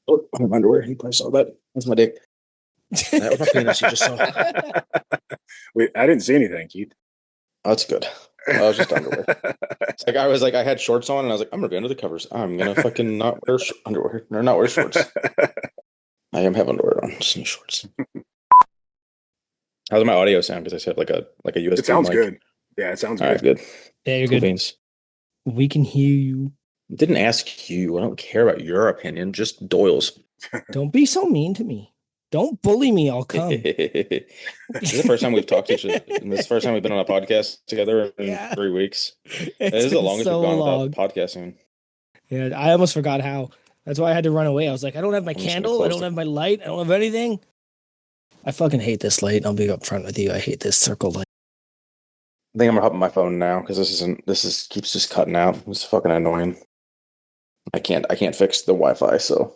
Oh, I'm in my underwear. You probably saw that. That's my dick. That was my penis you just saw. Wait, I didn't see anything, Keith. Oh, that's good. I was just underwear. It's like I had shorts on, and I was like, I'm gonna be under the covers. I'm gonna fucking not wear underwear or not wear shorts. I am have underwear on, just no shorts. How's my audio sound? Because I said like a USB. It sounds mic. good. Yeah, it sounds All right, good. Yeah, you're Cool good. beans. We can hear you. Didn't ask you. I don't care about your opinion. Just Doyle's. Don't be so mean to me. Don't bully me. I'll come. This is the first time we've talked to each other. And this is the first time we've been on a podcast together in 3 weeks. This is the longest we've gone without podcasting. Yeah, I almost forgot how. That's why I had to run away. I was like, I don't have my candle. I don't have my light. I don't have anything. I fucking hate this light. I'll be up front with you. I hate this circle light. I think I'm gonna hop on my phone now because this keeps just cutting out. It's fucking annoying. I can't fix the Wi-Fi, so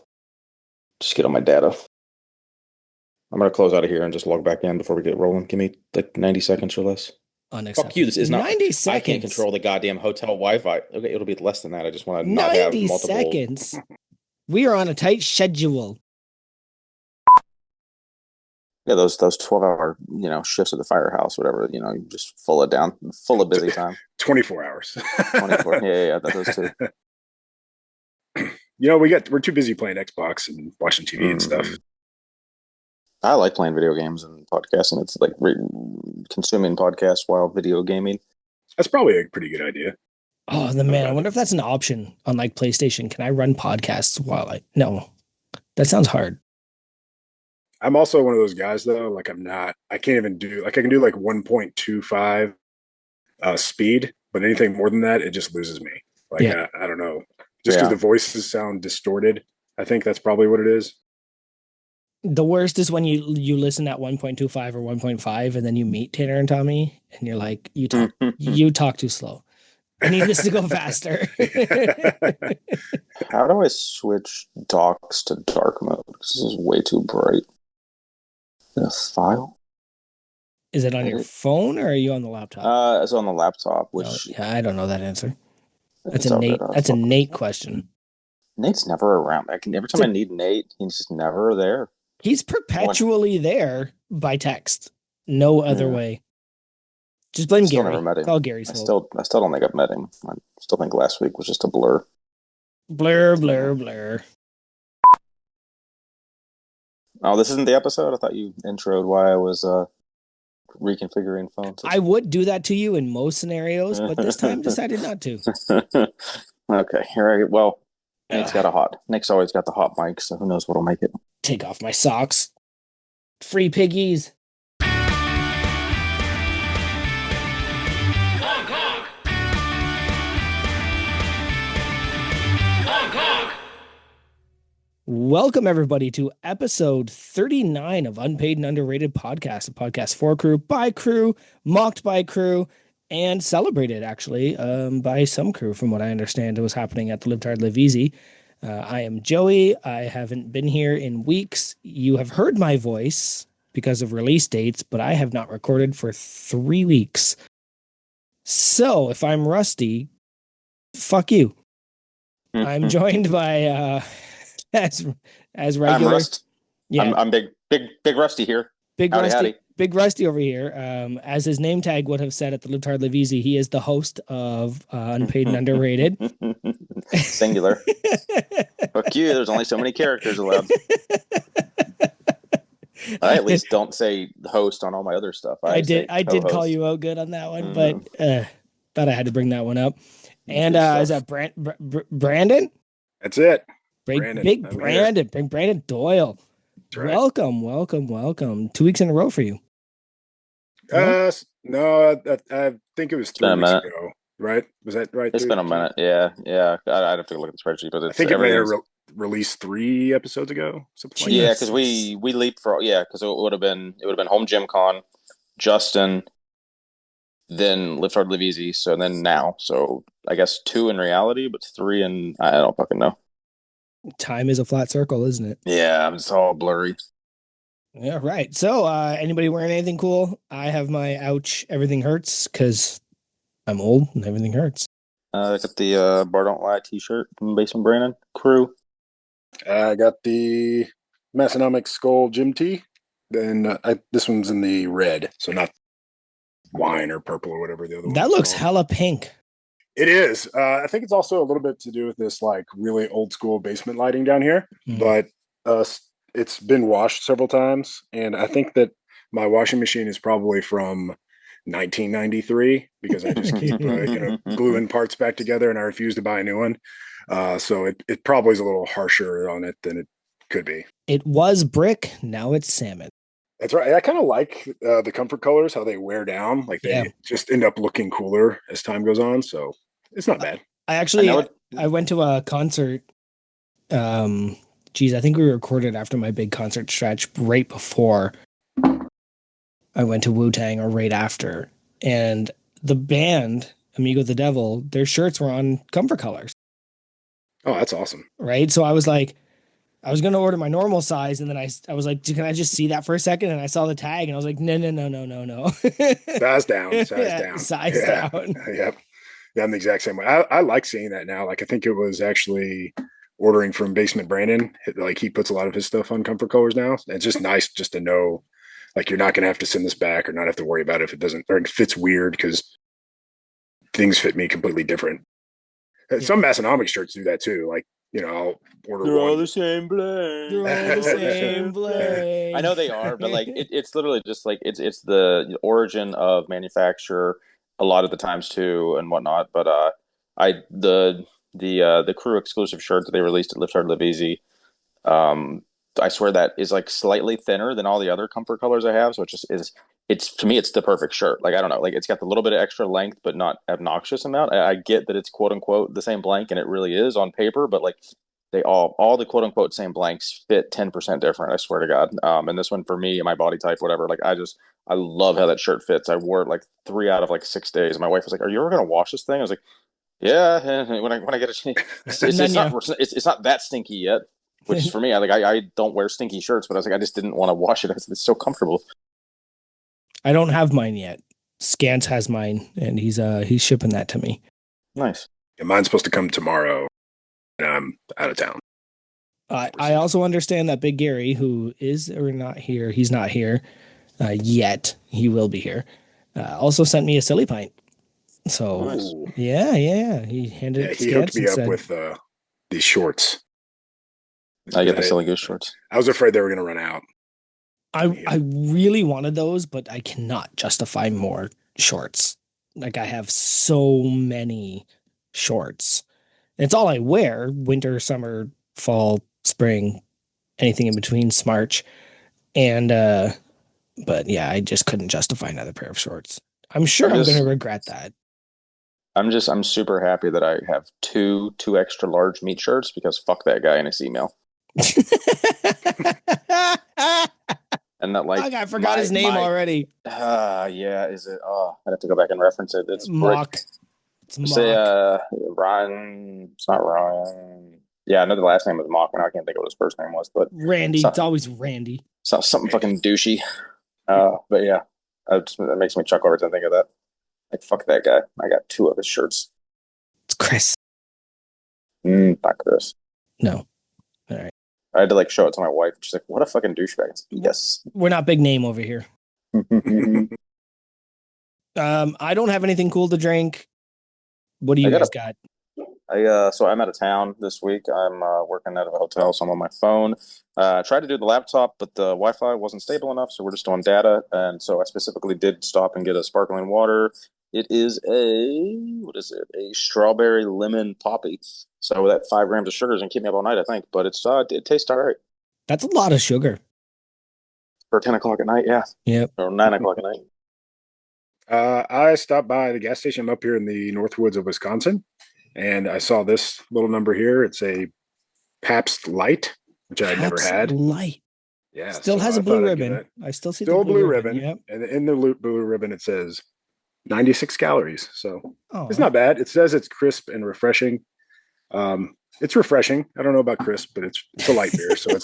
just get on my data. I'm gonna close out of here and just log back in before we get rolling. Give me like 90 seconds or less. Fuck you! This is not 90 seconds. I can't control the goddamn hotel Wi-Fi. Okay, it'll be less than that. I just want to not have multiple 90 seconds. We are on a tight schedule. Yeah, those 12-hour shifts at the firehouse, whatever. You just full of busy time. 24 hours. 24. Yeah. Those two. We're too busy playing Xbox and watching TV and stuff. I like playing video games and podcasting. It's like consuming podcasts while video gaming. That's probably a pretty good idea. Oh, man. I wonder if that's an option on like PlayStation. Can I run podcasts while no, that sounds hard. I'm also one of those guys though. Like I can't even do, like I can do like 1.25 speed, but anything more than that, it just loses me. Like, yeah. I don't know. Just because the voices sound distorted. I think that's probably what it is. The worst is when you listen at 1.25 or 1.5 and then you meet Tanner and Tommy and you're like, you talk too slow. I need this to go faster. How do I switch docks to dark mode? This is way too bright. A file? Is it on your phone or are you on the laptop? It's on the laptop. Which I don't know that answer. That's a Nate question. Nate's never around. Every time I need Nate, he's just never there. He's perpetually there by text. No other way. Just blame Gary. Never met him. Call Gary's fault. I still don't think I've met him. I still think last week was just a blur. Blur, blur, blur. Oh, this isn't the episode? I thought you introed why I was reconfiguring phones. I would do that to you in most scenarios, but this time decided not to. Okay, here Nick's always got the hot mic, so who knows what'll make it. Take off my socks. Free piggies. Welcome, everybody, to episode 39 of Unpaid and Underrated Podcast, a podcast for crew, by crew, mocked by crew, and celebrated, actually, by some crew, from what I understand was happening at the Live Tired, Live Easy. I am Joey. I haven't been here in weeks. You have heard my voice because of release dates, but I have not recorded for 3 weeks. So, if I'm rusty, fuck you. I'm joined by... As regular, I'm Rust. Yeah, I'm big Rusty here. Howdy. Big Rusty over here. As his name tag would have said at the Live Tired, Live Easy, he is the host of Unpaid and Underrated. Singular. Fuck you. There's only so many characters allowed. I at least don't say host on all my other stuff. I did call you out good on that one, but thought I had to bring that one up. And is that Brandon? That's it. Big Brandon. Bring Brandon Doyle. Right. Welcome. 2 weeks in a row for you. No, I think it was 3 weeks ago. Right? Was that right? It's been a minute. Yeah. I'd have to look at the spreadsheet, but I think it may have released 3 episodes ago. Something like that. Because we leaped because it would have been Home Gym Con, Justin, then Live Hard Live Easy, so then now. So I guess 2 in reality, but 3 in I don't fucking know. Time is a flat circle, isn't it? Yeah, it's all blurry. Yeah, right. So, anybody wearing anything cool? I have my ouch, everything hurts, because I'm old and everything hurts. I got the Bar Don't Lie t-shirt from Basement Brandon crew. I got the Massonomic Skull Gym Tee. Then this one's in the red, so not wine or purple or whatever the other one That was looks called. hella pink. It is. I think it's also a little bit to do with this like really old school basement lighting down here, but it's been washed several times, and I think that my washing machine is probably from 1993 because I just keep gluing parts back together, and I refuse to buy a new one. So it probably is a little harsher on it than it could be. It was brick. Now it's salmon. That's right. I kind of like the comfort colors, how they wear down. Like Yeah. they just end up looking cooler as time goes on. So it's not bad. I went to a concert. I think we recorded after my big concert stretch right before I went to Wu-Tang or right after. And the band, Amigo the Devil, their shirts were on comfort colors. Oh, that's awesome. Right. So I was like, I was going to order my normal size. And then I was like, can I just see that for a second? And I saw the tag and I was like, no. Size down, size down. Size down. Yep. Yeah, I'm the exact same way. I like seeing that now. Like I think it was actually ordering from Basement Brandon. Like he puts a lot of his stuff on comfort colors now. It's just nice just to know like you're not going to have to send this back or not have to worry about it if it doesn't or it fits weird because things fit me completely different. Yeah. Some Massonomic shirts do that too. Like, I'll order They're one. all the same blank. They're all the same blank. I know they are, but like it's literally just like it's the origin of manufacture a lot of the times too and whatnot. But the crew exclusive shirt that they released at Lift Hard Live Easy, I swear that is like slightly thinner than all the other comfort colors I have. So it just is. It's to me, it's the perfect shirt. Like I don't know, like it's got the little bit of extra length, but not obnoxious amount. I get that it's quote unquote the same blank, and it really is on paper. But like they all the quote unquote same blanks fit 10% different. I swear to God. And this one for me, my body type, whatever. Like I love how that shirt fits. I wore it like 3 out of like 6 days. My wife was like, "Are you ever gonna wash this thing?" I was like, "Yeah." When I get a chance, it's not that stinky yet. Which is for me, I don't wear stinky shirts, but I was like, I just didn't want to wash it. It's so comfortable. I don't have mine yet. Scans has mine, and he's shipping that to me. Nice. Yeah, mine's supposed to come tomorrow, and I'm out of town. I also understand that Big Gary, who is or not here, he's not here yet. He will be here. Also sent me a silly pint. So nice. yeah, he handed it. He hooked me up with these shorts. I get the silly goose shorts. I was afraid they were going to run out. I really wanted those, but I cannot justify more shorts. Like I have so many shorts. It's all I wear: winter, summer, fall, spring, anything in between, Smarch. And but yeah, I just couldn't justify another pair of shorts. I'm sure I'm going to regret that. I'm super happy that I have two extra large meat shirts because fuck that guy in his email. And that like I forgot his name already. Yeah, is it? Oh, I'd have to go back and reference it. It's Mock. It's Mock. Say Ryan. It's not Ryan. Yeah, I know the last name was Mock. Now I can't think of what his first name was, but Randy. It's always Randy. Something fucking douchey. But yeah, that makes me chuckle every time I think of that. Like fuck that guy. I got 2 of his shirts. It's Chris. Not Chris. No. All right. I had to like show it to my wife. She's like, "What a fucking douchebag!" Yes, we're not big name over here. I don't have anything cool to drink. What do you guys got? So I'm out of town this week. I'm working out of a hotel, so I'm on my phone. Tried to do the laptop, but the Wi-Fi wasn't stable enough, so we're just on data. And so I specifically did stop and get a sparkling water. It is a strawberry lemon poppy. So that 5 grams of sugar is gonna keep me up all night, I think. But it tastes all right. That's a lot of sugar for 10 o'clock at night. Yeah. Yep. Or 9 o'clock at night. I stopped by the gas station up here in the North Woods of Wisconsin, and I saw this little number here. It's a Pabst Light, which I never had. Light. Yeah. Still has a blue ribbon. I still see the blue ribbon. Yep. And in the blue ribbon, it says 96 calories. So it's not bad. It says it's crisp and refreshing. It's refreshing. I don't know about crisp, but it's a light beer, so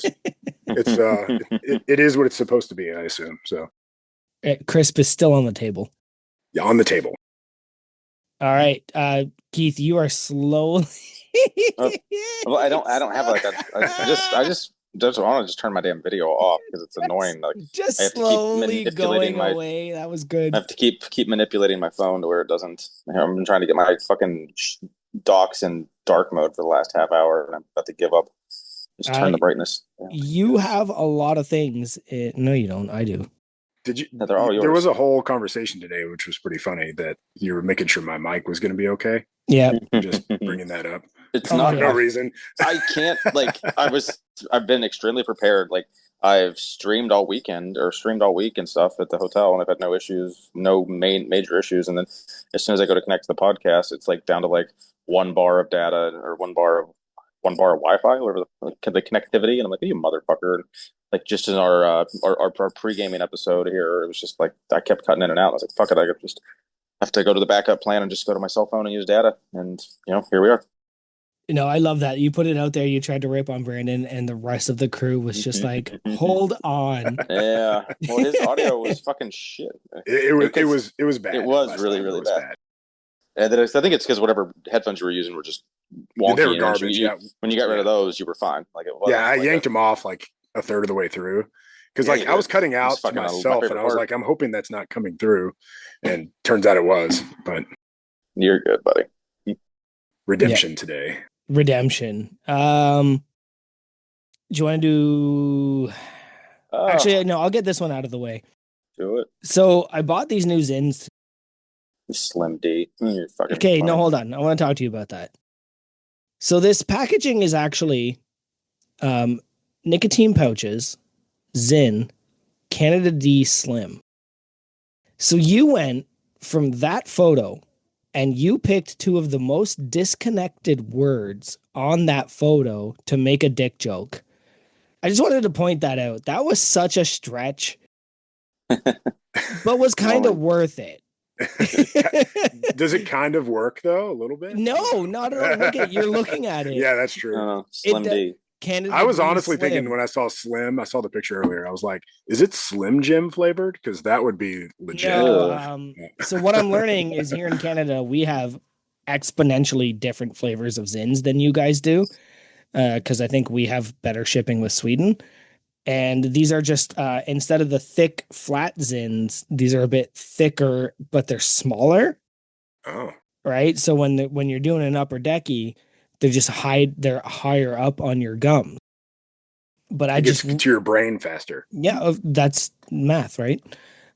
it is what it's supposed to be, I assume. So crisp is still on the table. Yeah, on the table. All right, Keith, you are slowly Well, I don't have like I just want to just turn my damn video off because it's annoying. Like Just I have to keep slowly manipulating going away. That was good. I have to keep manipulating my phone to where it doesn't. I've been trying to get my fucking docks in dark mode for the last half hour, and I'm about to give up. Just turn the brightness. You have a lot of things. No, you don't. I do. Did you? No, they're all yours. There was a whole conversation today, which was pretty funny, that you were making sure my mic was going to be okay. Yeah, just bringing that up. It's not for no reason. I can't I've been extremely prepared. Like I've streamed all week and stuff at the hotel, and I've had no issues, no major issues. And then as soon as I go to connect to the podcast, it's like down to like 1 bar of data or 1 bar of Wi-Fi, whatever the connectivity. And I'm like, you motherfucker. And like just in our pre-gaming episode here, it was just like I kept cutting in and out. I was like, fuck it, I could just have to go to the backup plan and just go to my cell phone and use data. And here we are. I love that you put it out there. You tried to rape on Brandon, and the rest of the crew was just like, "Hold on." Yeah, well, his audio was fucking shit. It was bad. It was really bad. And then I think it's because whatever headphones you were using were just wonky. They were garbage. When you got rid of those, you were fine. Like it was. Yeah, I yanked them off like a third of the way through because I was cutting out to myself, and I was like, I'm hoping that's not coming through, and turns out it was. But you're good, buddy. Redemption today. Redemption. Do you want to do? Actually, no. I'll get this one out of the way. Do it. So I bought these new Zins. Slim D. You're fucking okay, funny. no, hold on. I want to talk to you about that. So this packaging is actually nicotine pouches, Zin, Canada D Slim. So you went from that photo and you picked two of the most disconnected words on that photo to make a dick joke. I just wanted to point that out. That was such a stretch, but was kind of worth it. Does it kind of work though? A little bit? No, not at all. You're looking at it. Yeah, that's true. Slim D. Canada I was honestly Slim. thinking when I saw Slim, I saw the picture earlier. I was like, is it Slim Jim flavored? Because that would be legit. No, so what I'm learning is here in Canada, we have exponentially different flavors of Zins than you guys do. Because I think we have better shipping with Sweden. And these are just, instead of the thick, flat Zins, these are a bit thicker, but they're smaller. Oh. Right? So when you're doing an upper decky, they're higher up on your gums. But I just get to your brain faster. Yeah, that's math, right?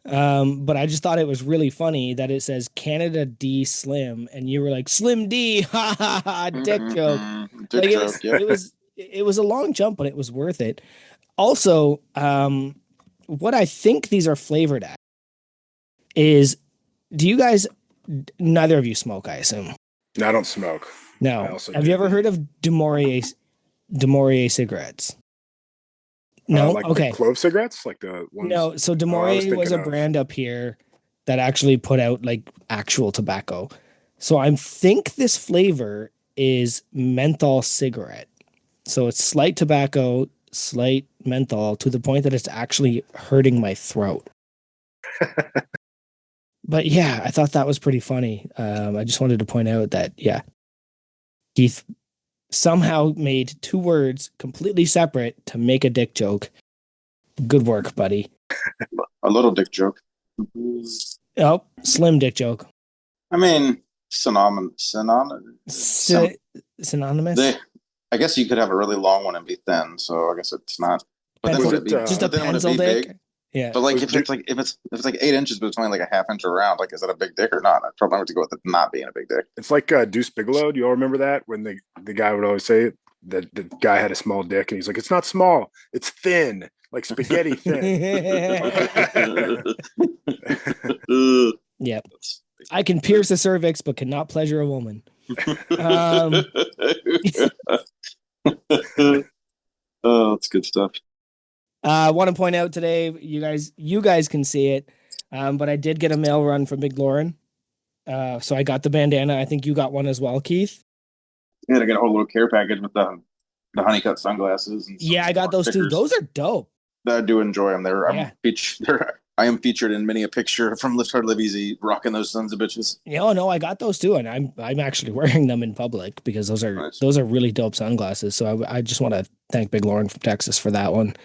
But I just thought it was really funny that it says Canada D Slim, and you were like Slim D, ha ha ha, dick joke. Dick joke. It was a long jump, but it was worth it. Also, what I think these are flavored at is, do you guys? Neither of you smoke, I assume. No, I don't smoke. No. Have you ever heard of Demorier cigarettes? No. Like okay. The clove cigarettes, like the ones. No. So Demorier was a brand up here that actually put out like actual tobacco. So I think this flavor is menthol cigarette. So it's slight tobacco, slight menthol, to the point that it's actually hurting my throat. But yeah, I thought that was pretty funny. I just wanted to point out that, yeah, Keith somehow made two words completely separate to make a dick joke. Good work, buddy. A little dick joke. Oh, slim dick joke. I mean, synonymous. I guess you could have a really long one and be thin, so I guess it's not. But then would it be just a pencil dick? Big? Yeah. But like if it's like 8 inches, but it's only like a half inch around, like is that a big dick or not? I'd probably have to go with it not being a big dick. It's like Deuce Bigelow. Do you all remember that? When the guy would always say that the guy had a small dick, and he's like, it's not small, it's thin, like spaghetti thin. Yep. I can pierce a cervix, but cannot pleasure a woman. Oh, that's good stuff. I want to point out today, you guys can see it, but I did get a mail run from Big Lauren. So I got the bandana. I think you got one as well, Keith. Yeah, I got a whole little care package with the honeycut sunglasses. And yeah, I got those stickers too. Those are dope. I do enjoy them. I I am featured in many a picture from Lift Hard Live Easy, rocking those sons of bitches. Yeah, no, I got those too, and I'm actually wearing them in public because Nice. those are really dope sunglasses. So I just want to thank Big Lauren from Texas for that one.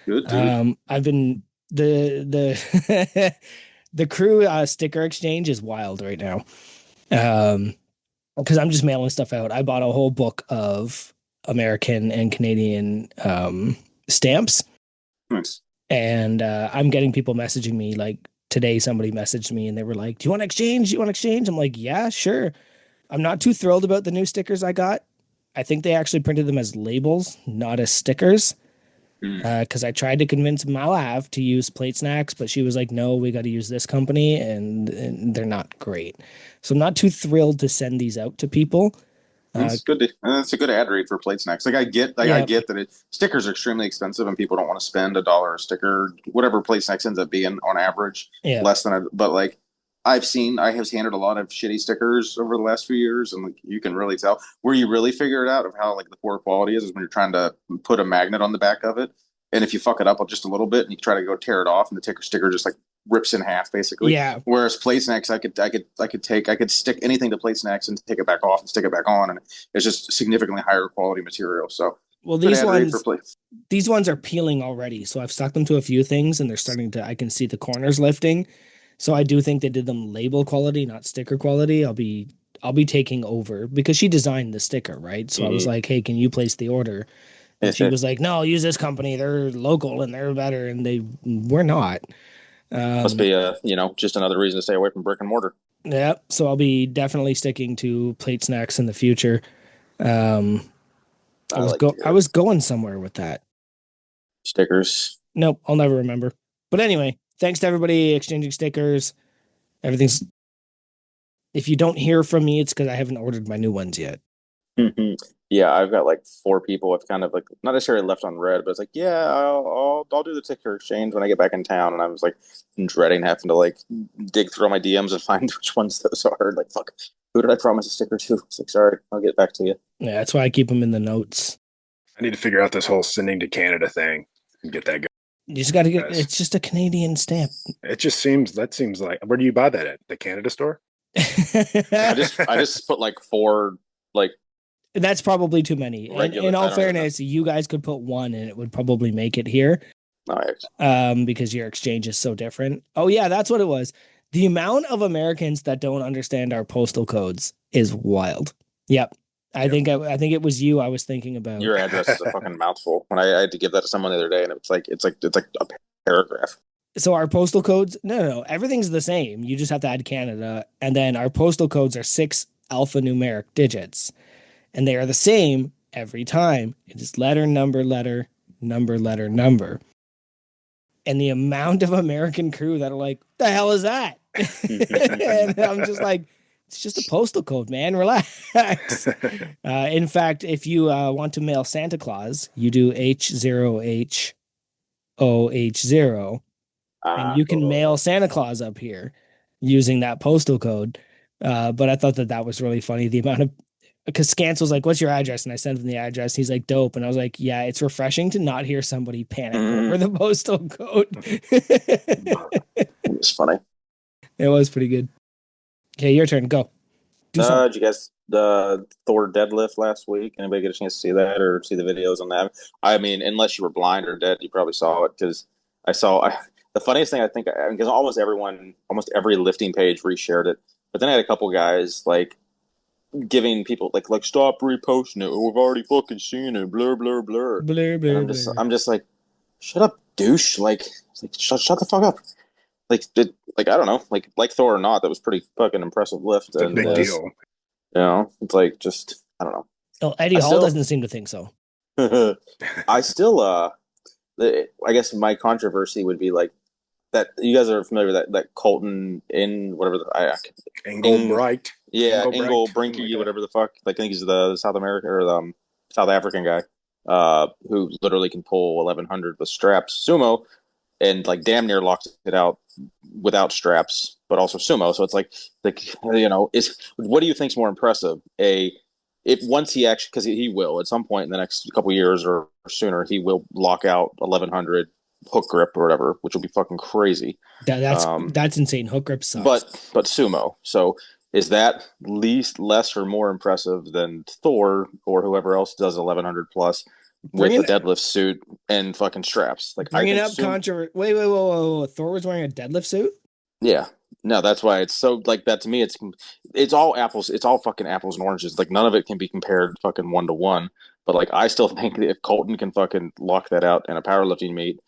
Good dude. I've been the the crew sticker exchange is wild right now. Because I'm just mailing stuff out. I bought a whole book of American and Canadian stamps, Nice. and I'm getting people messaging me. Like today, somebody messaged me and they were like, "Do you want to exchange? Do you want to exchange?" I'm like, "Yeah, sure." I'm not too thrilled about the new stickers I got. I think they actually printed them as labels, not as stickers. Because I tried to convince Malav to use Plate Snacks, but she was like, "No, we got to use this company, and they're not great." So I'm not too thrilled to send these out to people. That's good. That's a good ad read for plate snacks. Like I Yeah, get that stickers are extremely expensive and people don't want to spend $1 a sticker. Whatever plate snacks ends up being on average, yeah, less than but like I have handed a lot of shitty stickers over the last few years, and like you can really tell where you really figure it out of how like the poor quality is when you're trying to put a magnet on the back of it, and if you fuck it up just a little bit and you try to go tear it off, and the sticker just like rips in half basically. yeah. Whereas plate snacks, I could stick anything to plate snacks and take it back off and stick it back on, and it's just significantly higher quality material. So Well, good ad read for plate. these ones are peeling already, so I've stuck them to a few things, and they're starting to. I can see the corners lifting, so I do think they did them label quality, not sticker quality. I'll be taking over because she designed the sticker, right? So I was like, "Hey, can you place the order?" And she was like, "No, use this company. They're local and they're better." And we're not. Must be just another reason to stay away from brick and mortar. Yeah, so I'll be definitely sticking to Plate Snacks in the future. Um, I was going somewhere with that. Stickers. Nope, I'll never remember. But anyway, thanks to everybody exchanging stickers. Everything's. If you don't hear from me, it's because I haven't ordered my new ones yet. Yeah, I've got like 4 people. I've kind of like not necessarily left on red, but it's like, yeah, I'll do the sticker exchange when I get back in town. And I was like dreading having to like dig through my DMs and find which ones those are. Like, fuck, who did I promise a sticker to? It's like, sorry, I'll get back to you. Yeah, that's why I keep them in the notes. I need to figure out this whole sending to Canada thing and get that going. You just got to get. It's just a Canadian stamp. It seems like. Where do you buy that at? The Canada store? I just put like 4 like. That's probably too many. In all fairness, you guys could put one and it would probably make it here. Nice. Because your exchange is so different. Oh yeah, that's what it was. The amount of Americans that don't understand our postal codes is wild. Yep. I think it was you I was thinking about. Your address is a fucking mouthful. When I had to give that to someone the other day, and it's like a paragraph. So our postal codes, no, everything's the same. You just have to add Canada, and then our postal codes are 6 alphanumeric digits, and they are the same every time. It is letter, number, letter, number, letter, number. And the amount of American crew that are like, the hell is that? And I'm just like, it's just a postal code, man. Relax. In fact, if you want to mail Santa Claus, you do H0HOH0, and you can mail Santa Claus up here using that postal code. But I thought that was really funny. The amount of, because Scance was like, "What's your address?" And I sent him the address. He's like, "Dope." And I was like, "Yeah, it's refreshing to not hear somebody panic over the postal code." It was funny. It was pretty good. Okay, your turn. Go. Did you guys Thor deadlift last week? Anybody get a chance to see that or see the videos on that? I mean, unless you were blind or dead, you probably saw it because the funniest thing I think because almost every lifting page reshared it, but then I had a couple guys like giving people like stop reposting it. We've already fucking seen it. Blur blur blur. Blur blur. I'm just like, shut up, douche. Like shut the fuck up. Like I don't know, like Thor or not, that was pretty fucking impressive lift. It's a big deal. You know, it's like just I don't know. Oh, Eddie Hall doesn't seem to think so. I still I guess my controversy would be like that. You guys are familiar with that Colton in whatever Engelbright. Yeah, Engel Brinky, whatever the fuck. Like I think he's the South American or the South African guy, who literally can pull 1100 with straps sumo, and like damn near locks it out without straps, but also sumo. So it's like is what do you think's more impressive? Once he actually, because he will at some point in the next couple years or sooner, he will lock out 1100 hook grip or whatever, which will be fucking crazy. That's insane. Hook grip sucks. But sumo. So is that less or more impressive than Thor or whoever else does 1100 plus with a Bringing deadlift suit and fucking straps? Like I bringing think up controversy. Wait, whoa. Thor was wearing a deadlift suit. yeah. No, that's why it's so like that to me. It's all apples. It's all fucking apples and oranges. Like none of it can be compared fucking 1-to-1. But like I still think that if Colton can fucking lock that out in a powerlifting meet,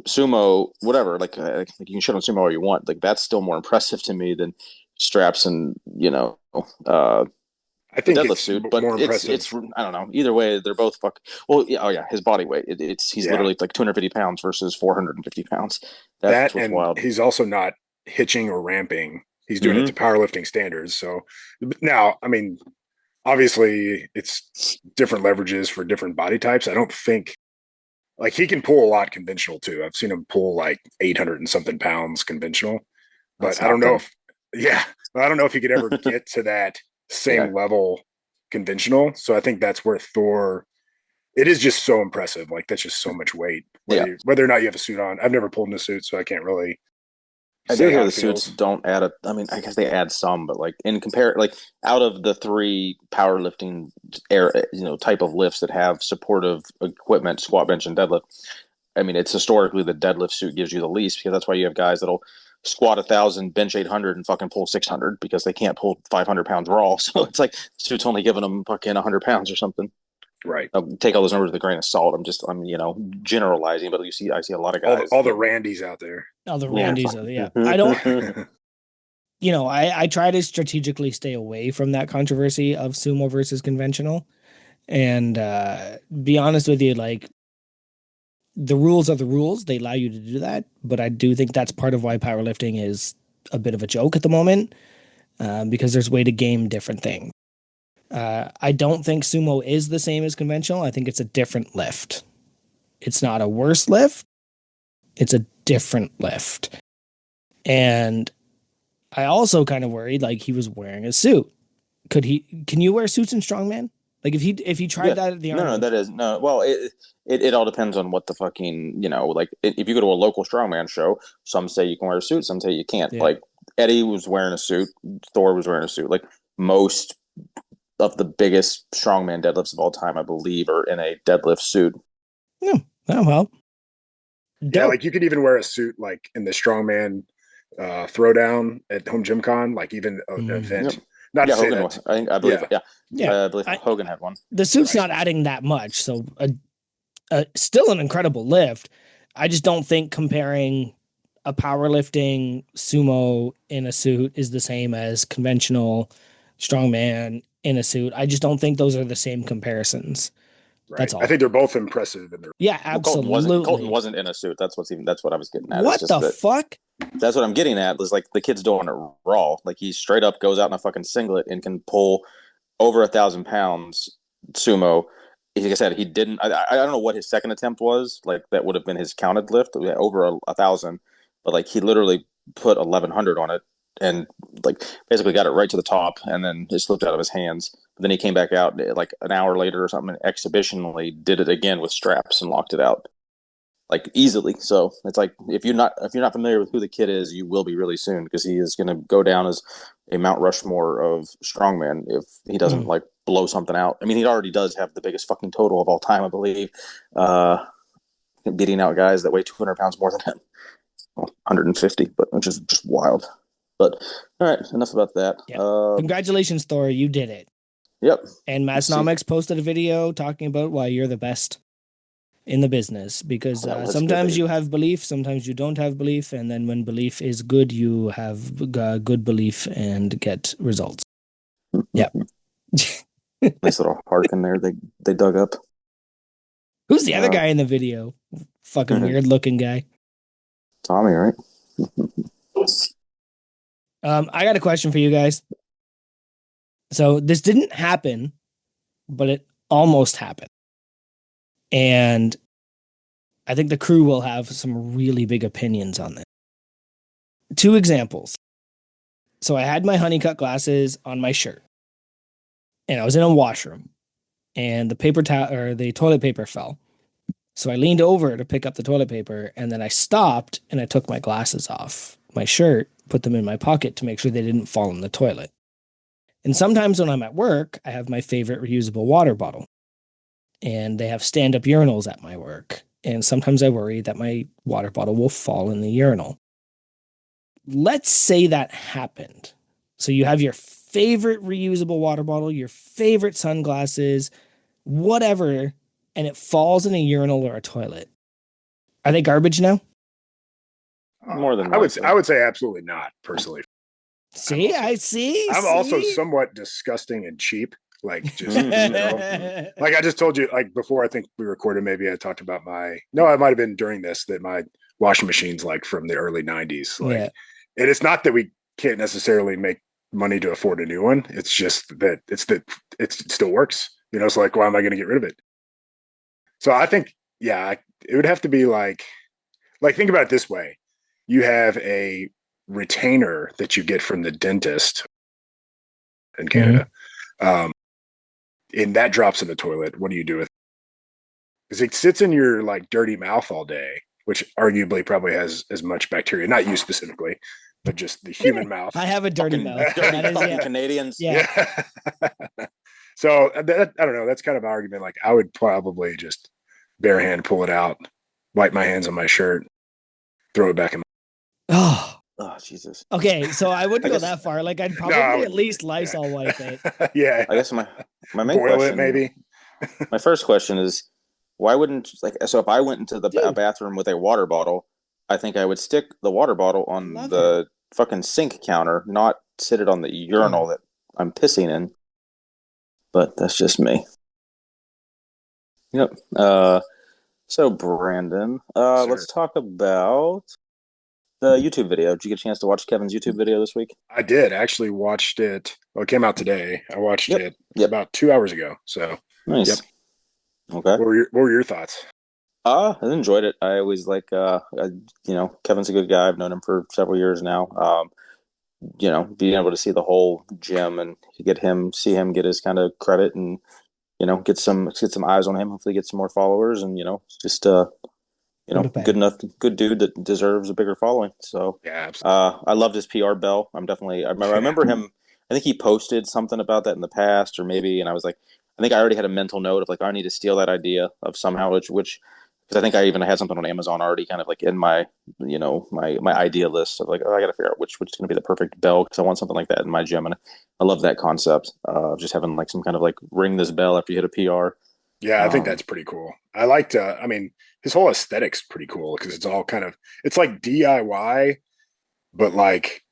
sumo, whatever, like you can shit on sumo all you want. Like that's still more impressive to me than straps and I the think deadlift it's suit. But more it's impressive. I don't know. Either way, they're both fuck. Well, yeah, oh yeah, his body weight. He's Yeah, literally like 250 pounds versus 450 pounds. That's that what's and wild. he's also not hitching or ramping. He's doing it to Mm-hmm. powerlifting standards. So now, I mean, obviously, it's different leverages for different body types. I don't think like he can pull a lot conventional too. I've seen him pull like 800 and something pounds conventional, That's but I don't know nothing. if, yeah, I don't know if he could ever get to that Yeah, same level conventional. So I think that's where Thor, it is just so impressive. Like that's just so much weight, yeah. whether or not you have a suit on. I've never pulled in a suit, so I can't really I do say hear how the it suits feels. don't add a. I mean, I guess they add some, but like in compare, like out of the three powerlifting type of lifts that have supportive equipment, squat, bench, and deadlift. I mean, it's historically the deadlift suit gives you the least because that's why you have guys that'll squat 1,000, bench 800, and fucking pull 600 because they can't pull 500 pounds raw. So it's like the suit's only giving them fucking 100 pounds or something. Right. I'll take all those numbers with a grain of salt. I'm generalizing, but I see a lot of guys All the that Randys out there. Oh, the yeah, Randys. Yeah, I don't. I try to strategically stay away from that controversy of sumo versus conventional, and be honest with you, like the rules are the rules. They allow you to do that, but I do think that's part of why powerlifting is a bit of a joke at the moment, because there's way to game different things. I don't think sumo is the same as conventional. I think it's a different lift. It's not a worse lift. It's a different lift. And I also kind of worried like he was wearing a suit. Can you wear suits in strongman? Like if he tried yeah. that at the No, Arnold. that is no. Well, it all depends on what the fucking like if you go to a local strongman show, some say you can wear a suit, some say you can't. Yeah. Like Eddie was wearing a suit, Thor was wearing a suit. Like most of the biggest strongman deadlifts of all time, I believe, are in a deadlift suit. Yeah. Oh well. Yeah, Dope. like you could even wear a suit like in the strongman throwdown at home gym con, like even an Yep. event. Not to Yeah, say Hogan. that, I believe. yeah, Yeah, Yeah. I believe Hogan had one. The suit's right. not adding that much, so still an incredible lift. I just don't think comparing a powerlifting sumo in a suit is the same as conventional strongman in a suit. I just don't think those are the same comparisons. Right. That's I all. think they're both impressive in their. Yeah, Well, Colton absolutely. wasn't in a suit. That's what I was getting at. It's What just the that fuck? that's what I'm getting at. Is like the kid's doing it raw. Like he straight up goes out in a fucking singlet and can pull over 1,000 pounds sumo. Like I said, he didn't. I don't know what his second attempt was. Like that would have been his counted lift, over 1,000. But like he literally put 1,100 on it and like basically got it right to the top, and then it slipped out of his hands. But then he came back out like an hour later or something, and exhibitionally did it again with straps and locked it out like easily. So it's like if you're not familiar with who the kid is, you will be really soon because he is going to go down as a Mount Rushmore of strongman if he doesn't Mm. like blow something out. I mean, he already does have the biggest fucking total of all time, I believe, uh, beating out guys that weigh 200 pounds more than him, well, 150, but which is just wild. But all right, enough about that. Yeah. Congratulations, Thor. You did it. Yep. And Let's see. Massnomics posted a video talking about why you're the best in the business because Well, that's good. sometimes you have belief, sometimes you don't have belief, and then when belief is good, you have good belief and get results. Yeah. Nice little heart in there. They dug up. Who's the other guy in the video? Fucking weird looking guy. Tommy, right? I got a question for you guys. So this didn't happen, but it almost happened. And I think the crew will have some really big opinions on this. 2 examples. So I had my honeycut glasses on my shirt, and I was in a washroom, and the paper towel or the toilet paper fell, So I leaned over to pick up the toilet paper, and then I stopped and I took my glasses off my shirt, put them in my pocket to make sure they didn't fall in the toilet. And sometimes when I'm at work, I have my favorite reusable water bottle, and they have stand-up urinals at my work. And sometimes I worry that my water bottle will fall in the urinal. Let's say that happened. So you have your favorite reusable water bottle, your favorite sunglasses, whatever, and it falls in a urinal or a toilet. Are they garbage now? More than I likely. would say absolutely not, personally. See, I'm also somewhat disgusting and cheap, like just in general. Like I just told you, like before I think we recorded, maybe I talked about it might have been during this, that my washing machine's like from the early 90s. Like, Yeah. and it's not that we can't necessarily make money to afford a new one. It's just that it still works. You know, it's like, why am I going to get rid of it? So I think, yeah, it would have to be like think about it this way. You have a retainer that you get from the dentist in Canada. And that drops in the toilet. What do you do with it? Because it sits in your like dirty mouth all day, which arguably probably has as much bacteria, not you specifically, but just the human mouth. I have a dirty mouth. Dirty That is, fucking yeah. Canadians. Yeah. So I don't know. That's kind of an argument. Like I would probably just bare hand pull it out, wipe my hands on my shirt, throw it back in. Oh, Jesus. okay. So I wouldn't go guess- that far. Like I'd probably at least Lysol wipe it. Yeah. I guess my main Boil question, it maybe. my first question is, why wouldn't so if I went into the Dude. bathroom with a water bottle, I think I would stick the water bottle on Love the fucking sink counter, not sit it on the urinal that I'm pissing in. But that's just me. Yep. So Brandon, Sir. let's talk about the YouTube video. Did you get a chance to watch Kevin's YouTube video this week? I did actually watched it. Well, it came out today. I watched it about 2 hours ago. So Nice. Yep. Okay. What were your thoughts? I enjoyed it. I always like, Kevin's a good guy. I've known him for several years now. Being able to see the whole gym and see him get his kind of credit and, get some eyes on him, hopefully get some more followers and, just, good dude that deserves a bigger following. So, Yeah, absolutely. I loved his PR bell. I remember him. I think he posted something about that in the past, or maybe, and I was like, I think I already had a mental note of like, I need to steal that idea of somehow, which, because I think I even had something on Amazon already, kind of like in my, my idea list of like, oh, I got to figure out which is going to be the perfect bell because I want something like that in my gym, and I love that concept of just having like some kind of like ring this bell after you hit a PR. Yeah, I think that's pretty cool. I liked. I mean, his whole aesthetic's pretty cool because it's all it's like DIY, but like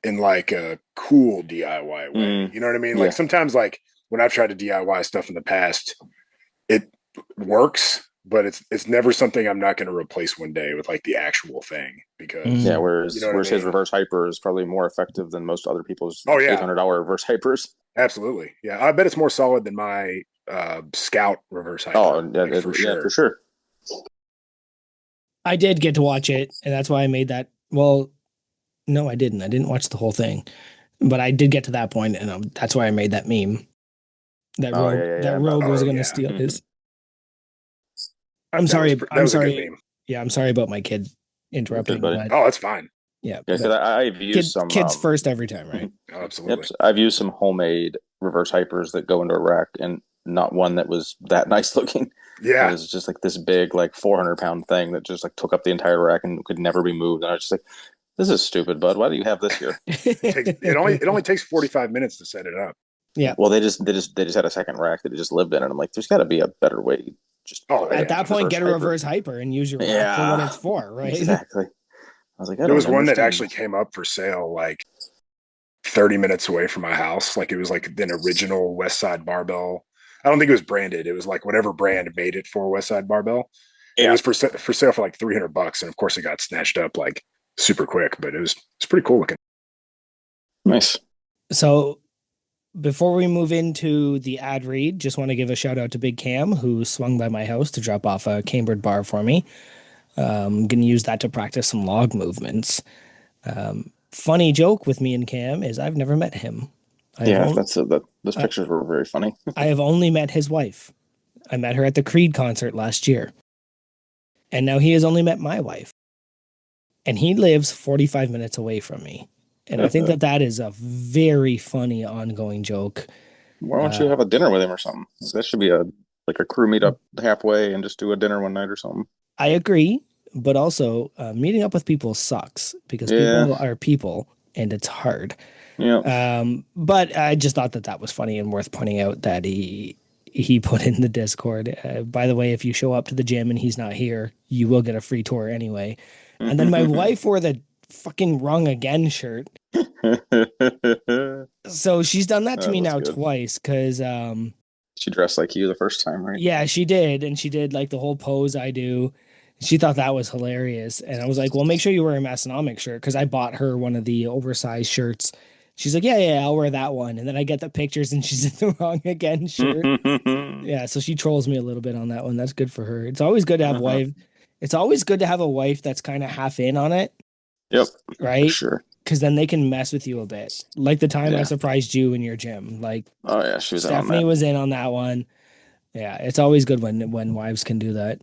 in like a cool DIY way. You know what I mean? Yeah. Like sometimes, like when I've tried to DIY stuff in the past, it works, but it's never something I'm not going to replace one day with like the actual thing because whereas his reverse hyper is probably more effective than most other people's $800 reverse hypers. Absolutely, yeah. I bet it's more solid than my Scout reverse hyper. Oh, for sure. Yeah, for sure. I did get to watch it, and that's why I made that. Well, no, I didn't. I didn't watch the whole thing, but I did get to that point, and that's why I made that meme. That Rogue was going to steal his. I'm sorry. I'm sorry. Yeah, I'm sorry about my kid interrupting. But, that's fine. Yeah, because I've used some kids first every time, right? Oh, absolutely. Yep, I've used some homemade reverse hypers that go into a rack, and not one that was that nice looking. Yeah, it was just like this big, like 400-pound thing that just like took up the entire rack and could never be moved. And I was just like, "This is stupid, bud. Why do you have this here?" it only takes 45 minutes to set it up. Yeah. Well, they just had a second rack that it just lived in, and I'm like, "There's got to be a better way." At that point, get a reverse hyper and use your rack for what it's for, right? Exactly. I was like, there was one that actually came up for sale like 30 minutes away from my house. Like it was like an original West Side barbell. I don't think it was branded. It was like whatever brand made it for West Side barbell. Yeah. It was for sale for like $300, and of course it got snatched up like super quick. But it's pretty cool looking. Nice. So before we move into the ad read, just want to give a shout out to Big Cam, who swung by my house to drop off a cambered bar for me. I'm going to use that to practice some log movements. Funny joke with me and Cam is I've never met him. Those pictures were very funny. I have only met his wife. I met her at the Creed concert last year. And now he has only met my wife. And he lives 45 minutes away from me. And I think that that is a very funny ongoing joke. Why don't you have a dinner with him or something? That should be a like a crew meetup halfway and just do a dinner one night or something. I agree, but also meeting up with people sucks because Yeah, people are people and it's hard. yeah. But I just thought that that was funny and worth pointing out that he put in the Discord. By the way, if you show up to the gym and he's not here, you will get a free tour anyway. And then my wife wore the fucking rung again shirt. Oh, So she's done that to me that's now good. twice because She dressed like you the first time, right? yeah, she did, and she did like the whole pose I do. She thought that was hilarious, and I was like, "Well, make sure you wear a Massonomic shirt," because I bought her one of the oversized shirts. She's like, "Yeah, I'll wear that one." And then I get the pictures, and she's in the wrong again shirt. Yeah, so she trolls me a little bit on that one. That's good for her. It's always good to have Uh-huh. wife. It's always good to have a wife that's kind of half in on it, Yep, for right? sure. Because then they can mess with you a bit. Like the time I Yeah. surprised you in your gym. Like Oh yeah, she was in on Stephanie that. was in on that one. Yeah, it's always good when wives can do that.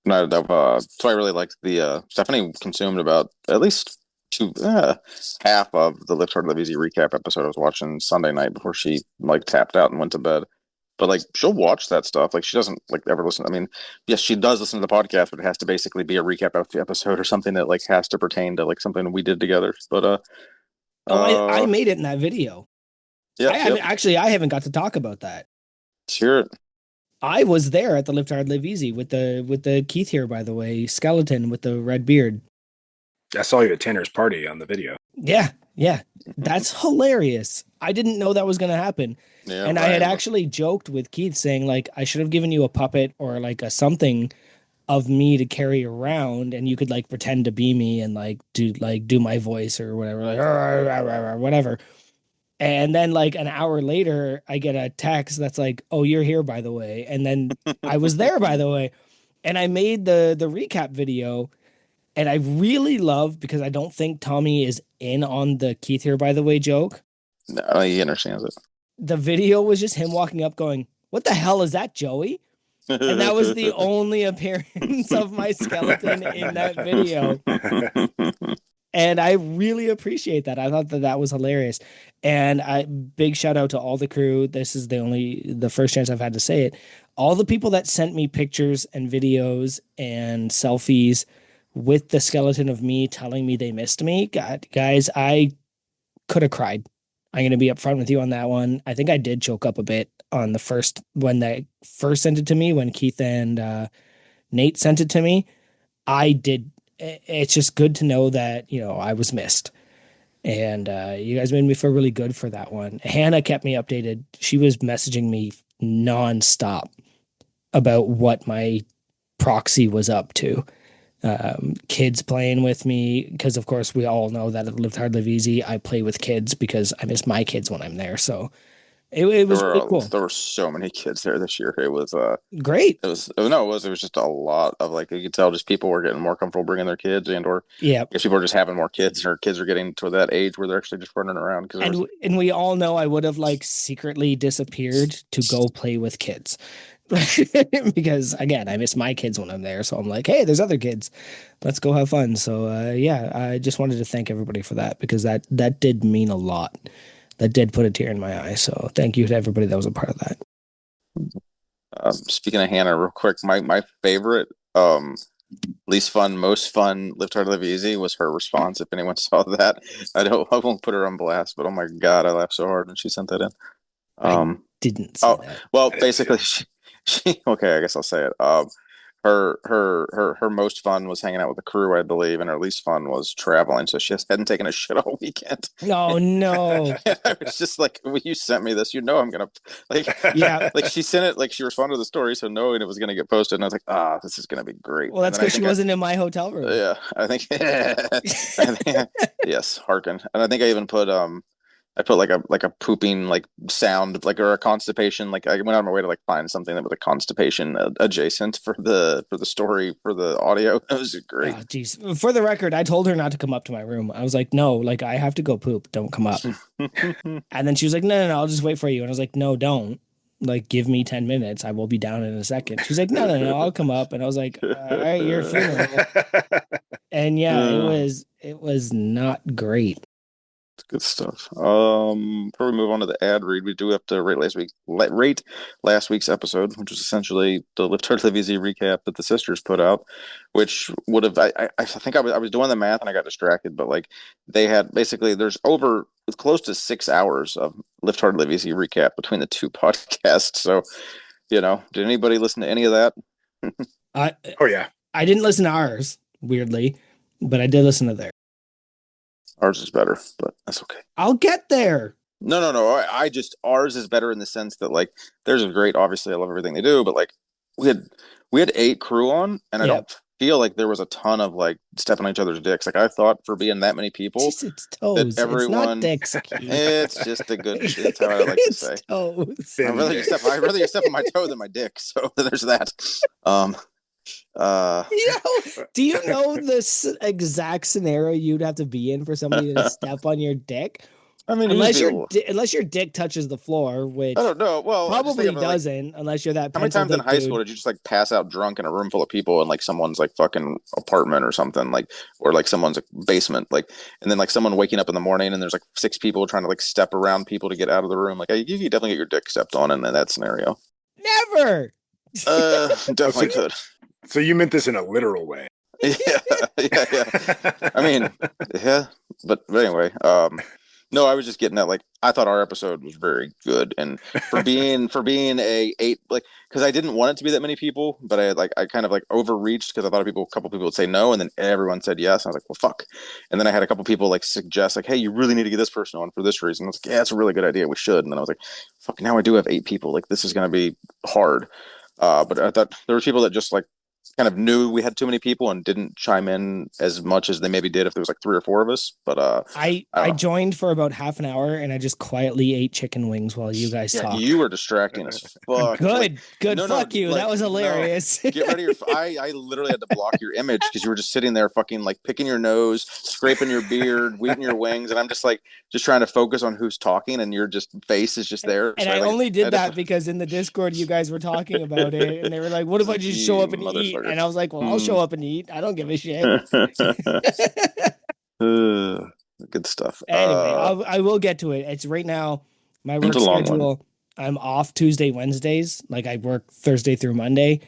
No, so I really liked the Stephanie consumed about at least two half of the Lift Hard Live Easy recap episode I was watching Sunday night before she like tapped out and went to bed. But like she'll watch that stuff. Like she doesn't like ever listen. I mean, yes, she does listen to the podcast, but it has to basically be a recap of the episode or something that like has to pertain to like something we did together. But Oh, I uh, made it in that video. I yep, haven't yep. actually I haven't got to talk about that. Let's hear it. I was there at the Lift Hard Live Easy with the Keith here, by the way, skeleton with the red beard. I saw you at Tanner's party on the video. Yeah, yeah. That's hilarious. I didn't know that was gonna happen. Yeah, And I had Ryan. actually joked with Keith saying like I should have given you a puppet or like a something of me to carry around and you could like pretend to be me and like do my voice or whatever like whatever. And then like an hour later, I get a text that's like, "Oh, you're here by the way." And then I was there by the way. And I made the recap video and I really love because I don't think Tommy is in on the Keith here by the way joke. No, he understands The video was just him walking up going, "What the hell is that, Joey?" And that was the it. only appearance of my skeleton in that video. And I really appreciate that. I thought that that was hilarious. And I big shout out to all the crew. This is the first chance I've had to say it. All the people that sent me pictures and videos and selfies with the skeleton of me telling me they missed me. God, guys, I could have cried. I'm going to be upfront with you on that one. I think I did choke up a bit on the first when they first sent it to me when Keith and Nate sent it to me. I did. It's just good to know that I was missed, and you guys made me feel really good for that one. Hannah kept me updated. She was messaging me nonstop about what my proxy was up to. Kids playing with me because, of course, we all know that at Live Hard, Live Easy, I play with kids because I miss my kids when I'm there. So it was really cool. There were so many kids there this year. Great. It was just a lot of like you could tell just people were getting more comfortable bringing their kids and or Yeah. if people are just having more kids or kids are getting to that age where they're actually just running around because And we all know I would have like secretly disappeared to go play with kids. Because again, I miss my kids when I'm there. So I'm like, hey, there's other kids. Let's go have fun. So yeah, I just wanted to thank everybody for that because that did mean a lot. That did put a tear in my eye. So thank you to everybody that was a part of that. speaking of Hannah, real quick, my favorite least fun, most fun, Live Hard Live Easy was her response. If anyone saw that, I won't put her on blast, but oh my god, I laughed so hard when she sent that in. I didn't see that. Well, basically, she okay. I guess I'll say it. Her most fun was hanging out with the crew, I believe, and her least fun was traveling. So she hadn't taken a shit all weekend. Oh no! I was just like, when you sent me this, I'm gonna like, Yeah. like she sent it, like she responded to the story, so knowing it was gonna get posted, and I was like, this is gonna be great. Well, that's because she wasn't in my hotel room. Yeah, I think, yes, hearken, and I think I even put I put like a pooping like sound like or a constipation like I went out of my way to like find something that was a constipation adjacent for the story for the audio. It was great. Oh, geez. For the record, I told her not to come up to my room. I was like, no, like I have to go poop. Don't come up. And then she was like, no, I'll just wait for you. And I was like, no, don't. Like, give me 10 minutes. I will be down in a second. She's like, no, I'll come up. And I was like, all right, your funeral. And yeah, it was not great. Good stuff. Before we move on to the ad read, we do have to rate last week's episode, which was essentially the Lift Hard Live Easy recap that the sisters put out, which would have I think I was doing the math and I got distracted, but like they had basically it's close to 6 hours of Lift Hard Live Easy recap between the two podcasts. So, did anybody listen to any of that? I Oh yeah. I didn't listen to ours, weirdly, but I did listen to theirs. Ours is better, but that's okay. I'll get there. No. I just ours is better in the sense that like theirs is great. Obviously, I love everything they do, but like we had 8 crew on, and I Yep. don't feel like there was a ton of like stepping on each other's dicks. Like I thought for being that many people, It's toes. that It's not everyone, dicks. Keith. it's just a good. That's how I like to It's say. toes. Thin I'd rather dick. you step on my toe than my dick. So there's that. Do you know this exact scenario you'd have to be in for somebody to step on your dick? I mean, Unless your dick touches the floor, which I don't know. Well, just probably think of it, like, doesn't, unless you're that how many pencil times in dick high school dude. did you just like pass out drunk in a room full of people in like someone's like fucking apartment or something, like, or like someone's basement, like, and then like someone waking up in the morning and there's like 6 people trying to like step around people to get out of the room. Like you could definitely get your dick stepped on in that scenario. Never. Definitely could. So you meant this in a literal way. Yeah. I mean, yeah, but anyway, no, I was just getting at like I thought our episode was very good, and for being a 8, like because I didn't want it to be that many people, but I kind of like overreached because I thought a couple people would say no, and then everyone said yes. And I was like, well, fuck. And then I had a couple people like suggest like, hey, you really need to get this person on for this reason. I was like, yeah, it's a really good idea. We should. And then I was like, fuck. Now I do have 8 people. Like this is gonna be hard. But I thought there were people that just like kind of knew we had too many people and didn't chime in as much as they maybe did if there was like 3 or 4 of us. But I joined for about half an hour and I just quietly ate chicken wings while you guys talked. You were distracting as fuck. Good. Fuck you. Like, that was hilarious. No. Get ready. I literally had to block your image because you were just sitting there fucking like picking your nose, scraping your beard, eating your wings, and I'm just like just trying to focus on who's talking, and your face is just there. And so I only did that because in the Discord you guys were talking about it, and they were like, "What if I just show up and eat?" And I was like, "Well, I'll show up and eat. I don't give a shit." Good stuff. Anyway, I will get to it. It's right now my work schedule. I'm off Tuesday, Wednesdays. Like I work Thursday through Monday,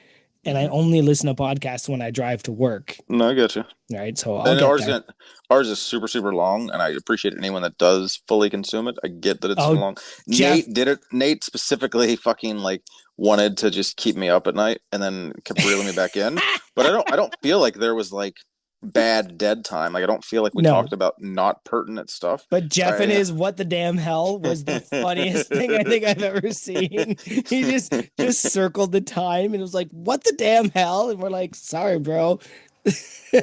and I only listen to podcasts when I drive to work. No, I get you. All right, so ours is super, super long, and I appreciate anyone that does fully consume it. I get that it's so long. Jeff, Nate did it. Nate specifically fucking like wanted to just keep me up at night, and then kept reeling me back in. But I don't feel like there was like bad dead time. Like I don't feel like we talked about not pertinent stuff. But Jeff and his "What the damn hell" was the funniest thing I think I've ever seen. He just circled the time and was like, "What the damn hell?" And we're like, "Sorry, bro."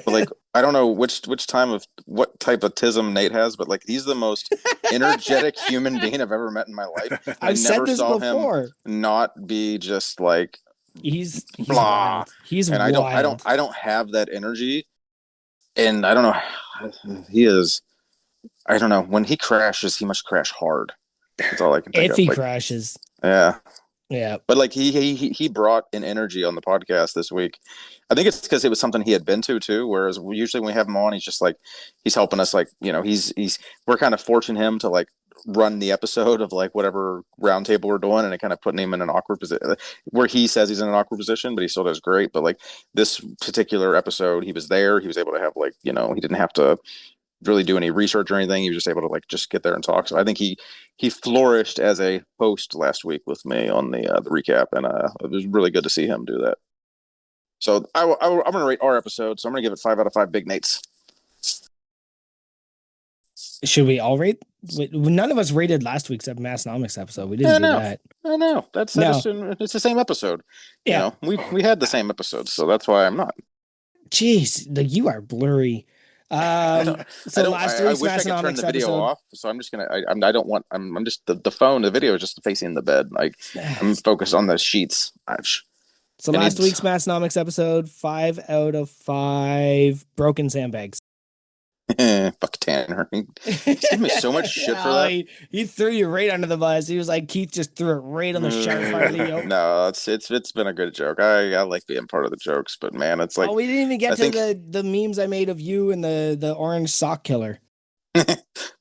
Like I don't know which time of what type of tism Nate has, but like he's the most energetic human being I've ever met in my life. I've said this before. Him not be just like he's blah. Wild. He's and wild. I don't have that energy, and I don't know. He is. I don't know. When he crashes, he must crash hard. That's all I can think if of. He crashes. Yeah. Yeah. But like he brought an energy on the podcast this week. I think it's because it was something he had been to too. Whereas usually when we have him on, he's just like he's helping us. Like we're kind of forcing him to like run the episode of like whatever roundtable we're doing, and it kind of putting him in an awkward position where he says he's in an awkward position, but he still does great. But like this particular episode, he was there. He was able to have like he didn't have to really do any research or anything. He was just able to like just get there and talk. So I think he flourished as a host last week with me on the recap, and it was really good to see him do that. So I'm going to rate our episode. So I'm going to give it 5 out of 5 Big Nates. Should we all rate? None of us rated last week's Massnomics episode. We didn't do that. I know. It's the same episode. Yeah. We had the same episode, so that's why I'm not. Jeez, you are blurry. Last week's I wish I could turn the video off, so I'm just gonna. I don't want. I'm just the phone. The video is just facing the bed. Like I'm focused on the sheets. So last week's Massnomics episode, 5 out of 5 broken sandbags. Fuck Tanner. He's giving me so much shit for that. He threw you right under the bus. He was like, Keith just threw it right on the sharp part of the yoke. No, it's been a good joke. I like being part of the jokes, but man, it's like Oh, we didn't even get I to think the memes I made of you and the orange sock killer.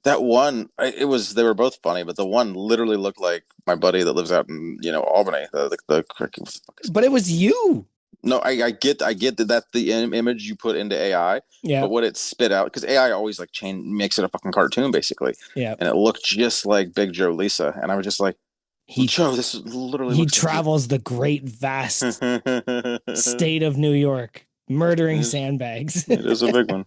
that one they were both funny, but the one literally looked like my buddy that lives out in Albany. But it was you. No, I get that that's the image you put into AI, Yeah. but what it spit out, because AI always like makes it a fucking cartoon basically, Yeah. and it looked just like Big Joe Lisa, and I was just like, Joe, this is literally he looks travels the great vast state of New York, murdering sandbags. It is a big one.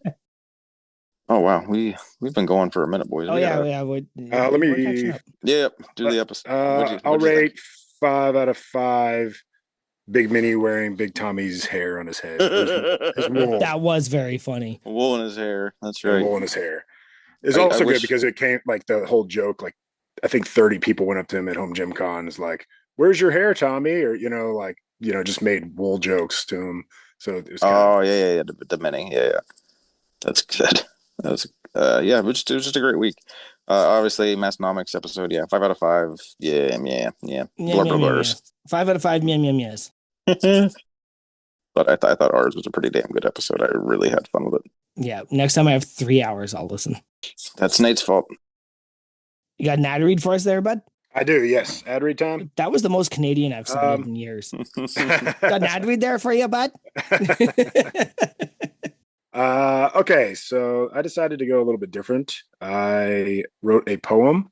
Oh wow, we've been going for a minute, boys. Oh yeah. Let We're catching me. up. Yeah, do the episode. I'll What'd you think? rate 5 out of 5. Big Minnie wearing Big Tommy's hair on his head. His wool. That was very funny. Wool in his hair. That's Yeah, right. wool in his hair. It's I also good wish because it came like the whole joke. Like I think 30 people went up to him at Home Gym Con. Is like, "Where's your hair, Tommy?" Or just made wool jokes to him. So it was kind of. Oh yeah. The mini. Yeah. That's good. That was yeah, it was just a great week. Obviously, Massnomics episode, yeah, 5 out of 5. Yeah. Blurs. 5 out of 5. Yes. But I thought ours was a pretty damn good episode. I really had fun with it. Yeah. Next time I have 3 hours, I'll listen. That's Nate's fault. You got an ad read for us there, bud? I do. Yes. Ad read time. That was the most Canadian I've sounded in years. Got an ad read there for you, bud? Okay, so I decided to go a little bit different. I wrote a poem,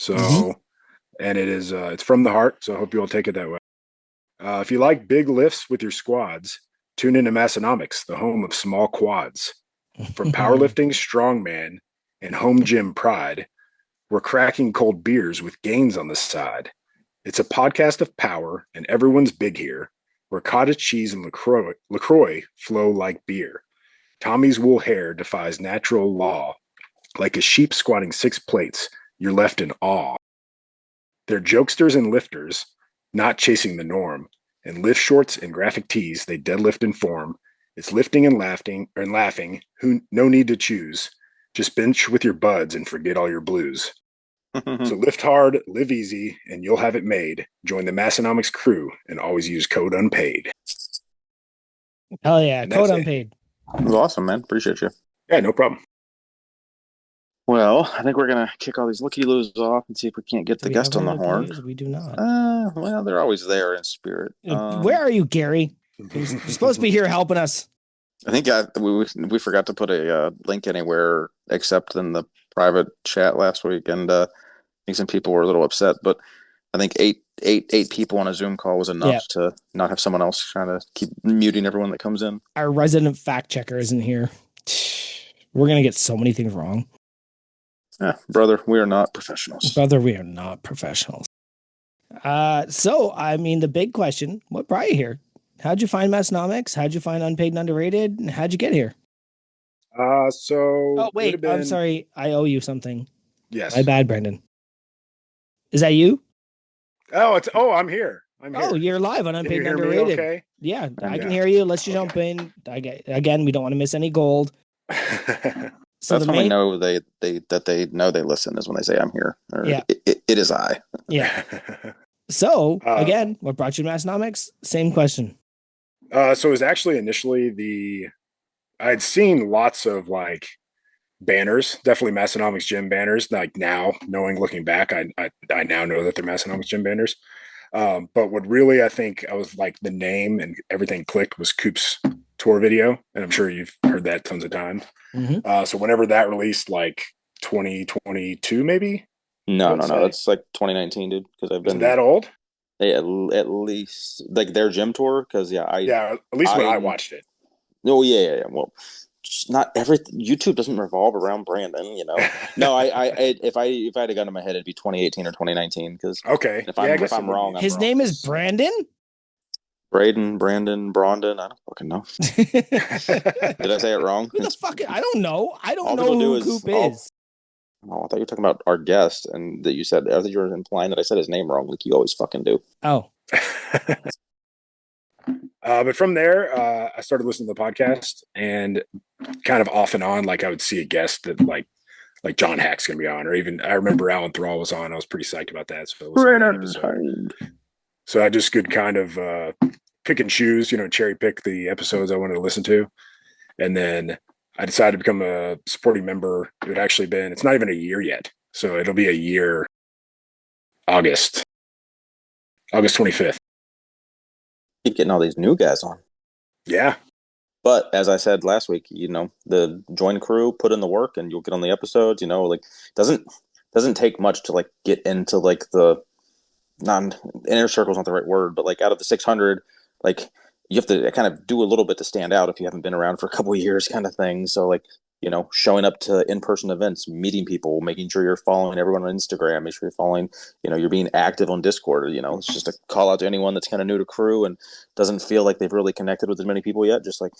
and it's from the heart. So I hope you all take it that way. If you like big lifts with your squads, tune into Massonomics, the home of small quads. From powerlifting strongman and home gym pride, we're cracking cold beers with gains on the side. It's a podcast of power, and everyone's big here, where cottage cheese and LaCroix flow like beer. Tommy's wool hair defies natural law. Like a sheep squatting 6 plates, you're left in awe. They're jokesters and lifters, not chasing the norm. In lift shorts and graphic tees, they deadlift in form. It's lifting and laughing. No need to choose. Just bench with your buds and forget all your blues. So lift hard, live easy, and you'll have it made. Join the Massonomics crew and always use code UNPAID. Hell yeah, code UNPAID. It was awesome, man. Appreciate you. Yeah, no problem. Well, I think we're gonna kick all these looky-loos off and see if we can't get the guest on the horn. We do not. Well, they're always there in spirit. Where are you, Gary? You're supposed to be here helping us. I think we forgot to put a link anywhere except in the private chat last week, and I think some people were a little upset. But I think eight people on a Zoom call was enough to not have someone else trying to keep muting everyone that comes in. Our resident fact checker isn't here. We're gonna get so many things wrong. Yeah, brother, we are not professionals. Brother, we are not professionals. So I mean, the big question: what brought you here? How'd you find Massonomics? How'd you find Unpaid and Underrated? And how'd you get here? Oh wait, I'm sorry. I owe you something. Yes. My bad, Brendan. Is that you? I'm here. Oh, you're live on Unpaid and Underrated. Okay. Yeah, I can hear you. Let's just jump in. Again, we don't want to miss any gold. So that's when we know they know they listen, is when they say I'm here. Or it is I. Yeah. So again, what brought you to Massonomics? Same question. So it was actually initially I'd seen lots of like banners, definitely Massonomics gym banners. Like now, looking back, I now know that they're Massonomics gym banners. But what really I think I was like the name and everything clicked was Coop's tour video, and I'm sure you've heard that tons of times. Mm-hmm. So whenever that released, like 2022, maybe. No, that's like 2019, dude. Because I've been that old. Yeah, at least like their gym tour. Because at least when I watched it. Oh yeah. Well, not everything. YouTube doesn't revolve around Brandon, you know. No, if I had a gun in my head, it'd be 2018 or 2019. Because if I'm wrong, his name is Brandon. Brandon, Brandon, I don't fucking know. Did I say it wrong? Who the fuck? I don't know. I don't know who Coop is. Oh, I thought you were talking about our guest, and that you said, I thought you were implying that I said his name wrong, like you always fucking do. Oh. But from there, I started listening to the podcast, and kind of off and on. Like I would see a guest that like John Hack's going to be on, or even I remember Alan Thrall was on. I was pretty psyched about that. So I listened to that episode. So I just could kind of pick and choose, cherry pick the episodes I wanted to listen to. And then I decided to become a supporting member. It had actually been, it's not even a year yet. So it'll be a year, August 25th. Keep getting all these new guys on. Yeah. But as I said last week, the join crew, put in the work, and you'll get on the episodes. Like doesn't take much to like get into like the non inner circle is not the right word, but like out of the 600, like you have to kind of do a little bit to stand out if you haven't been around for a couple of years, kind of thing. So like showing up to in-person events, meeting people, making sure you're following everyone on Instagram, make sure you're following, you're being active on Discord. It's just a call out to anyone that's kind of new to crew and doesn't feel like they've really connected with as many people yet. Just like,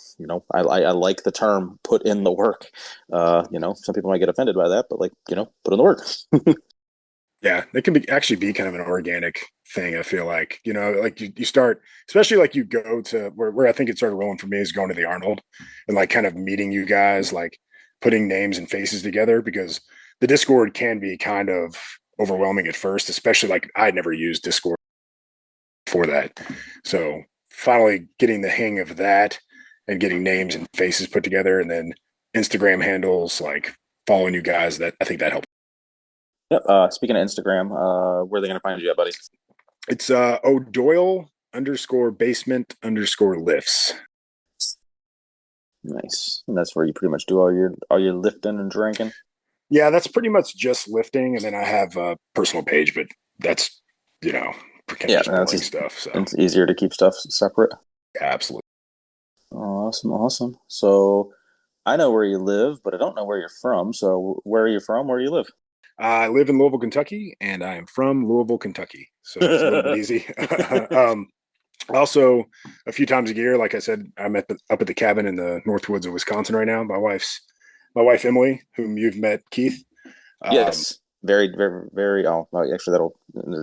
I like the term put in the work. Some people might get offended by that, but like, put in the work. Yeah, it can actually be kind of an organic thing. I feel like, like you start, especially like you go to where I think it started rolling for me is going to the Arnold and like kind of meeting you guys, like putting names and faces together, because the Discord can be kind of overwhelming at first, especially like I'd never used Discord for that. So finally getting the hang of that and getting names and faces put together, and then Instagram handles, like following you guys, that I think that helped. Yep. Speaking of Instagram, where are they going to find you at, buddy? It's Doyle _basement _lifts. Nice. And that's where you pretty much do all your lifting and drinking. Yeah, that's pretty much just lifting, and then I have a personal page, but that's just boring stuff. So it's easier to keep stuff separate. Yeah, absolutely. Awesome. So I know where you live, but I don't know where you're from. So where are you from? Where do you live? I live in Louisville, Kentucky, and I am from Louisville, Kentucky. So it's a little bit easy. Also, a few times a year, like I said, I'm up at the cabin in the Northwoods of Wisconsin right now. My wife Emily, whom you've met, Keith. Yes, very, very, very. Oh, actually,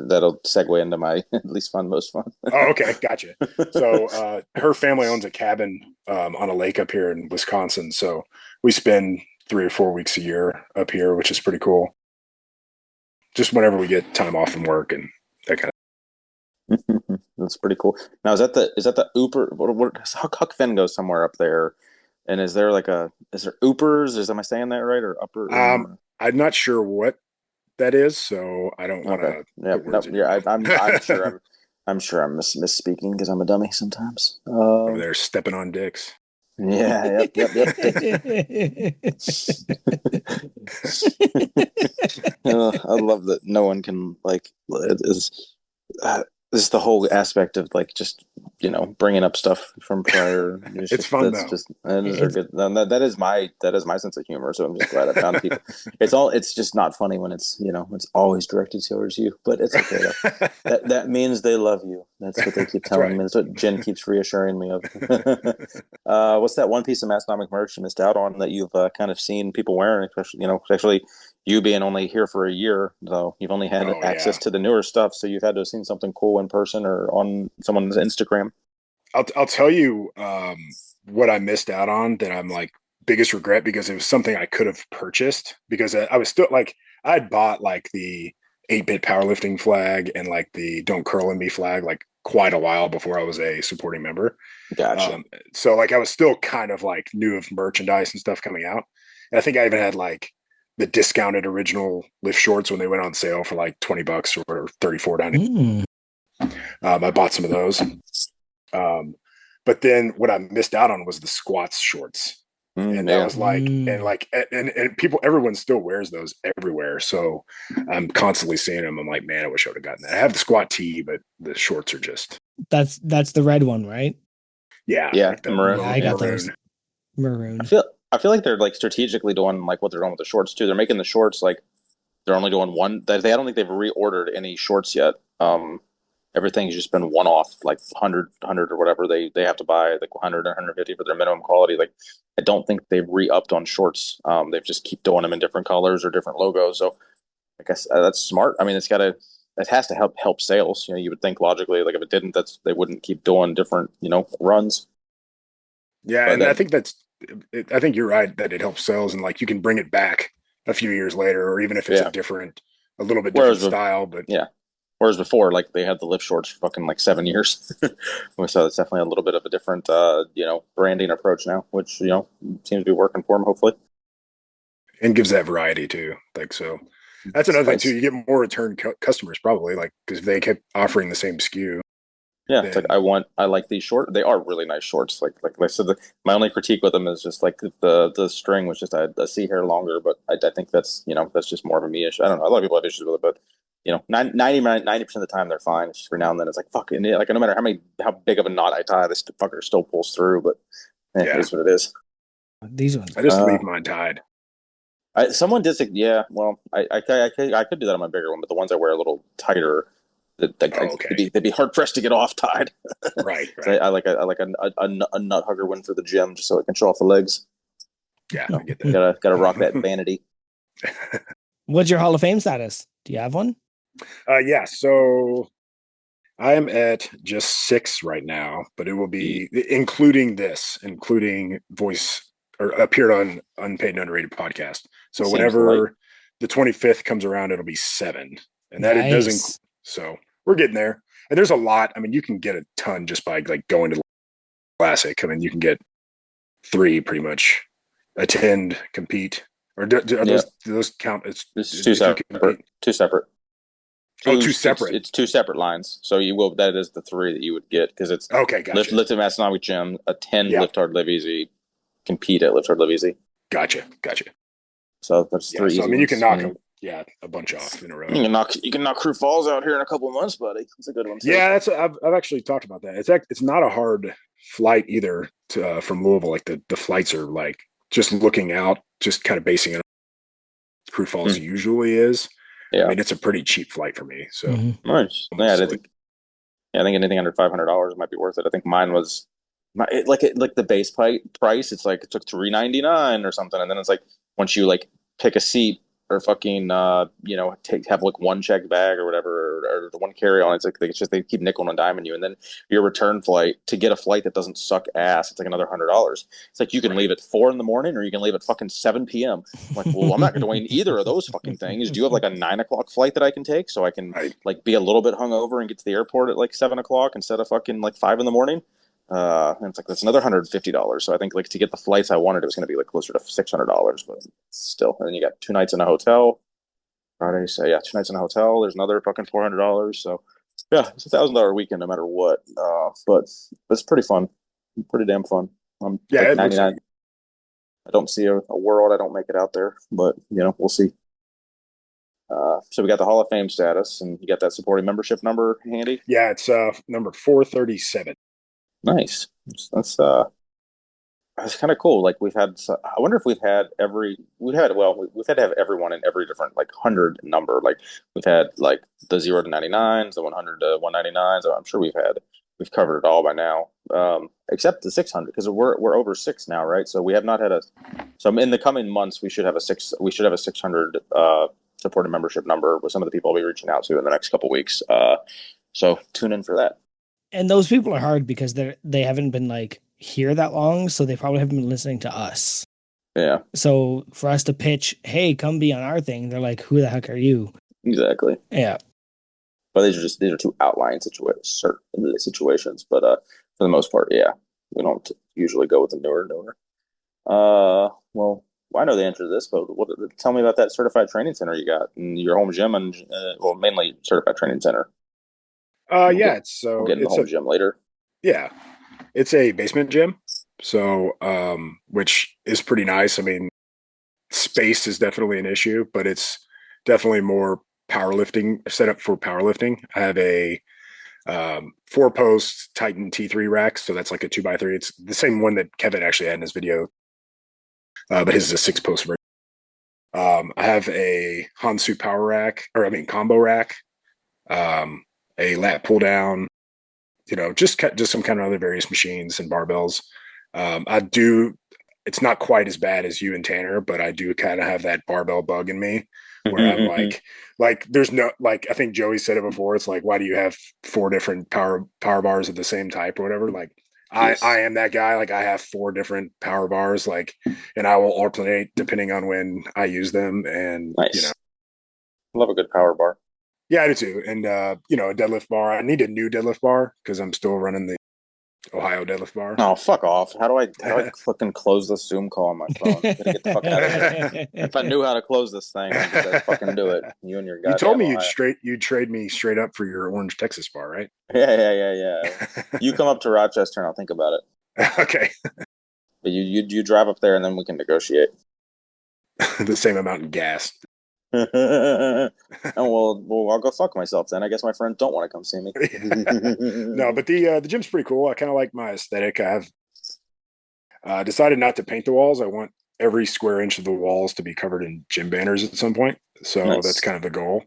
that'll segue into my least fun, most fun. Oh, okay, gotcha. So her family owns a cabin on a lake up here in Wisconsin. So we spend 3 or 4 weeks a year up here, which is pretty cool. Just whenever we get time off from work and that kind of. That's pretty cool. Now, is that the Ooper? Huck Finn goes somewhere up there, and is there Oopers? Am I saying that right, or upper? I'm not sure what that is, so I don't want to. I'm sure I'm misspeaking because I'm a dummy sometimes. Over there stepping on dicks. Yeah, yep. I love that no one can this is the whole aspect of like just bringing up stuff from prior. It's fun though. That is my sense of humor. So I'm just glad I found people. It's just not funny when it's it's always directed towards you, but it's okay though. that means they love you. That's what they keep telling me. That's what Jen keeps reassuring me of. What's that one piece of Masconomic merch you missed out on that you've kind of seen people wearing, especially you being only here for a year, though you've only had access to the newer stuff, so you've had to have seen something cool in person or on someone's Instagram. I'll tell you what I missed out on that I'm like biggest regret, because it was something I could have purchased, because I was still like I had bought like the 8-bit powerlifting flag and like the Don't Curl in Me flag like quite a while before I was a supporting member. Gotcha. So like I was still kind of like new of merchandise and stuff coming out, and I think I even had like the discounted original lift shorts when they went on sale for like $20 or $34.99. I bought some of those. But then what I missed out on was the squats shorts. And that was like, and people, everyone still wears those everywhere. So I'm constantly seeing them. I'm like, man, I wish I would have gotten that. I have the squat tee, but the shorts are just. That's the red one, right? Yeah. Like maroon. I got those. Maroon. I feel like they're like strategically doing like what they're doing with the shorts too. They're making the shorts like they're only doing one. I don't think they've reordered any shorts yet. Everything's just been one off, like 100 or whatever they have to buy, like 100 or 150 for their minimum quality. Like I don't think they've re-upped on shorts. They've just keep doing them in different colors or different logos. So I guess that's smart. I mean, it has to help sales. You would think logically, like if it didn't, they wouldn't keep doing different runs. Yeah, and I think that's I think you're right that it helps sales, and like you can bring it back a few years later, or even if it's Yeah. a little bit different Whereas style. But yeah. Whereas before, like they had the lift shorts for fucking like 7 years. So it's definitely a little bit of a different, branding approach now, which, seems to be working for them, hopefully. and gives that variety too. Like so, that's another thing too. Spice. You get more return customers probably, like because if they kept offering the same SKU, Yeah, it's like then I like these short. They are really nice shorts. Like I said, my only critique with them is just like the string was just a C hair longer, but I think that's just more of a me issue. I don't know. A lot of people have issues with it, but 90% of the time they're fine. It's just for now and then it's like fucking like no matter how big of a knot I tie, this fucker still pulls through. But it yeah, is what it is. These ones. I just leave mine tied. Someone did say, yeah. Well, I could do that on my bigger one, but the ones I wear a little tighter, Oh, okay, they'd be hard pressed to get off tied. right, So right, I like a nut hugger one for the gym just so I can show off the legs. yeah, You I get know, gotta rock that that. vanity. What's your Hall of Fame status? Do you have one? Yeah, so I am at just 6 right now, but it will be including voice or appeared on Unpaid and Underrated podcast. So Seems light. whenever the 25th comes around, it'll be 7, and that it does include. Nice. So we're getting there, and there's a lot. I mean, you can get a ton just by like going to the classic. I mean, you can get 3 pretty much, attend, compete, or are Yeah, those count as it's two if you separate. compete? Two separate. Oh, two separate. It's two separate lines. So you will that is the 3 that you would get because it's Okay, gotcha. lift at Massanomic Gym, attend Yeah, lift hard live easy, compete at lift hard live easy. gotcha. So there's Yeah, 3 so I easy mean, you can ones. knock a bunch off in a row. You can knock Crew Falls out here in a couple of months, buddy. It's a good one too. Yeah, I've actually talked about that. It's not a hard flight either from Louisville. Like the flights are like just looking out, just kind of basing it on Crew Falls usually is. I Yeah, mean, it's a pretty cheap flight for me. So nice. almost silly. I think anything under $500 might be worth it. I think mine was like the base price. It's like it took $399 or something, and then it's like once you like pick a seat or fucking have like one checked bag or whatever or the one carry on. It's like they keep nickel and diming you, and then your return flight to get a flight that doesn't suck ass. It's like another $100. It's like you can leave at 4 a.m. or you can leave at fucking 7 p.m. I'm like, well, I'm not going to wait either of those fucking things. Do you have like a 9 o'clock flight that I can take so I can Right. like be a little bit hungover and get to the airport at like 7 o'clock instead of fucking like 5 a.m? And it's like that's another $150. So I think like to get the flights I wanted, it was going to be like closer to $600, but still. And then you got 2 nights in a hotel. Friday, so yeah, 2 nights in a hotel. There's another fucking $400. So yeah, it's $1,000 weekend no matter what. But it's pretty fun, pretty damn fun. I'm Yeah, like it looks 99. like. I don't see a world I don't make it out there, but we'll see. So we got the Hall of Fame status, and you got that supporting membership number handy. Yeah, it's number 437. Nice. That's kind of cool. Like I wonder if we've had to have everyone in every different like 100 number. Like we've had like the 0 to 99s, the 100 to 199s. I'm sure we've covered it all by now, except the 600 because we're over 6 now, right? So we have not had so in the coming months we should have a 600 supported membership number with some of the people I'll be reaching out to in the next couple weeks. So tune in for that. And those people are hard because they haven't been like here that long, so they probably haven't been listening to us. Yeah, So for us to pitch, hey, come be on our thing, they're like, who the heck are you? exactly. Yeah. But these are two outlying situations. But for the most part, yeah, we don't usually go with the newer. Well, I know the answer to this, but tell me about that certified training center you got in your home gym and mainly certified training center. Yeah, We'll get in the home gym later. Yeah, it's a basement gym, so which is pretty nice. I mean, space is definitely an issue, but it's definitely more powerlifting set up for powerlifting. I have a 4-post Titan T3 rack, so that's like a 2x3. It's the same one that Kevin actually had in his video, but his is a 6-post version. I have a Hansu power rack, combo rack, a lat pull down, just some kind of other various machines and barbells. It's not quite as bad as you and Tanner, but I do kind of have that barbell bug in me where I'm like, there's no, like, I think Joey said it before. It's like, why do you have 4 different power bars of the same type or whatever? Like, I am that guy. Like I have 4 different power bars, like, and I will alternate depending on when I use them. And Nice. Love a good power bar. yeah, I do too. And a deadlift bar. I need a new deadlift bar because I'm still running the Ohio deadlift bar. Oh, fuck off. How do I fucking close this Zoom call on my phone? I'm gonna get the fuck out of here. If I knew how to close this thing, I'd fucking do it. You and your You told goddamn me Ohio. you'd trade me straight up for your Orange, Texas bar, right? Yeah. You come up to Rochester and I'll think about it. Okay. But you drive up there and then we can negotiate. The same amount in gas. Oh well, I'll go fuck myself then. I guess my friends don't want to come see me. No, but the gym's pretty cool. I kind of like my aesthetic. I've decided not to paint the walls. I want every square inch of the walls to be covered in gym banners at some point. So Nice. that's kind of the goal.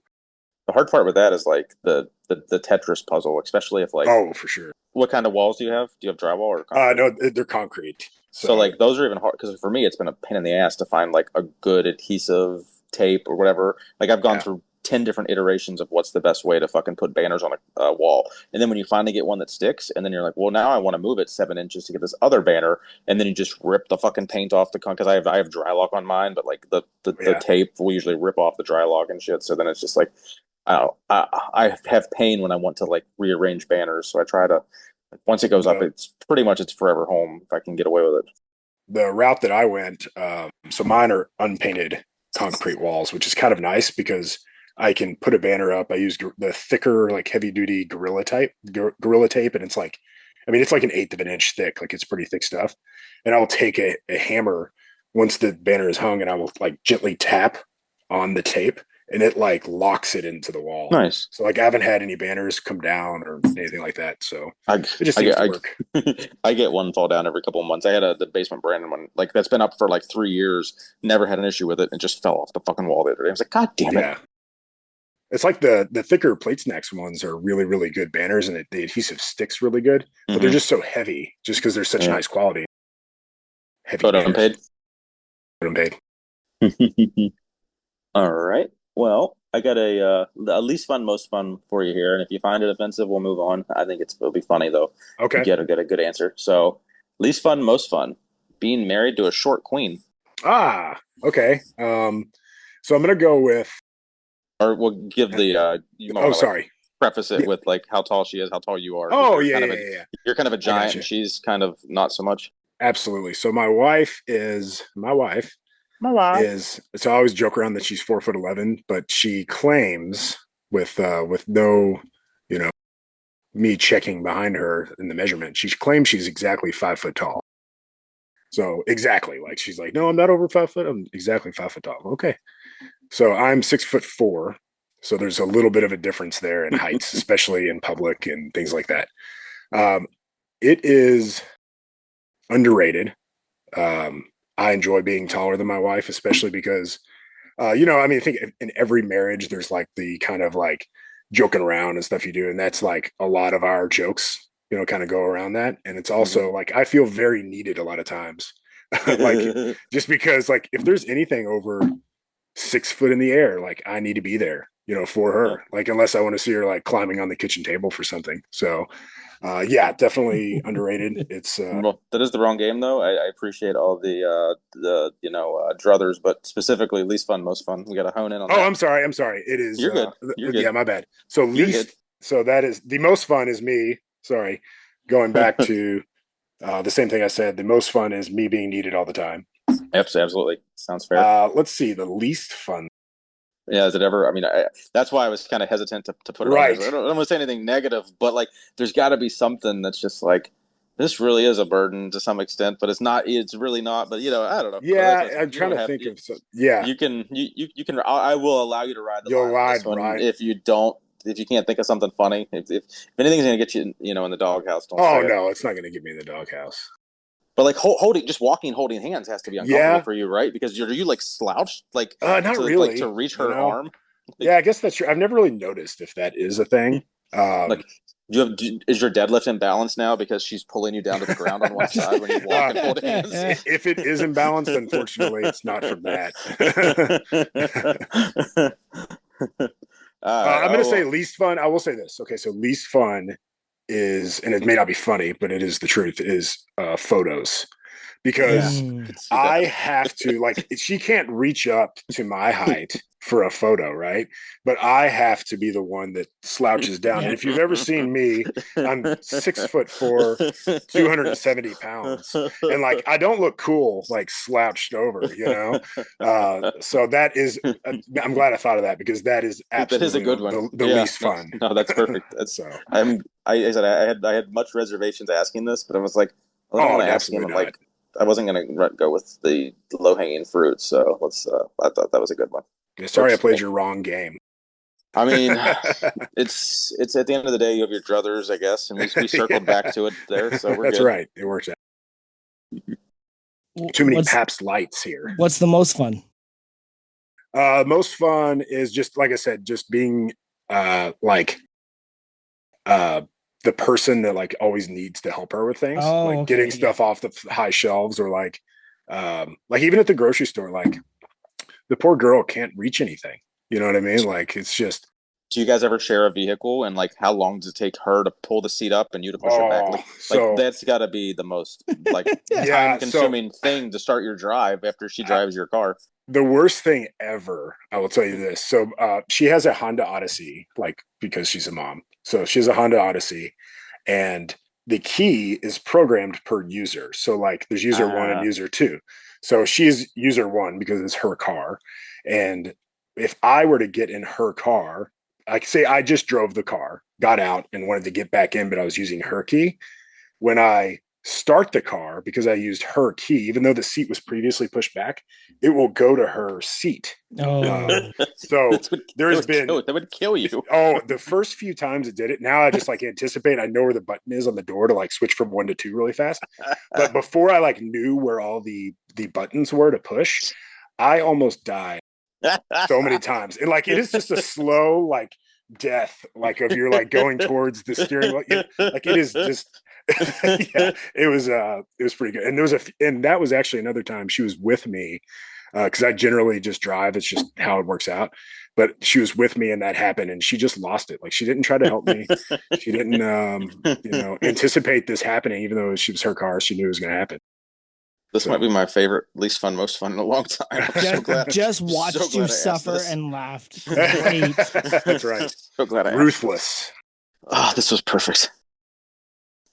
The hard part with that is like the Tetris puzzle, especially if like for sure. what kind of walls do you have? Do you have drywall or concrete? No, they're concrete. So like those are even hard because for me it's been a pain in the ass to find like a good adhesive tape or whatever. Like I've gone through 10 different iterations of what's the best way to fucking put banners on a wall. And then when you finally get one that sticks, and then you're like, well, now I want to move it 7 inches to get this other banner, and then you just rip the fucking paint off the because I have dry lock on mine, but like the tape will usually rip off the dry lock and shit. So then it's just like I have pain when I want to like rearrange banners. So I try to once it goes up, it's forever home if I can get away with it. The route that I went, so mine are unpainted concrete walls, which is kind of nice because I can put a banner up. I use the thicker, like heavy duty gorilla tape, and it's like, I mean, it's like 1/8 of an inch thick. Like it's pretty thick stuff. And I will take a hammer once the banner is hung, and I will like gently tap on the tape, and it like locks it into the wall. Nice. So like I haven't had any banners come down or anything like that. So it just seems to work. I get one fall down every couple of months. I had the basement Brandon one, like that's been up for like 3 years. Never had an issue with it. It just fell off the fucking wall the other day. I was like, God damn it. Yeah. It's like the thicker plate snacks ones are really, really good banners, and the adhesive sticks really good, but they're just so heavy just because they're such nice quality. Heavy banners. Unpaid. All right. Well, I got a least fun, most fun for you here, and if you find it offensive, we'll move on. I think it'll be funny though. Okay. You get a good answer. So, least fun, most fun: being married to a short queen. Okay. So I'm gonna go with. Or we'll give the sorry. Preface it with like how tall she is, how tall you are. Yeah. You're kind of a giant, and she's kind of not so much. Absolutely. So my wife is. So I always joke around that she's 4'11", but she claims with no, me checking behind her in the measurement, she claims she's exactly 5 foot tall. So exactly, like she's like, no, I'm not over 5 foot. I'm exactly 5 foot tall. Okay. So I'm 6'4". So there's a little bit of a difference there in heights, especially in public and things like that. It is underrated. I enjoy being taller than my wife, especially because, I think in every marriage, there's like the kind of like joking around and stuff you do. And that's like a lot of our jokes, kind of go around that. And it's also like, I feel very needed a lot of times. Like, just because like, if there's anything over 6 foot in the air, like I need to be there, for her, like, unless I want to see her like climbing on the kitchen table for something. So, definitely underrated. It's well, that is the wrong game though. I appreciate all the druthers, but specifically least fun, most fun. We got to hone in on that. I'm sorry. It is. You're good. You're good. Yeah, my bad. So so that is the most fun is me. Sorry, going back to the same thing I said. The most fun is me being needed all the time. Absolutely. Sounds fair. Let's see. The least fun. Yeah, is it ever? I mean, that's why I was kind of hesitant to put it on. I don't want to say anything negative, but like, there's got to be something that's just like, this really is a burden to some extent, but it's not. It's really not. But I don't know. Yeah, I'm trying to think of. Yeah, you can. I will allow you to ride the line on this one. Right. If you don't, if you can't think of something funny, if anything's gonna get you, in the doghouse, don't. Oh no, it's not gonna get me in the doghouse. But like holding hands has to be uncomfortable for you, right? Because you like slouched, like not really, like, to reach her arm. Like, yeah, I guess that's true. I've never really noticed if that is a thing. Like, is your deadlift imbalanced now because she's pulling you down to the ground on one side when you walk and hold hands? If it is imbalanced, unfortunately, it's not from that. I'm going to say least fun. I will say this. Okay, so least fun is, and it may not be funny, but it is the truth, is photos. Yeah, Because I could see I that. have to, like, she can't reach up to my height for a photo, right? But I have to be the one that slouches down. Yeah. And if you've ever seen me, I'm 6'4", 270 pounds. And like, I don't look cool, like slouched over, you know? So that is, I'm glad I thought of that, because that is That is a absolutely good one. the Yeah, least no, fun. no, that's perfect. That's So, I said I had much reservations asking this, but I was like, well, I don't oh, want to ask him. absolutely I'm not. like, I wasn't gonna go with the low hanging fruit, so let's. I thought that was a good one. Yeah, sorry, I Works for played me. your wrong game. I mean, it's at the end of the day, you have your druthers, I guess, and we circled back Yeah, to it there, so we're that's good. right. It works out. Too many Pabst Lights here. What's the most fun? Most fun is just like I said, just being like uh the person that like always needs to help her with things, Oh, like okay. getting stuff off the high shelves, or like even at the grocery store, like the poor girl can't reach anything. You know what I mean? Like it's just, Do you guys ever share a vehicle, and like how long does it take her to pull the seat up and you to push it back? oh, Like so that's got to be the most like Yeah. yeah. time So consuming thing to start your drive after she drives your car. the worst thing ever, I will tell you this. So she has a Honda Odyssey, like because she's a mom. So she has a Honda Odyssey, and the key is programmed per user. So like there's user one and Uh, user two. So she's user one because it's her car. And if I were to get in her car, like say I just drove the car, got out and wanted to get back in, but I was using her key. When I start the car, because I used her key, even though the seat was previously pushed back, it will go to her seat. Oh, So there's been, that would kill you. oh, the first few times it did it, now I just like anticipate, I know where the button is on the door to like switch from one to two really fast. But before I like knew where all the buttons were to push, I almost died so many times. And like it is just a slow like death, like of you're like going towards the steering wheel. Like it is just yeah, it was pretty good. And there was and that was actually another time she was with me, because I generally just drive. It's just how it works out. But she was with me and that happened, and she just lost it. Like she didn't try to help me. She didn't, anticipate this happening, even though she was her car. She knew it was going to happen. This might be my favorite, least fun, most fun in a long time. I'm so glad. just watched so you glad I asked suffer this. and laughed. Great. That's right. So glad I asked Ruthless. Oh, this was perfect.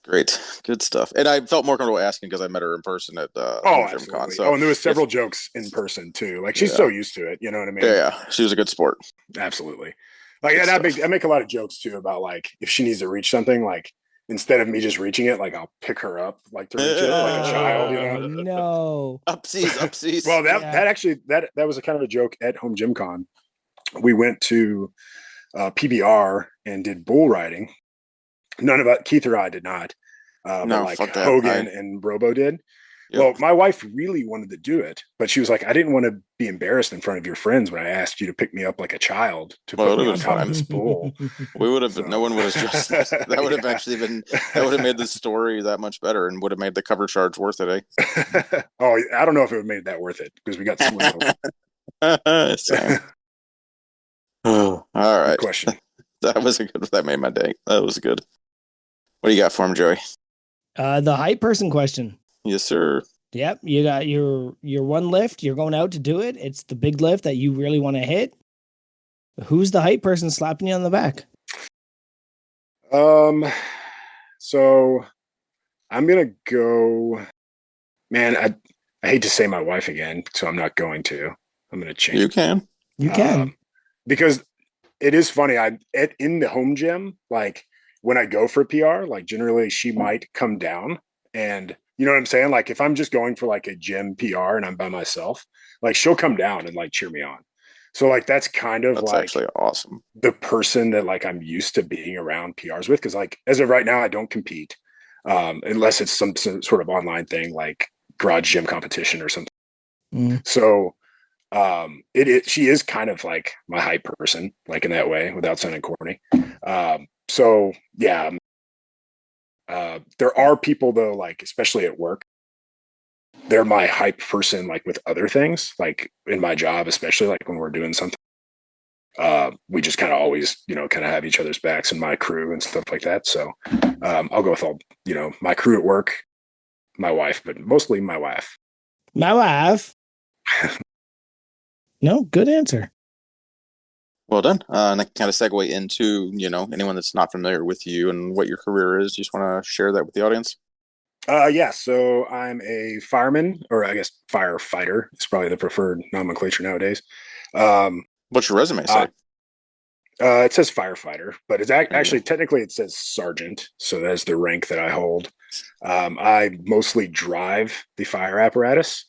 Great, good stuff. And I felt more comfortable asking because I met her in person at Oh, Home Gym absolutely. Con. So Oh, and there was several jokes in person too. Like she's yeah, so used to it. You know what I mean? yeah, she was a good sport. Absolutely. Like, Good and stuff. I make a lot of jokes too about like if she needs to reach something, like instead of me just reaching it, like I'll pick her up, like to reach it, like a child, you Oh know. no. Upsies, upsies. Well, that Yeah. that actually that was a kind of a joke at Home Gym Con. We went to PBR and did bull riding. None of us, Keith or I, did not, but No, like fuck that. Hogan and Robo did. Yep. Well, my wife really wanted to do it, but she was like, I didn't want to be embarrassed in front of your friends when I asked you to pick me up like a child to Well, it put would me have on been top of fine. this bull. We would have, So, no one would have just that would have yeah. actually been that would have made the story that much better and would have made the cover charge worth it, Oh, I don't know if it would have made that worth it because we got swindled. eh? Same. Oh, all Good right. question. That was a good. That made my day. That was good. What do you got for him, Joey? The height person question. Yes, sir. Yep, you got your one lift. You're going out to do it. It's the big lift that you really want to hit. Who's the height person slapping you on the back? So I'm gonna go. Man, I hate to say my wife again, so I'm not going to. I'm gonna change. You can. You can. Because it is funny. In the home gym, like when I go for PR, like generally she might come down, and you know what I'm saying? Like if I'm just going for like a gym PR and I'm by myself, like she'll come down and like cheer me on. So like that's kind of That's like actually awesome. the person that like I'm used to being around PRs with. Cause like as of right now, I don't compete. Unless it's some sort of online thing like garage gym competition or something. Mm. So she is kind of like my hype person, like in that way, without sounding corny. So yeah, there are people though, like especially at work, they're my hype person, like with other things, like in my job, especially like when we're doing something. we just kind of always, kind of have each other's backs and my crew and stuff like that. So I'll go with all, my crew at work, my wife, but mostly my wife. My wife. No, good answer. Well done. And I can kind of segue into, anyone that's not familiar with you and what your career is. You just want to share that with the audience? Yeah, so I'm a fireman, or I guess firefighter is probably the preferred nomenclature nowadays. Um, What's your resume uh, say? it says firefighter, but it's actually technically it says sergeant. So that's the rank that I hold. I mostly drive the fire apparatus.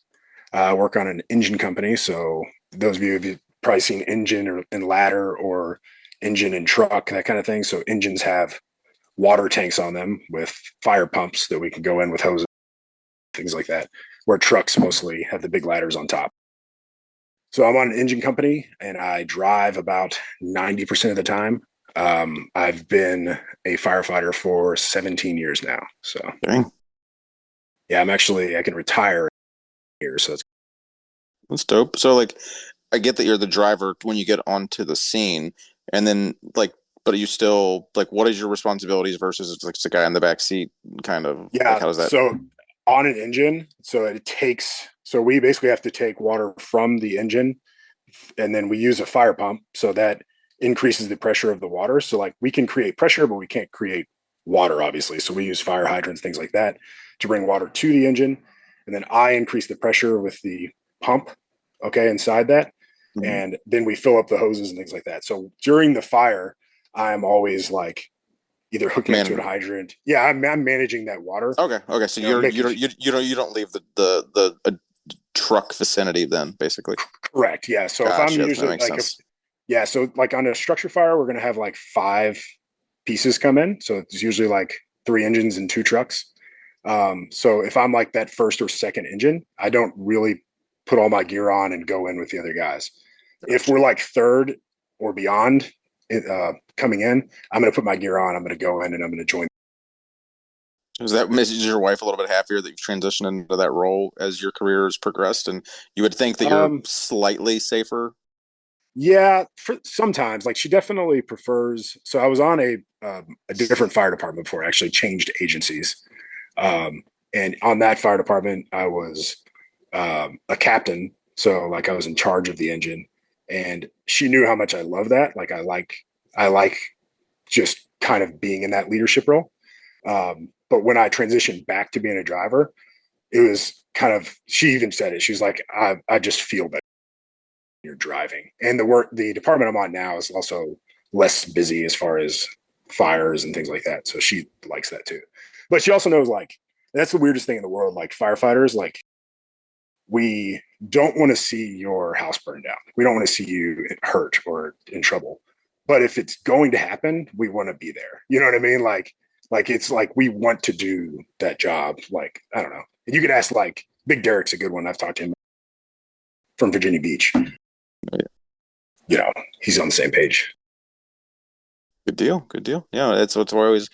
I work on an engine company. So those of you who've probably seen engine or and ladder or engine and truck, that kind of thing. So engines have water tanks on them with fire pumps that we can go in with hoses, things like that, where trucks mostly have the big ladders on top. So I'm on an engine company and I drive about 90% of the time. I've been a firefighter for 17 years now. So Okay. yeah, I can retire here. So That's dope. So like, I get that you're the driver when you get onto the scene, and then like, but you still like, what is your responsibilities versus like the guy in the back seat? Kind of like, yeah. how does that? So on an engine, so we basically have to take water from the engine and then we use a fire pump. So that increases the pressure of the water. So like we can create pressure, but we can't create water, obviously. So we use fire hydrants, things like that to bring water to the engine. And then I increase the pressure with the pump, okay, inside that. Mhm. And then we fill up the hoses and things like that. So during the fire, I'm always like either hooking up to a Man, hydrant. Yeah, I'm managing that water. okay. So you're Making you don't leave the truck vicinity then, basically. correct. Yeah. So if I'm Gotcha. That usually makes like if sense. yeah, so like on a structure fire, we're gonna have like 5 pieces come in. So it's usually like 3 engines and 2 trucks. So if I'm like that first or second engine, I don't really put all my gear on and go in with the other guys. If Gotcha. we're like third or beyond coming in, I'm going to put my gear on. I'm going to go in and I'm going to join. Is your wife a little bit happier that you've transitioned into that role as your career has progressed? And you would think that you're Um, slightly safer. yeah, for sometimes like she definitely prefers. So I was on a different fire department before I actually changed agencies. And on that fire department, I was a captain. So like I was in charge of the engine, and she knew how much I love that. Like I like just kind of being in that leadership role. But when I transitioned back to being a driver, it was kind of she even said it. She's like, I just feel better when you're driving, and the department I'm on now is also less busy as far as fires and things like that. So she likes that too. But she also knows like that's the weirdest thing in the world. Like firefighters, like we don't want to see your house burn down. We don't want to see you hurt or in trouble. But if it's going to happen, we want to be there. You know what I mean? Like it's like we want to do that job. Like, I don't know. And you could ask like Big Derek's a good one. I've talked to him from Virginia Beach. You know, he's on the same page. Good deal. Good deal. Yeah, it's always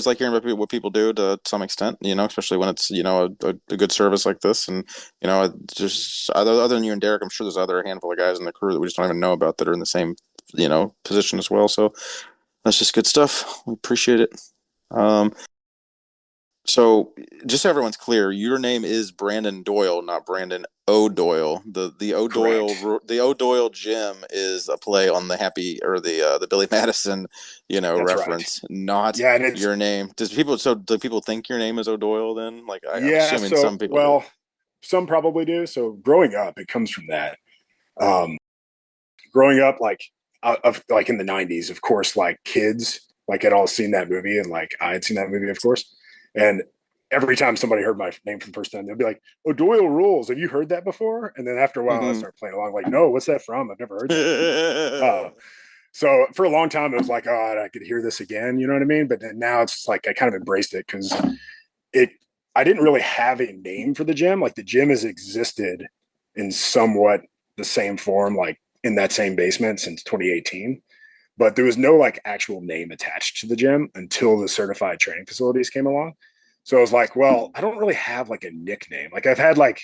like hearing about what people do to some extent, especially when it's, a good service like this. And, just other than you and Derek, I'm sure there's other handful of guys in the crew that we just don't even know about that are in the same, position as well. So that's just good stuff. We appreciate it. Um, so just so everyone's clear, your name is Brandon Doyle, not Brandon O'Doyle. Correct. The O'Doyle gym is a play on the Happy or the Billy Madison, That's right. reference, not Yeah, and it's your name. Do people think your name is O'Doyle then? Like I'm yeah. assuming So some people do. well, some probably do. So growing up, it comes from that. Um, growing up, like of like in the '90s, of course, like kids like had all seen that movie, and like I had seen that movie, of course. And every time somebody heard my name for the first time, they'd be like, "Oh, Doyle rules. Have you heard that before?" And then after a while, I Mm-hmm. start playing along, like, "No, what's that from? I've never heard that." So for a long time, it was like, "Oh, I could hear this again." You know what I mean? But then now it's just like I kind of embraced it because it. I didn't really have a name for the gym. Like the gym has existed in somewhat the same form, like in that same basement since 2018. But there was no like actual name attached to the gym until the certified training facilities came along. So I was like, well, I don't really have like a nickname. Like I've had like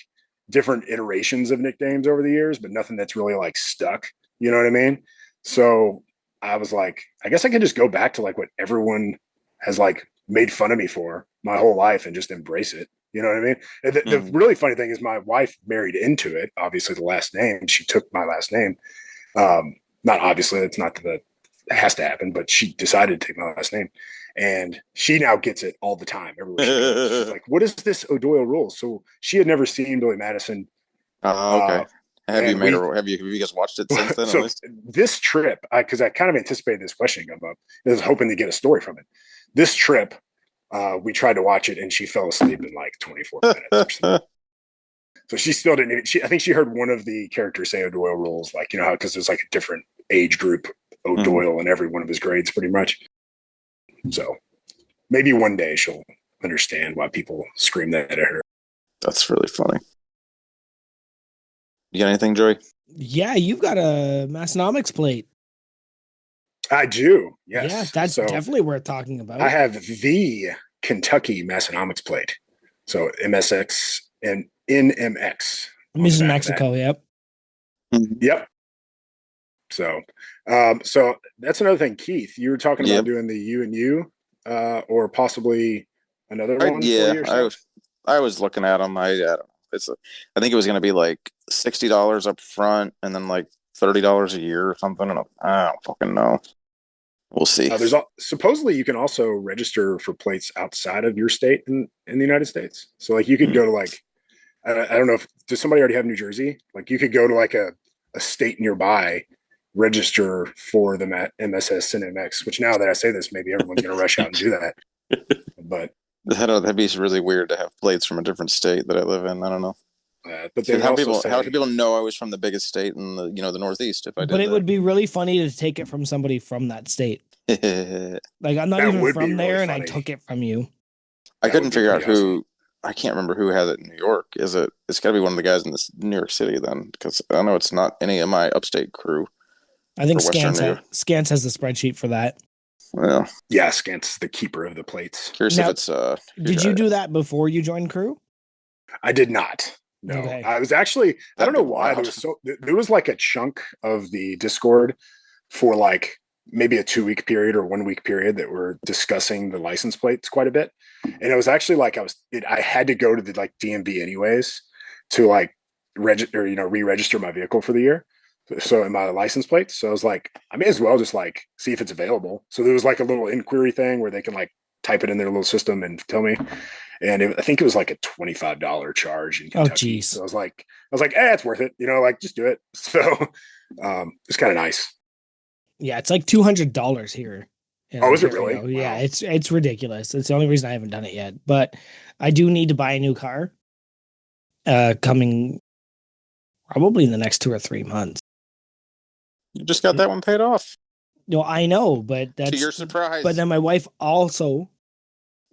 different iterations of nicknames over the years, but nothing that's really like stuck. You know what I mean? So I was like, I guess I can just go back to like what everyone has like made fun of me for my whole life and just embrace it. You know what I mean? And the Mhm. really funny thing is my wife married into it. Obviously, the last name, she took my last name. Not obviously, it's not that it has to happen, but she decided to take my last name. And she now gets it all the time, everywhere she goes. She's like, what is this O'Doyle rule? So she had never seen Billy Madison. Oh, okay. Uh, Have you and made we a have you guys watched it since then at so least? this trip, because I kind of anticipated this question come up, I was hoping to get a story from it. This trip, we tried to watch it, and she fell asleep in like 24 minutes or something. So she still didn't. I think she heard one of the characters say O'Doyle rules, like you know how because there's like a different age group Mhm. O'Doyle in every one of his grades, pretty much. So maybe one day she'll understand why people scream that at her. That's really funny. You got anything, Joey? Yeah, you've got a Massonomics plate. I do, Yeah, yes. that's So definitely worth talking I about. have the Kentucky Massonomics plate. So MSX and NMX on the Mrs. back of that. Mexico, yep. Mhm. Yep. So that's another thing, Keith. You were talking about Yep. doing the U and U, or possibly another I one for yeah, you or I so. was I was looking at them. I don't know. I think it was going to be like $60 up front and then like $30 a year or something. I don't fucking know. We'll see. Supposedly you can also register for plates outside of your state in the United States. So like you could Hmm. go to like I don't know if does somebody already have New Jersey? Like you could go to like a state nearby, register for the MSS NMX. Which now that I say this, maybe everyone's going to rush out and do that. But That'd be really weird to have plates from a different state that I live in. I don't know. but they Because would also how do say people know I was from the biggest state in the Northeast if I But did it that? would be really funny to take it from somebody from that state. I Like I'm not that even would be from really there and I funny. took it from you. That couldn't would be figure out pretty awesome. who. I can't remember who has it in New York. Is it? It's got to be one of the guys in this New York City then, because I know it's not any of my upstate crew I think or Western New York. Scans has the spreadsheet for that. Well, Yeah, Scant's the keeper of the plates. curious if Now, it's did you do that before you joined crew? I did not. No, Okay. I was actually. I don't That'd know be why wild. there was like a chunk of the Discord for like maybe a 2 week period or 1 week period that we're discussing the license plates quite a bit, and it was actually like I had to go to the like DMV anyways to like register re-register my vehicle for the year. So in my license plates, so I was like, I may as well just like see if it's available. So there was like a little inquiry thing where they can like type it in their little system and tell me. And I think it was like a $25 charge in Oh, Kentucky. So geez. I was like, it's worth it. Like just do it. So it's kind of nice. Yeah, it's like $200 here in Oh, is it really? Ontario. Yeah, Wow. it's ridiculous. It's the only reason I haven't done it yet. But I do need to buy a new car. Coming probably in the next 2 or 3 months. You just got that one paid off. No, I know, but To your but surprise. then my wife also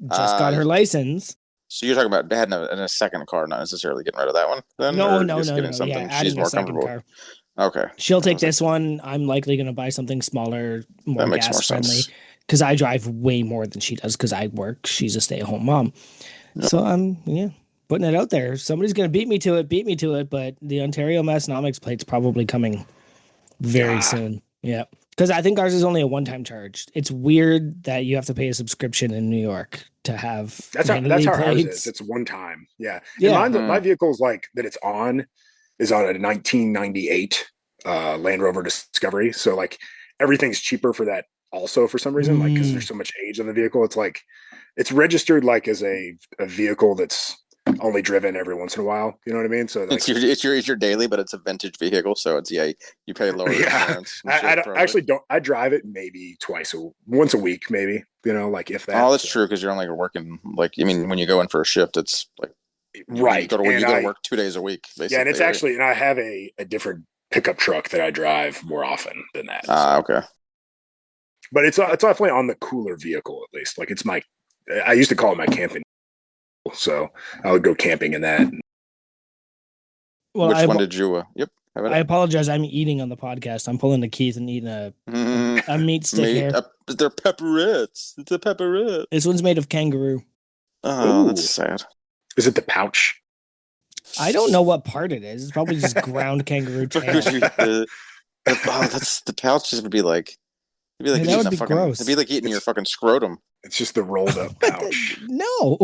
just got Uh, her license. so you're talking about having a second car, not necessarily getting rid of that one, then, No, or no, just no, getting no. Yeah, something she's adding a more second comfortable with. car. Okay, She'll I take was like, this one. I'm likely going to buy something smaller, that more makes gas more friendly, sense. because I drive way more than she does because I work. She's a stay-at-home mom. No. So I'm putting it out there. Somebody's going to beat me to it, but the Ontario Massonomics plate's probably coming very Ah, soon. Yeah. Because I think ours is only a one-time charge. It's weird that you have to pay a subscription in New York to have that's vanity how ours is. plates. It's one time. Yeah. And Yeah. my Hmm. vehicle's like that it's on is on a 1998 Land Rover Discovery. So like everything's cheaper for that also for some reason, like because Mm. there's so much age on the vehicle. It's like it's registered like as a vehicle that's only driven every once in a while. You know what I mean? So like It's your daily, but it's a vintage vehicle, so it's you pay lower yeah, insurance and shit I probably. actually don't. I drive it maybe once a week, maybe. Like if Oh, that. that's So true because you're only working like when you go in for a shift, it's like you right, go to work, and you go to work 2 days a week and basically, it's right? actually, and I have a different pickup truck that I drive more often than that. Ah, So, okay. but it's definitely on the cooler vehicle at least. Like it's my, I used to call it my camping. So I would go camping in that. Well, Which one did you? Yep, have I it. apologize. I'm eating on the podcast. I'm pulling the Keith and eating a meat stick Mate, here. they're pepperettes. It's a pepperette. This one's made of kangaroo. Oh, that's Ooh, sad. is it the pouch? I don't know what part it is. It's probably just ground kangaroo Why would tail. you eat the? That's the pouches would be like it'd be like Yeah, that eating would a be fucking it'd be gross. like eating your fucking scrotum. It's just the rolled up What pouch. no.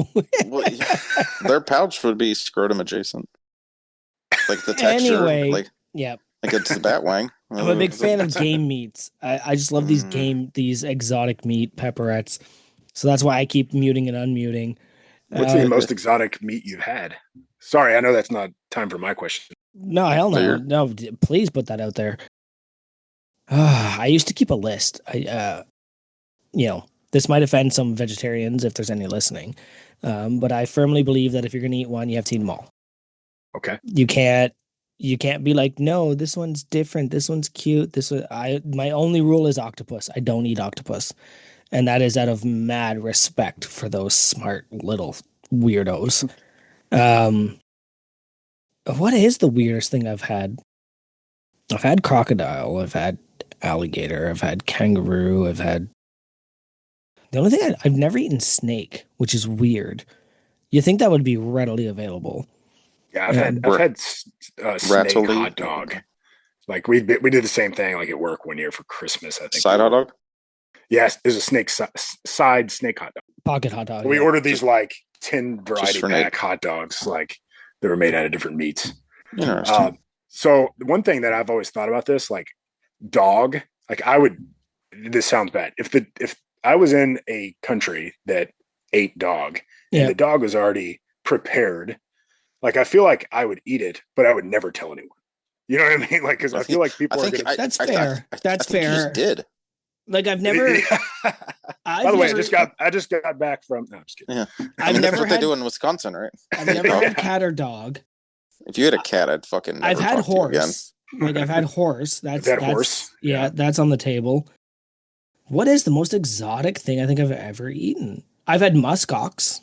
Well, yeah, their pouch would be scrotum adjacent, like the texture, Anyway, yeah. like it's the bat wang. I'm a big fan of game meats. I just love Mm. these exotic meat pepperettes. So that's why I keep muting and unmuting. What's the Uh, most exotic meat you've had? Sorry, I know that's not time for my question. no, hell So no. you're No, please put that out there. I used to keep a list. This might offend some vegetarians if there's any listening. But I firmly believe that if you're going to eat one, you have to eat them all. Okay. You can't be like, no, this one's different. This one's cute. My only rule is octopus. I don't eat octopus. And that is out of mad respect for those smart little weirdos. Um, what is the weirdest thing I've had? I've had crocodile. I've had alligator. I've had kangaroo. The only thing I've never eaten snake, which is weird. You think that would be readily available? Yeah, Um, I've ra- had snake ratoli hot dog. Like we did the same thing like at work one year for Christmas. I think side hot dog. yes, there's a side snake hot dog. Pocket hot dog. We Yeah. ordered these like 10 Just variety for Nate. pack hot dogs, like they were made out of different meats. Interesting. So one thing that I've always thought about this, like dog, like I would. This sounds bad. If I was in a country that ate dog and Yeah. the dog was already prepared, like I feel like I would eat it, but I would never tell anyone. You know what I mean? Like because I feel like I people are think gonna. That's fair. That's think you fair. just did. Like I've never. By the way, I just got back from. No, I'm just kidding. Yeah, I've that's never what they had. do in Wisconsin, right? I've never had cat or dog. If you had a cat, I'd fucking I've never had talk to you again. horse. Like I've had horse. That horse. Yeah, that's on the table. What is the most exotic thing I think I've ever eaten? I've had muskox.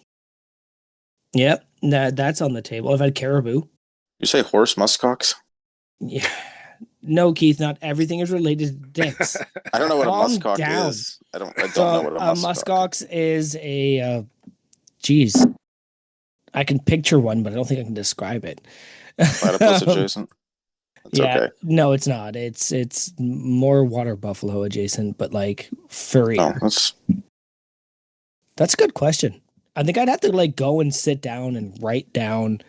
Yep, that's on the table. I've had caribou. You say horse muskox? Yeah. No, Keith, not everything is related to dicks. I don't know what a Calm muskox down. is. I don't know So what a a muskox is a geez. I can picture one, but I don't think I can describe it. platypus adjacent. It's Yeah, okay. no, it's not. It's more water buffalo adjacent, but like furry. No, That's a good question. I think I'd have to like go and sit down and write down.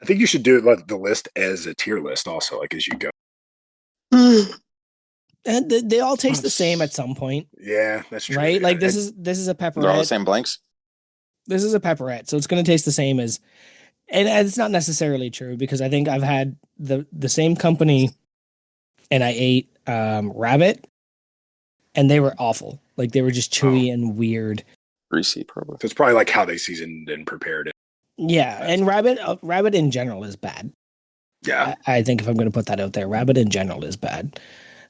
I think you should do the list as a tier list, also, like as you go. And they all taste the same at some point, Yeah, that's true. right? Yeah. Like this is a they're all the pepperette. same blanks. This is a pepperette, so it's going to taste the same as. And it's not necessarily true because I think I've had the same company, and I ate rabbit, and they were awful. Like they were just chewy and weird. Greasy, probably. So it's probably like how they seasoned and prepared it. Yeah, and rabbit in general is bad. Yeah. I think if I'm going to put that out there, rabbit in general is bad.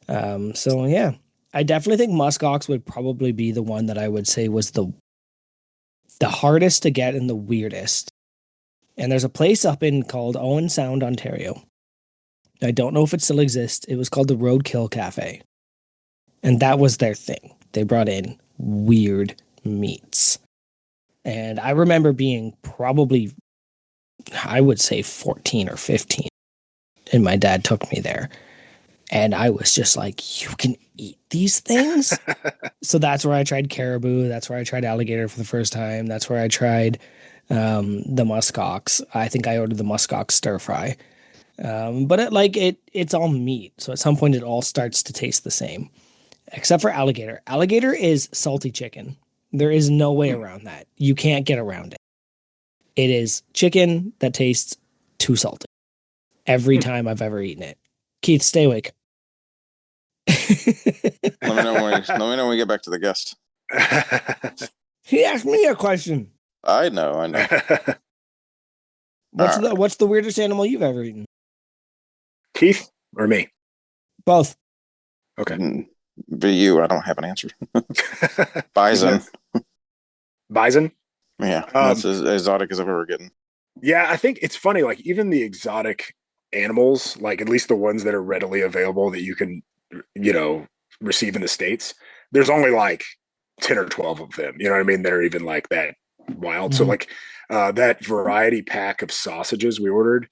So yeah, I definitely think muskox would probably be the one that I would say was the hardest to get and the weirdest. And there's a place up in called Owen Sound, Ontario. I don't know if it still exists. It was called the Roadkill Cafe. And that was their thing. They brought in weird meats. And I remember being probably, I would say 14 or 15. And my dad took me there. And I was just like, you can eat these things? So that's where I tried caribou. That's where I tried alligator for the first time. That's where I tried the muskox. I think I ordered the muskox stir fry. But it's all meat. So at some point it all starts to taste the same. Except for alligator. Alligator is salty chicken. There is no way around that. You can't get around it. It is chicken that tastes too salty. Every time I've ever eaten it. Keith, stay awake. Let me know when we get back to the guest. He asked me a question. I know. What's the weirdest animal you've ever eaten? Keith or me? Both. Okay. Be you. I don't have an answer. Bison. Bison? Yeah, that's as exotic as I've ever gotten. Yeah, I think it's funny. Like even the exotic animals, like at least the ones that are readily available that you can, receive in the States, there's only like 10 or 12 of them. You know what I mean? That are even like that wild. Mm-hmm. So like that variety pack of sausages we ordered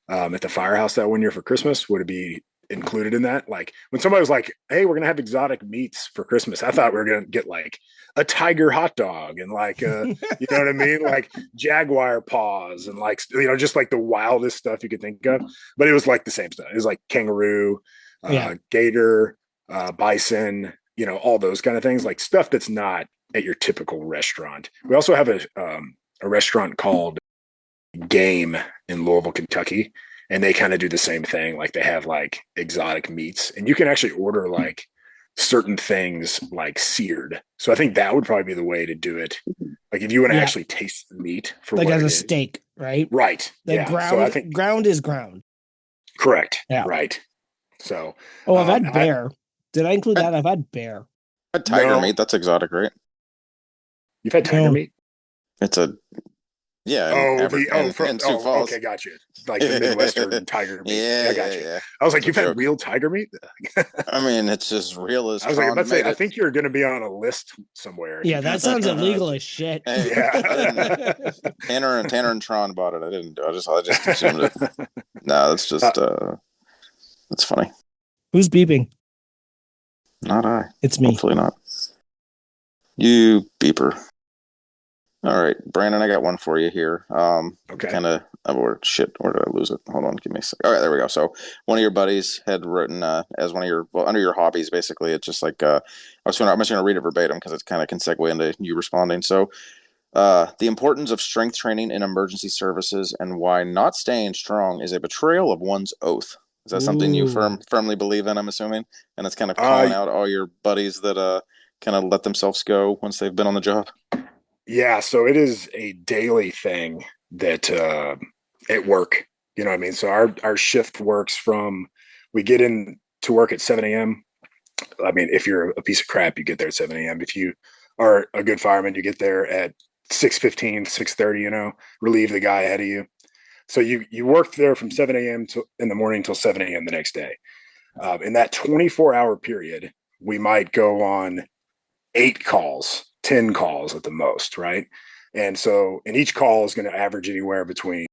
at the firehouse that one year for Christmas would be included in that. Like when somebody was like, "Hey, we're gonna have exotic meats for Christmas," I thought we were gonna get like a tiger hot dog and like you know what I mean, like jaguar paws and like just like the wildest stuff you could think of. But it was like the same stuff. It was like kangaroo, Yeah. gator, bison, all those kind of things, like stuff that's not at your typical restaurant. We also have a restaurant called Game in Louisville, Kentucky, and they kind of do the same thing. Like they have like exotic meats, and you can actually order like certain things like seared. So I think that would probably be the way to do it. Like if you want to Yeah. actually taste the meat for Like what as it a is. steak, right? Right. The Yeah. So I think ground is ground. correct. Yeah. Right. So Oh, I've had bear. Did I include I that? I've had bear. had tiger No. meat. That's exotic, right? You've had tiger No. meat? It's a yeah. In Sioux Falls. Okay, got you. Like the Midwestern tiger meat. Yeah, I got yeah, you. yeah. I was like, It's a you've had joke. real tiger meat? I mean, it's as real as I was like, Tron let's say, made I it. think you're going to be on a list somewhere. Yeah, that sounds illegal as shit. Hey, Yeah. Tanner and Tron bought it. I didn't do it. I just consumed it. No, that's just that's funny. Who's beeping? Not I. It's me. Hopefully not. You beeper. All right, Brandon, I got one for you here. Okay. Kind of, or shit, where did I lose it? Hold on, give me a sec. All right, there we go. So one of your buddies had written as one of your, well, under your hobbies, basically, it's just like, I'm just going to read it verbatim because it kind of can segue into you responding. So the importance of strength training in emergency services and why not staying strong is a betrayal of one's oath. Is that something you firmly believe in, I'm assuming? And it's kind of calling out all your buddies that kind of let themselves go once they've been on the job? Yeah, so it is a daily thing that at work, you know what I mean? So our shift works from we get in to work at 7 a.m. I mean, if you're a piece of crap, you get there at 7 a.m. If you are a good fireman, you get there at 6:15, 6:30, relieve the guy ahead of you. So you work there from 7 a.m. in the morning till 7 a.m. the next day. In that 24-hour period, we might go on 8 calls, 10 calls at the most, right? And so, and each call is going to average anywhere between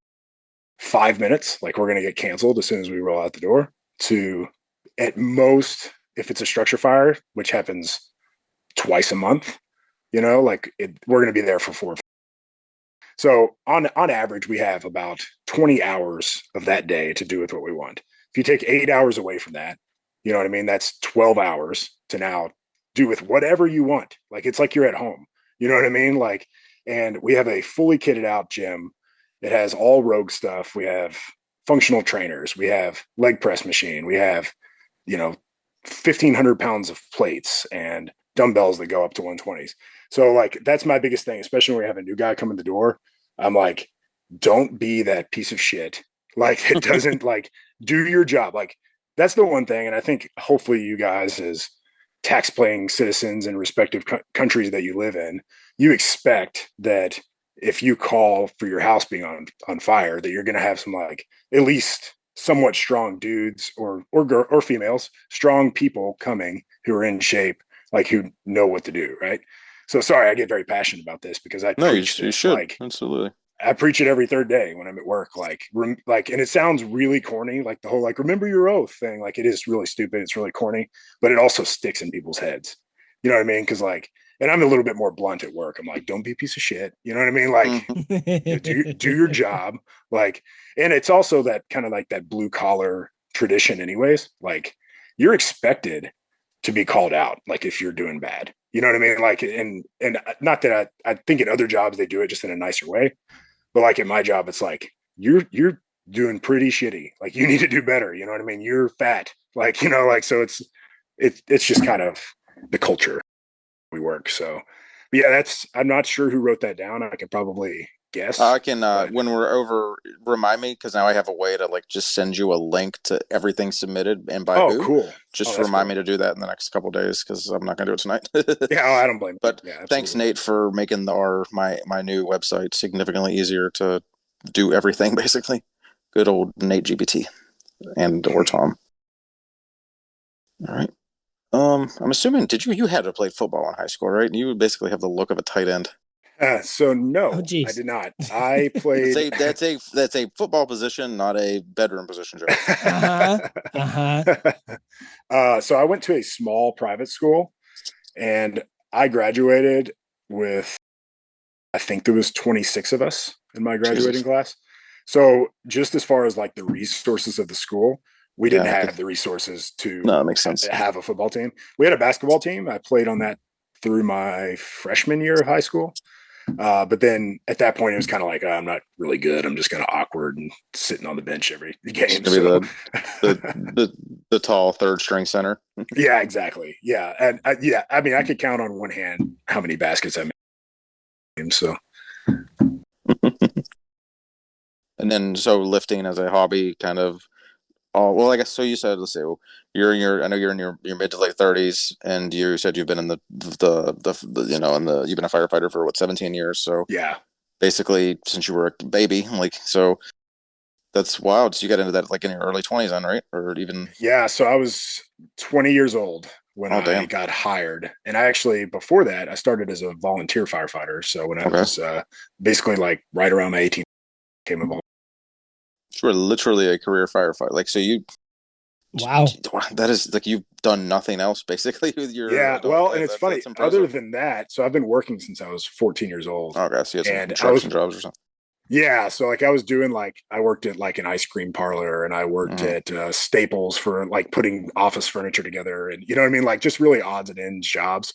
5 minutes, like we're going to get canceled as soon as we roll out the door, to at most, if it's a structure fire, which happens twice a month, we're going to be there for 4. So on average, we have about 20 hours of that day to do with what we want. If you take 8 hours away from that, you know what I mean? That's 12 hours to now do with whatever you want. Like it's like you're at home. You know what I mean? Like, and we have a fully kitted out gym. It has all Rogue stuff. We have functional trainers. We have leg press machine. We have, 1,500 pounds of plates and dumbbells that go up to 120s. So like, that's my biggest thing, especially when we have a new guy come in the door. I'm like, don't be that piece of shit. Like it doesn't like do your job. Like that's the one thing. And I think hopefully you guys as tax paying citizens in respective countries that you live in, you expect that if you call for your house being on fire, that you're going to have some like at least somewhat strong dudes or females, strong people coming who are in shape, like who know what to do. Right. So sorry, I get very passionate about this because I preach you this should. like Absolutely. I preach it every third day when I'm at work. And it sounds really corny, like the whole like remember your oath thing. Like it is really stupid. It's really corny, but it also sticks in people's heads. You know what I mean? Because and I'm a little bit more blunt at work. I'm like, don't be a piece of shit. You know what I mean? Like, do your job. Like, and it's also that kind of like that blue collar tradition, anyways. Like, you're expected to be called out. Like if you're doing bad. You know what I mean? Like, and not that I think in other jobs they do it just in a nicer way. But like at my job, it's like you're doing pretty shitty. Like you need to do better. You know what I mean? You're fat. Like, so it's just kind of the culture we work. So but yeah, I'm not sure who wrote that down. I could probably guess. I can when we're over, remind me because now I have a way to like just send you a link to everything submitted and by who. Cool. Just remind me to do that in the next couple of days because I'm not going to do it tonight. Yeah, I don't blame you. But yeah, thanks, Nate, for making my new website significantly easier to do everything. Basically, good old Nate GPT or Tom. All right. I'm assuming you had to play football in high school, right? You would basically have the look of a tight end. So no, Oh, I geez. did not. I played. That's a football position, not a bedroom position, Joe. Uh-huh. Uh-huh. So I went to a small private school, and I graduated with, I think there was 26 of us in my graduating Jesus. class. So just as far as like the resources of the school, we didn't Yeah. have the resources No, to that makes sense. have a football team. We had a basketball team. I played on that through my freshman year of high school. But then at that point, it was kind of like, I'm not really good. I'm just kind of awkward and sitting on the bench every Just game. gonna be So, the tall third string center. yeah, exactly. Yeah. And yeah, I mean, I could count on one hand how many baskets I made. So, And then so lifting as a hobby kind of oh well I guess so you said let's say well, you're in your I know you're in your mid to late 30s and you said you've been in the you know in the you've been a firefighter for what 17 years so yeah. basically since you were a baby like so that's wild so you got into that like in your early 20s then right or even Yeah. So I was 20 years old when oh I damn got hired. And I actually, before that, I started as a volunteer firefighter. So when I okay was basically like right around my 18, came involved. you were literally a career firefighter like so you Wow. that is like you've done nothing else basically with your Yeah, adult well, and life it's funny. that's Other impressive than that, so I've been working since I was 14 years old, okay so you had some and I was construction jobs or something yeah. So like I was doing like I worked at like an ice cream parlor, and I worked mm-hmm. at Staples for like putting office furniture together, and you know what I mean, like just really odds and ends jobs.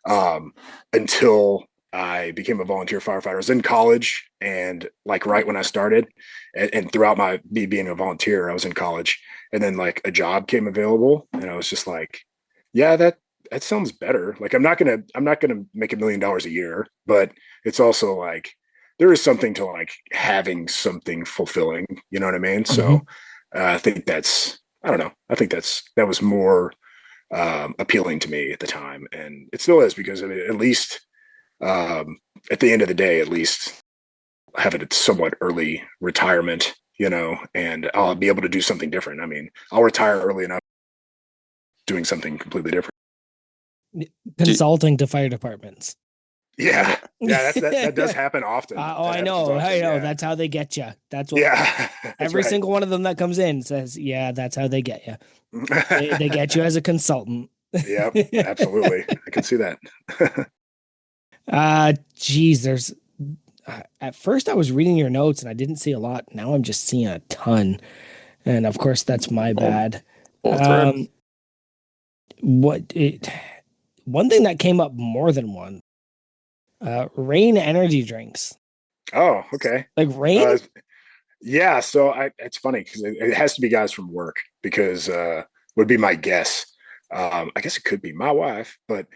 Um, until I became a volunteer firefighter. I was in college, and like right when I started, and throughout my me being a volunteer, I was in college, and then like a job came available, and I was just like, yeah, that sounds better. Like I'm not gonna make $1 million a year, but it's also like there is something to like having something fulfilling. You know what I mean? So Mhm. I think that's I don't know. I think that was more appealing to me at the time, and it still is because I mean, at least um, at the end of the day, at least have a somewhat early retirement, you know, and I'll be able to do something different. I mean, I'll retire early enough doing something completely different. Do, Consulting to fire departments. Yeah, yeah, that does Oh, happen often. That I happens know. I often. know. Yeah, That's how they get you. That's what yeah, that's every right. single one of them that comes in says. Yeah, that's how they get you. They get you as a consultant. Yep, absolutely. I can see that. Geez, there's at first I was reading your notes and I didn't see a lot. Now I'm just seeing a ton. And of course that's my oh, bad. full thread. Um what it one thing that came up more than one, rain energy drinks. Oh, okay. Like rain? Uh, yeah, so it's funny because it has to be guys from work because would be my guess. I guess it could be my wife, but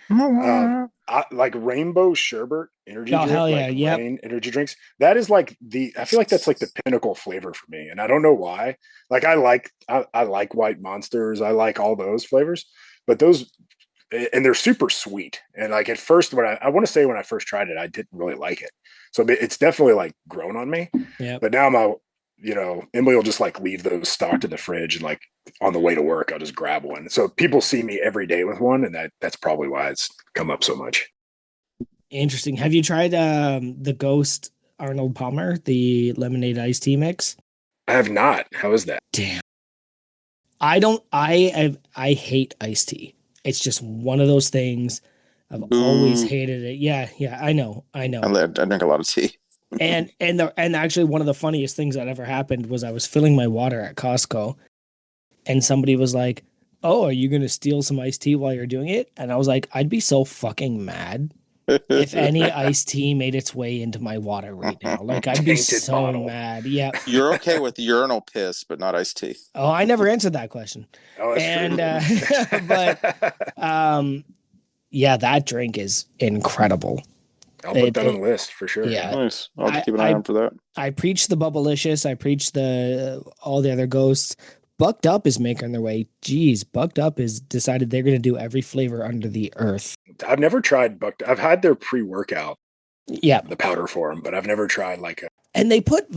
like rainbow sherbet energy Oh drink, hell yeah. like Yep. rain energy drinks. That is like I feel like that's like the pinnacle flavor for me, and I don't know why. Like I like white monsters, I like all those flavors, but those and they're super sweet. And like at first, when I want to say when I first tried it, I didn't really like it. So it's definitely like grown on me. Yep. But now you know, Emily will just like leave those stocked in the fridge and like on the way to work, I'll just grab one. So people see me every day with one, and that's probably why it's come up so much. Interesting. Have you tried the Ghost Arnold Palmer, the lemonade iced tea mix? I have not. How is that? Damn. I hate iced tea. It's just one of those things. I've always Boo. hated it. Yeah, yeah, I know. I I, know. I drink a lot of tea. And actually one of the funniest things that ever happened was I was filling my water at Costco and somebody was like, "Oh, are you going to steal some iced tea while you're doing it?" And I was like, "I'd be so fucking mad if any iced tea made its way into my water right now. Like I'd be Tainted so bottle. mad." Yeah. You're okay with urinal piss, but not iced tea. Oh, I never answered that question. Oh, that's true. And but um yeah, that drink is incredible. I'll put that on It the list for sure. Yeah. yeah. Nice. I'll have to I keep an eye I on for that. I preach the Bubblicious. I preach the all the other ghosts. Bucked Up is making their way. Geez, Bucked Up is decided they're going to do every flavor under the earth. I've never tried bucked. I've had their pre-workout, Yeah, the powder form, but I've never tried like a. and they put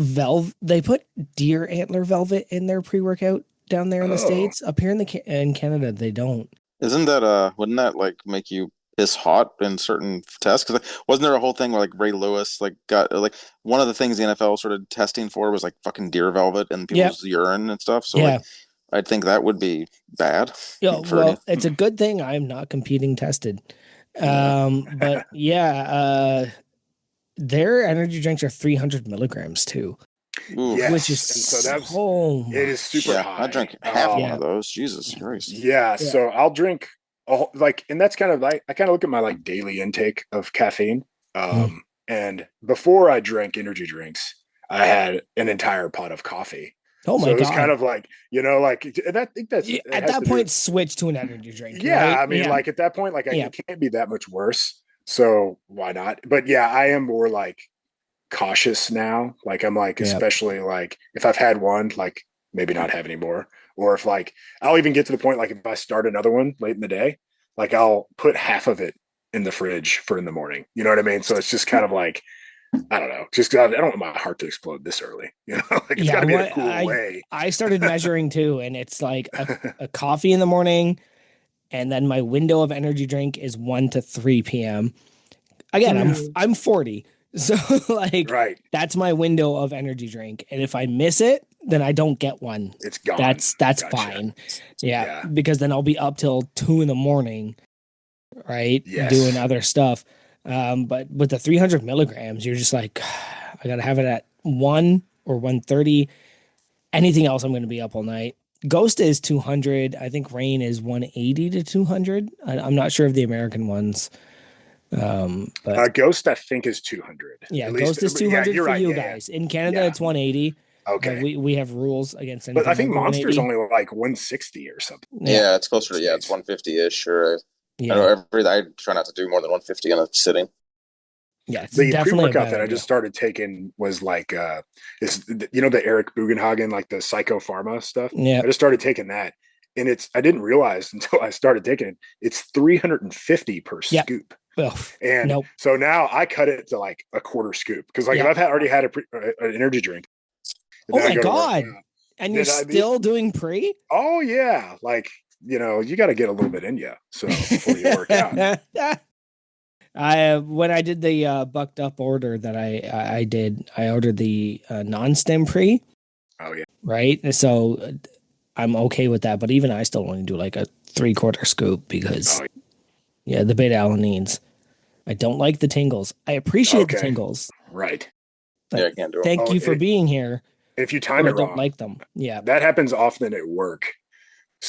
deer antler velvet in their pre-workout down there in the Oh, states. Up here in in Canada, they don't. Isn't that wouldn't that like make you piss hot in certain tests? Because wasn't there a whole thing where like Ray Lewis like got like one of the things the NFL started testing for was like fucking deer velvet in Yep. people's urine and stuff. So Yeah. like I'd think that would be bad Yeah. for any. Well, it's a good thing I'm not competing tested. Yeah. But yeah, their energy drinks are 300 milligrams too, which is Yes, and so so it is much. super Yeah, I high. drank half one Yeah. of those. Jesus Christ. Yeah, Yeah. so I'll drink like, and that's kind of like I kind of look at my like daily intake of caffeine. Mm. And before I drank energy drinks, I had an entire pot of coffee. Oh So my it was kind God. of like, like, and I think Yeah, it at has that to do. point, switch to an energy drink, Yeah, right? I mean, Yeah. like at that point, like Yeah. it can't be that much worse. So why not? But yeah, I am more like cautious now. Like I'm like, Yeah. especially like if I've had one, like maybe not have any more. Or if like I'll even get to the point like if I start another one late in the day, like I'll put half of it in the fridge for in the morning. You know what I mean? So it's just kind of like I don't know. Just I don't want my heart to explode this early. Like it's got Yeah. to be in a What cool way. I started measuring too, and it's like a coffee in the morning, and then my window of energy drink is 1 to 3 p.m. Again, I'm 40. So like Right. that's my window of energy drink. And if I miss it, then I don't get one. It's gone. That's Gotcha. fine. Yeah. Yeah. Because then I'll be up till 2 in the morning, right? Doing Yes. other stuff. But with the 300 milligrams, you're just like, I gotta have it at 1 or 1:30. Anything else, I'm gonna be up all night. Ghost is 200. I think Rain is 180 to 200. I'm not sure of the American ones. But Ghost, I think, is 200. yeah, At least, Ghost is yeah, 200 you're for right. you Yeah, guys. In Canada, yeah. it's 180. Okay. We have rules against But I anything think over Monster's 180. only like 160 or something. Yeah, Yeah, it's closer to it's States. 150-ish. Or I yeah, know I try not to do more than 150 in a sitting. yeah. It's The definitely a pre-workout bad that I idea. just started taking was like is the Eric Bugenhagen, like the psychopharma stuff. Yeah. I just started taking that, and I didn't realize until I started taking it, it's 350 per Yep. scoop. Ugh. And Nope. so now I cut it to like a quarter scoop because like if Yep. I've already had an energy drink, and Oh then I my go to work God. out, And you're then still doing pre? oh yeah, like you got to get a little bit in you so before you work out. I when I did the bucked up order that I did, I ordered the non-stim pre, Oh yeah, right? So I'm okay with that, but even I still only do like a 3/4 scoop because oh yeah, the beta alanines. I don't like the tingles. I appreciate the okay, tingles. right. Yeah, Like, I can't do them. thank Oh, you for being here, if you but time I it don't wrong, like them. Yeah. that happens often at work.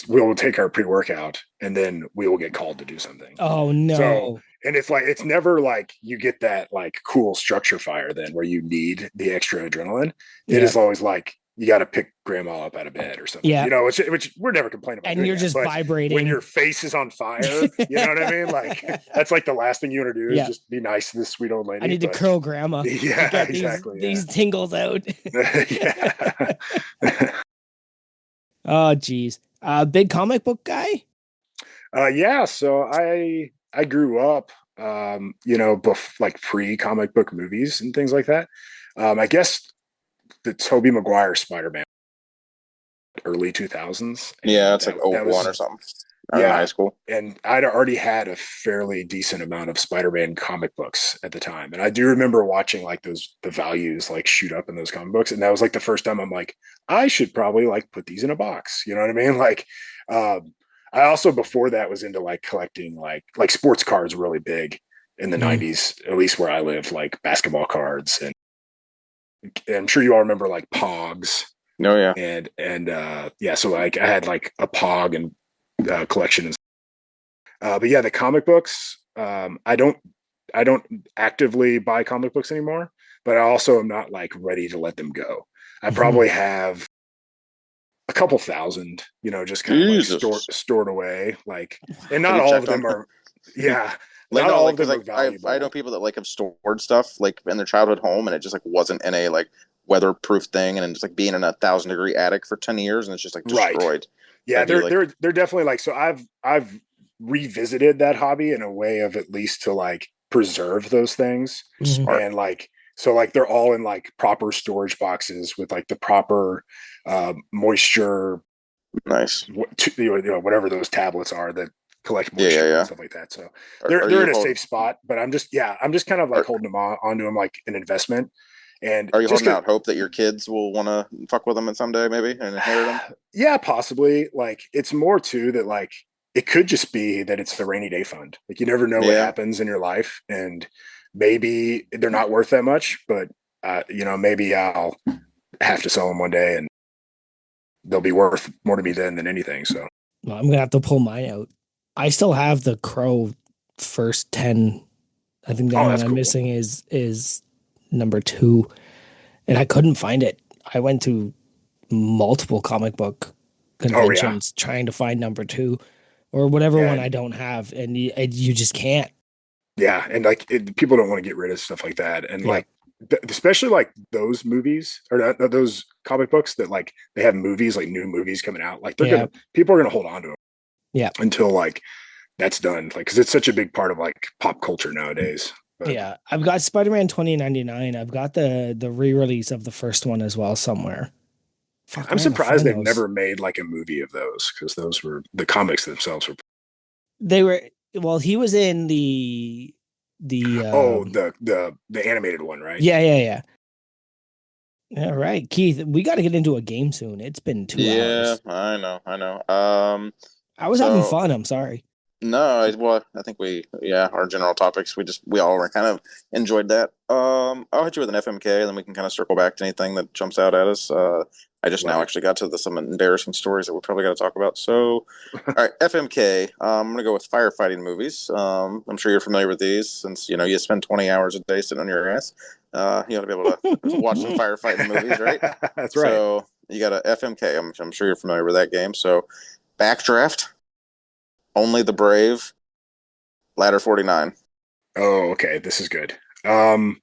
We'll take our pre-workout and then we will get called to do something. Oh So, no. and it's like it's never like you get that like cool structure fire then where you need the extra adrenaline. It Yeah. is always like you got to pick grandma up out of bed or something, Yeah. which we're never complaining about And doing you're that. just But when vibrating. your face is on fire, you know what I mean? Like that's like the last thing you want to do is Yeah. just be nice to this sweet old lady. I need to But curl grandma to yeah, get exactly. these tingles out. Yeah. Oh geez. Big comic book guy? Yeah, so I grew up like pre comic book movies and things like that. I guess the Tobey Maguire Spider-Man early 2000s, Yeah, and it's like that '01 or was something. I was in high yeah, school. and I'd already had a fairly decent amount of Spider-Man comic books at the time, and I do remember watching like the values like shoot up in those comic books, and that was like the first time I'm like, I should probably like put these in a box. You know what I mean? Like, I also before that was into like collecting like sports cards really big in the Mm. 90s, at least where I live, like basketball cards, and I'm sure you all remember like Pogs Oh yeah. and yeah, so like I had like a Pog and collection and but yeah, the comic books. I don't actively buy comic books anymore, but I also am not like ready to let them go. I Mhm. probably have a couple thousand, just kind of like Jesus. stored away. Like, and Have not you all of checked on them are, yeah, like not no, all like of because them are like I know valuable. people that like have stored stuff like in their childhood home and it just like wasn't in a like weatherproof thing and then just like being in a 1,000-degree attic for 10 years and it's just like Right. destroyed. Yeah, Have you like they're definitely like so I've revisited that hobby in a way of at least to like preserve those things Mhm. smart? and like so like they're all in like proper storage boxes with like the proper moisture Nice. whatever those tablets are that collectible Yeah, yeah, shit and yeah. stuff like that. So Are they're you in a holding? safe spot, but I'm just kind of like Are, holding them onto them like an investment. And are you just holding 'cause, out hope that your kids will want to fuck with them someday, maybe, and inherit them? yeah, possibly. Like it's more too that like it could just be that it's the rainy day fund. Like you never know what Yeah. happens in your life, and maybe they're not worth that much, but maybe I'll have to sell them one day, and they'll be worth more to me then than anything. So Well, I'm gonna have to pull mine out. I still have the Crow first 10. I think the oh, only one that's I'm cool. missing is number 2, and I couldn't find it. I went to multiple comic book Oh yeah, conventions trying to find number 2 or whatever yeah, one I don't have, and you just can't. yeah, and like people don't want to get rid of stuff like that, and Yeah, like especially like those movies or those comic books that like they have movies like new movies coming out. Like yeah, people are gonna hold on to them yeah, until like that's done. Like because it's such a big part of like pop culture nowadays. But yeah. I've got Spider-Man 2099. I've got the re-release of the first one as well somewhere. Fuck, I'm where am I surprised find they've those? never made like a movie of those because those were the comics themselves were. They were well, he was in the Oh, the animated one, right? yeah, yeah, yeah. All right, Keith, we got to get into a game soon. It's been 2 Yeah, hours. I know, I know. I was having So fun. I'm sorry. no, well, I think yeah, our general topics, we all were kind of enjoyed that. I'll hit you with an FMK, and then we can kind of circle back to anything that jumps out at us. I just Love now it. actually got to some embarrassing stories that we probably got to talk about. So, all right, FMK. I'm gonna go with firefighting movies. I'm sure you're familiar with these, since you spend 20 hours a day sitting on your ass. You ought to be able to watch some firefighting movies, right? That's right. So you got a FMK. I'm sure you're familiar with that game. So, Backdraft, Only the Brave, Ladder 49. Oh, okay. This is good. Um,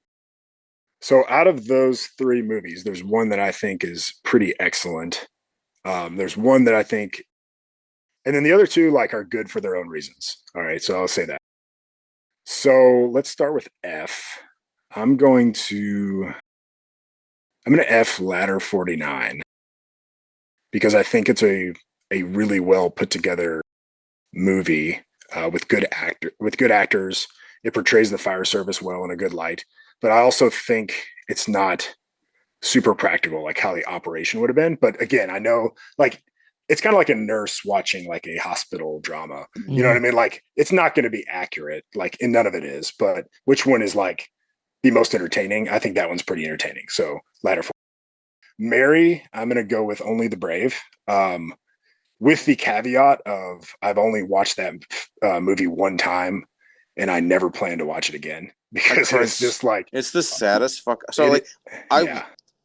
so out of those three movies, there's one that I think is pretty excellent. There's one that I think, and then the other two like are good for their own reasons. All right, so I'll say that. So let's start with F. I'm going to I'm going to F Ladder 49 because I think it's a really well put together movie with good actors. It portrays the fire service well in a good light, but I also think it's not super practical like how the operation would have been. But again, I know like it's kind of like a nurse watching like a hospital drama. You know what I Mhm. mean? Like it's not going to be accurate, like, and none of it is. But which one is like the most entertaining? I think that one's pretty entertaining. So Ladder 4. Mary, I'm going to go with Only the Brave. With the caveat of I've only watched that movie one time and I never plan to watch it again because it's Chris, just like it's the saddest fuck. So it. like, I Yeah,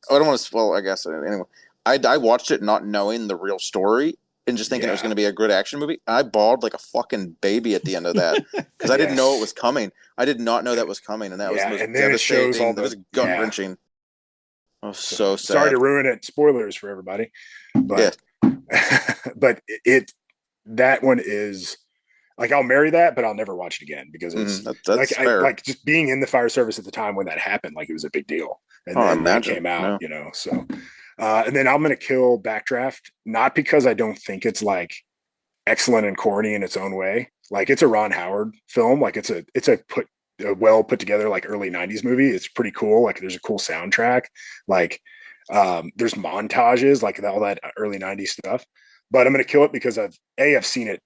I don't want to spoil. I guess anyway. I watched it not knowing the real story and just thinking it was yeah, going to be a good action movie. I bawled like a fucking baby at the end of that because I didn't know it yes, was coming. I did not know that was coming, and that was the yeah, most and then it shows all devastating. That the was gut yeah. wrenching. I was So so sorry to sad. ruin it. Spoilers for everybody, Yeah. but but that one is like I'll marry that, but I'll never watch it again because it's That's fair. like just being in the fire service at the time when that happened, like it was a big deal. And Oh, I then that imagine. came out, No. so and then I'm gonna kill Backdraft, not because I don't think it's like excellent and corny in its own way. Like it's a Ron Howard film, like a well put together like early 90s movie. It's pretty cool. Like there's a cool soundtrack. Like there's montages, like all that early 90s stuff. But I'm gonna kill it because I've seen it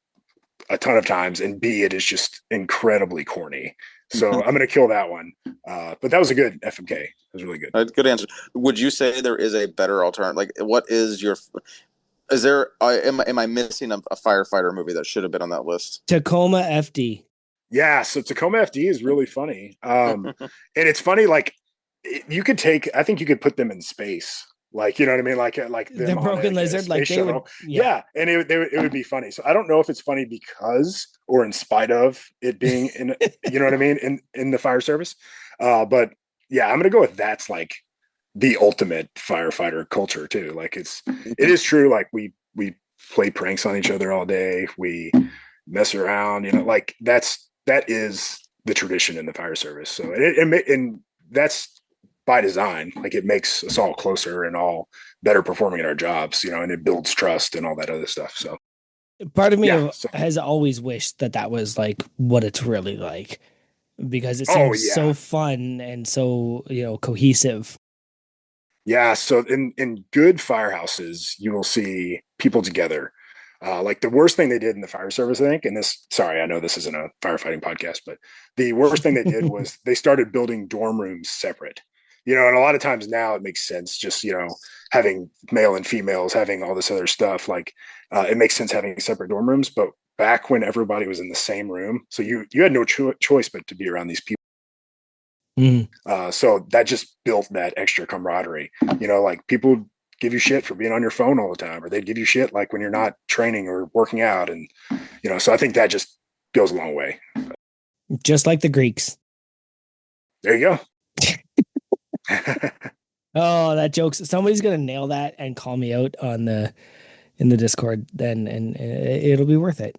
a ton of times, and B, it is just incredibly corny. So I'm gonna kill that one. But that was a good FMK. It was really good. Good answer. Would you say there is a better alternative? Like, what is your? Is there? Am I missing a firefighter movie that should have been on that list? Tacoma FD. Yeah, so Tacoma FD is really funny. And it's funny, like you could I think you could put them in space. Like, you know what I mean? Like The them on Broken a Lizard, like space they would, shuttle. yeah. Yeah. And it would be funny. So I don't know if it's funny because or in spite of it being in, you know what I mean? In the fire service. But yeah, I'm going to go with that's like the ultimate firefighter culture too. Like it is true. Like we play pranks on each other all day. We mess around, like that is the tradition in the fire service. So and that's by design. Like it makes us all closer and all better performing at our jobs, and it builds trust and all that other stuff. So Part of me Yeah. So, has always wished that that was like what it's really like because it oh seems yeah, so fun and so, cohesive. yeah. So in good firehouses, you will see people together. Like the worst thing they did in the fire service, I think, and this, sorry, I know this isn't a firefighting podcast, but the worst thing they did was they started building dorm rooms separate. And a lot of times now it makes sense just, having male and females, having all this other stuff. Like it makes sense having separate dorm rooms. But back when everybody was in the same room, so you had no choice but to be around these people. Mm. So that just built that extra camaraderie. Like people give you shit for being on your phone all the time, or they'd give you shit like when you're not training or working out. And, so I think that just goes a long way. Just like the Greeks. There you go. Oh, that joke's somebody's gonna nail that and call me out in the Discord then, and it'll be worth it.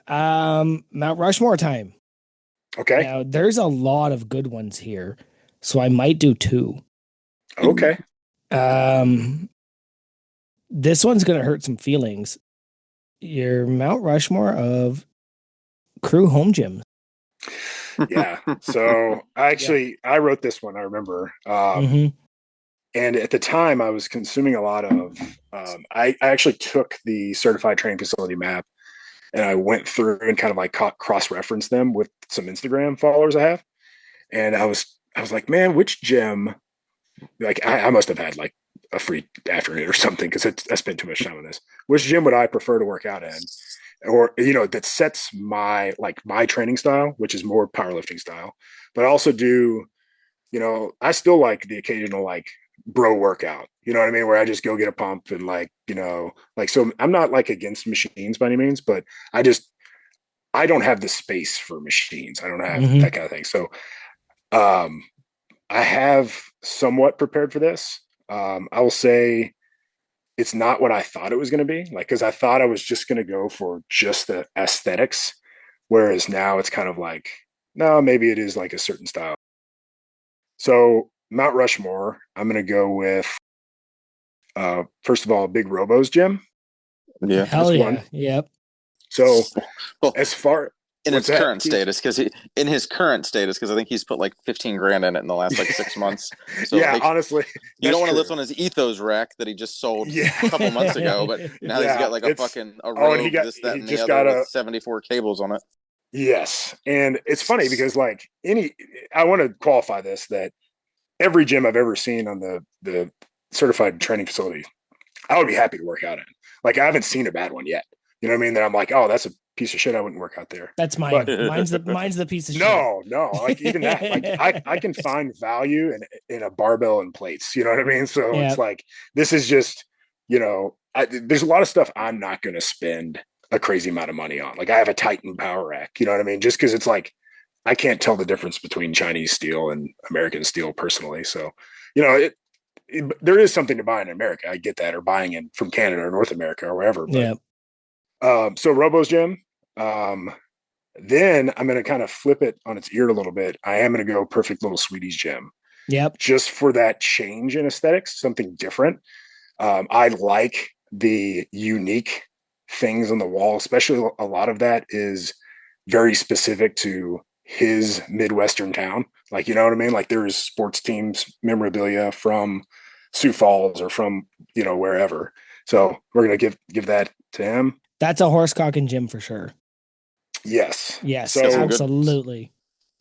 Mount Rushmore time. Okay. Now, there's a lot of good ones here, so I might do two. Okay. Um, this one's gonna hurt some feelings. Your Mount Rushmore of crew home gyms. Yeah. So I wrote this one, I remember. Mm-hmm. And at the time I was consuming a lot of, I actually took the certified training facility map and I went through and kind of like cross-referenced them with some Instagram followers I have. And I was like, man, which gym, like I must have had like a free afternoon or something because I spent too much time on this. Which gym would I prefer to work out in? Or, that sets my training style, which is more powerlifting style, but I also do, I still like the occasional like bro workout, you know what I mean? Where I just go get a pump and so I'm not like against machines by any means, but I don't have the space for machines. I don't have Mm-hmm. that kind of thing. So, um, I have somewhat prepared for this. I will say it's not what I thought it was going to be. Like, because I thought I was just going to go for just the aesthetics, whereas now it's kind of like, no, maybe it is like a certain style. So Mount Rushmore, I'm going to go with first of all, Big Robo's gym. Yeah. Hell That's one. yeah. Yep. So Well, as far in what's its that, current Keith? status, in his current status, because I think he's put like 15 grand in it in the last like 6 months. So Yeah, like, honestly, you don't that's want to true. lift on his ethos rack that he just sold Yeah, a couple months ago, but now he's yeah. got like a It's fucking a oh, and rogue, this, that, he and the just other got with a 74 cables on it. yes, and it's funny because like I want to qualify this that every gym I've ever seen on the certified training facility, I would be happy to work out in. Like I haven't seen a bad one yet. You know what I mean? That I'm like, oh, that's a piece of shit. I wouldn't work out there. That's But mine. Mine's the piece of shit. no, like even that, like I can find value in a barbell and plates. You know what I mean? So Yeah. it's like this is just, there's a lot of stuff I'm not going to spend a crazy amount of money on. Like I have a Titan power rack. You know what I mean? Just because it's like I can't tell the difference between Chinese steel and American steel personally. So, there is something to buy in America. I get that, or buying it from Canada or North America or wherever. But Yeah. so Robo's gym. Then I'm going to kind of flip it on its ear a little bit. I am going to go Perfect Little Sweetie's gym Yep. just for that change in aesthetics, something different. I like the unique things on the wall, especially a lot of that is very specific to his Midwestern town. Like, you know what I mean? Like there's sports teams memorabilia from Sioux Falls or from, wherever. So we're going to give that to him. That's a horse cock and gym for sure. Yes. Yes, So absolutely.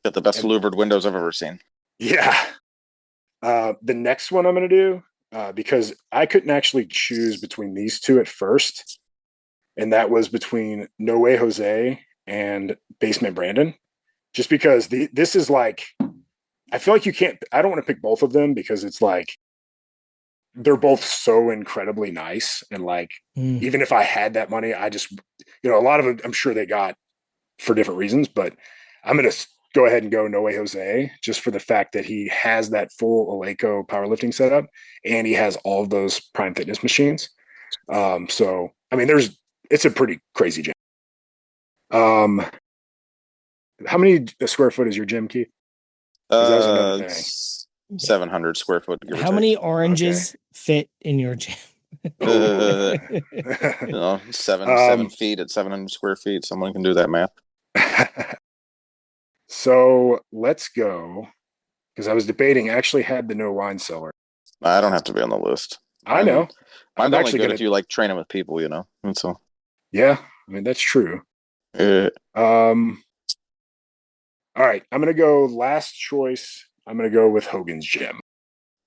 Got the best and, louvered windows I've ever seen. yeah. The next one I'm going to do, because I couldn't actually choose between these two at first, and that was between No Way Jose and Basement Brandon, just because this is like, I feel like I don't want to pick both of them because it's like, they're both so incredibly nice. And like, even if I had that money, I just, a lot of it, I'm sure they got for different reasons, but I'm going to go ahead and go No Way Jose just for the fact that he has that full Eleiko powerlifting setup and he has all of those Prime Fitness machines. So, I mean, it's a pretty crazy gym. How many square foot is your gym, Keith? Because that was another thing. 700 square foot, give or How take. many oranges fit in your gym? Oh. 7 feet at 700 square feet. Someone can do that math. So let's go because I was debating. I actually had the no wine cellar. I don't have to be on the list. I know. Mine's I'm only actually good gonna. if you like training with people, And so, Yeah, I mean that's true. uh, Um. All right, I'm gonna go last choice. I'm gonna go with Hogan's Gym.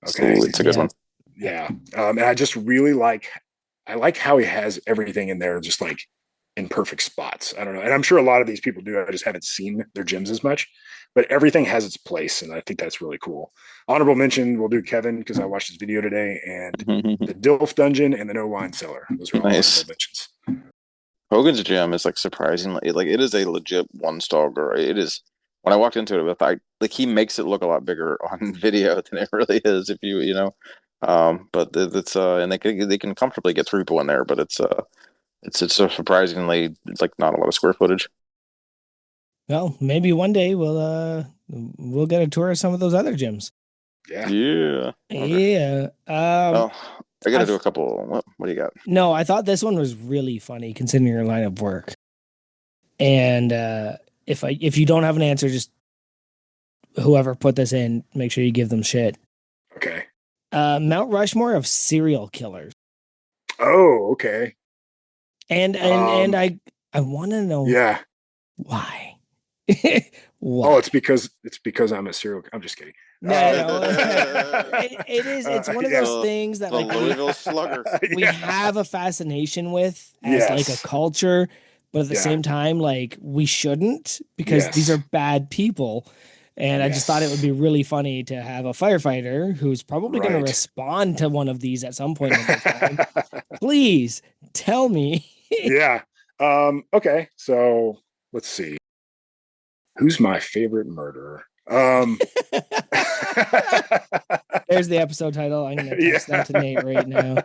Okay. it's a good one. Yeah. And I just really like. I like how he has everything in there, just like in perfect spots. I don't know, and I'm sure a lot of these people do. I just haven't seen their gyms as much, but everything has its place, and I think that's really cool. Honorable mention, we'll do Kevin because I watched his video today, and the Dilf Dungeon and the No Wine Cellar. Those are all Nice. honorable mentions. Hogan's Gym is like surprisingly like it is a legit 1 star girl. It is when I walked into it with like he makes it look a lot bigger on video than it really is if but it's and they can comfortably get 3 people in there, but it's so surprisingly it's like not a lot of square footage. Well, maybe one day we'll get a tour of some of those other gyms. Yeah. Yeah. Okay. Yeah. Oh, I got to do I've a couple. What do you got? No, I thought this one was really funny considering your line of work. And if you don't have an answer, just whoever put this in, make sure you give them shit. Okay. Mount Rushmore of serial killers. Oh, okay. And I want to know Yeah. why. Oh, Why? it's because I'm a serial. I'm just kidding. No. It is. It's one of yeah. those things that The like Louisville Slugger. we Yeah. have a fascination with as like a Yes. culture, but at the Yeah. same time, like we shouldn't because these are Yes. bad people. And I just thought it would Yes. be really funny to have a firefighter who's probably going to Right. respond to one of these at some point in his time. Please tell me. Yeah. Okay. So let's see. Who's my favorite murderer? There's the episode title. I'm going to text that to Nate right now.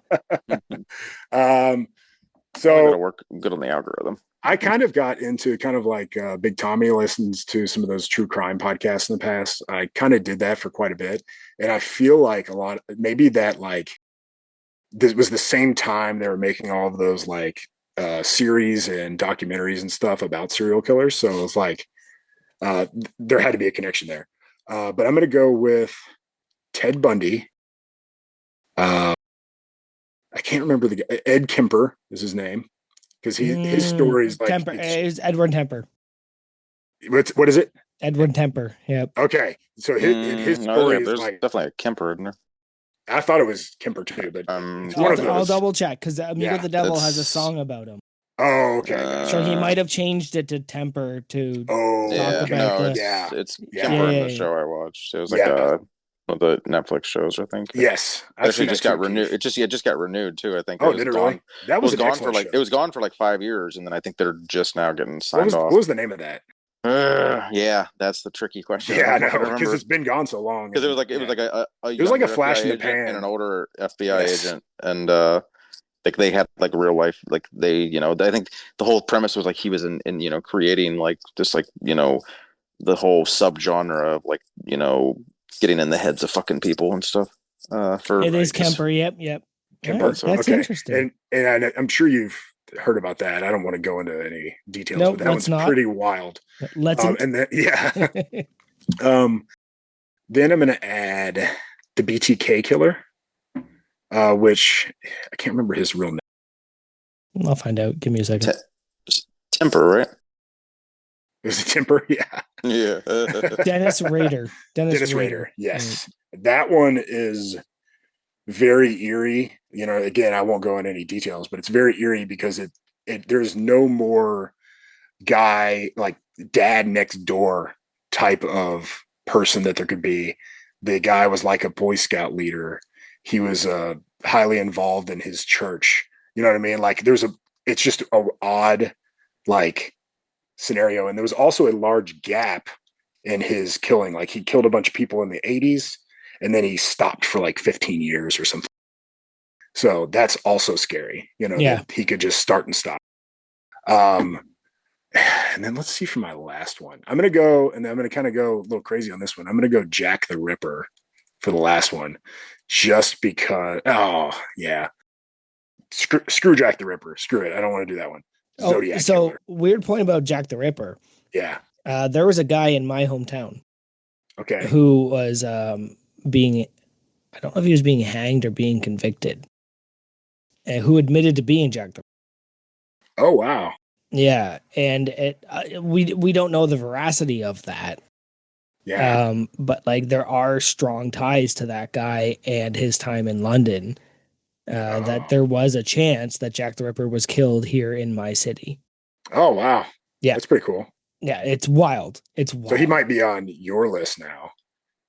um, Probably gonna so work good on the algorithm. I kind of got into kind of like Big Tommy listens to some of those true crime podcasts in the past. I kind of did that for quite a bit. And I feel like a lot, maybe that like this was the same time they were making all of those like series and documentaries and stuff about serial killers. So it's like uh, there had to be a connection there. But I'm going to go with Ted Bundy. I can't remember the guy. Ed Kemper is his name because his story is like Temper is Edward Temper. What is it? Edward Temper. Yep. Okay, so his No, story is there's like definitely a Kemper in there. I thought it was Kemper too, but it's one of I'll those. double check because Amigo the Devil has a song about him. Oh, okay. Gotcha. So he might have changed it to Temper to talk about the. It's Yeah. Kemper in the show I watched. It was like one of the Netflix shows, I think. Yes, I've actually just got renewed. It just got renewed too. I think. Oh, did it really? That was gone for like show. It was gone for like 5 years, and then I think they're just now getting signed off. What was the name of that? Yeah, that's the tricky question. Yeah, I know because it's been gone so long. Because it was like a flash in the pan and an older FBI agent, and like they had like real life, like they, I think the whole premise was like he was in creating like just like the whole subgenre of like getting in the heads of fucking people and stuff. It is Kemper. Yep. Kemper. Right, that's interesting. And I'm sure you've heard about that. I don't want to go into any details, nope, but that one's pretty wild. Let's and then then I'm going to add the BTK killer, which I can't remember his real name. I'll find out. Give me a second. Temper, right? It was a Temper, yeah. Yeah. Dennis Rader. Dennis Rader. Yes. Right. That one is very eerie. Again, I won't go into any details, but it's very eerie because there's no more guy like dad next door type of person that there could be. The guy was like a Boy Scout leader. He was highly involved in his church. You know what I mean? Like it's just a odd like scenario. And there was also a large gap in his killing. Like he killed a bunch of people in the 80s and then he stopped for like 15 years or something. So that's also scary, that he could just start and stop. And then let's see for my last one. I'm going to go, and I'm going to kind of go a little crazy on this one. I'm going to go Jack the Ripper for the last one, just because. Oh, yeah. screw Jack the Ripper. Screw it. I don't want to do that one. Oh, Zodiac so Killer. weird point about Jack the Ripper. Yeah. There was a guy in my hometown Okay. who was being, I don't know if he was being hanged or being convicted, who admitted to being Jack the Oh wow. Yeah, and we don't know the veracity of that. Yeah. But like there are strong ties to that guy and his time in London. That there was a chance that Jack the Ripper was killed here in my city. Oh wow. Yeah, That's pretty cool. yeah, it's wild. It's wild. So he might be on your list now.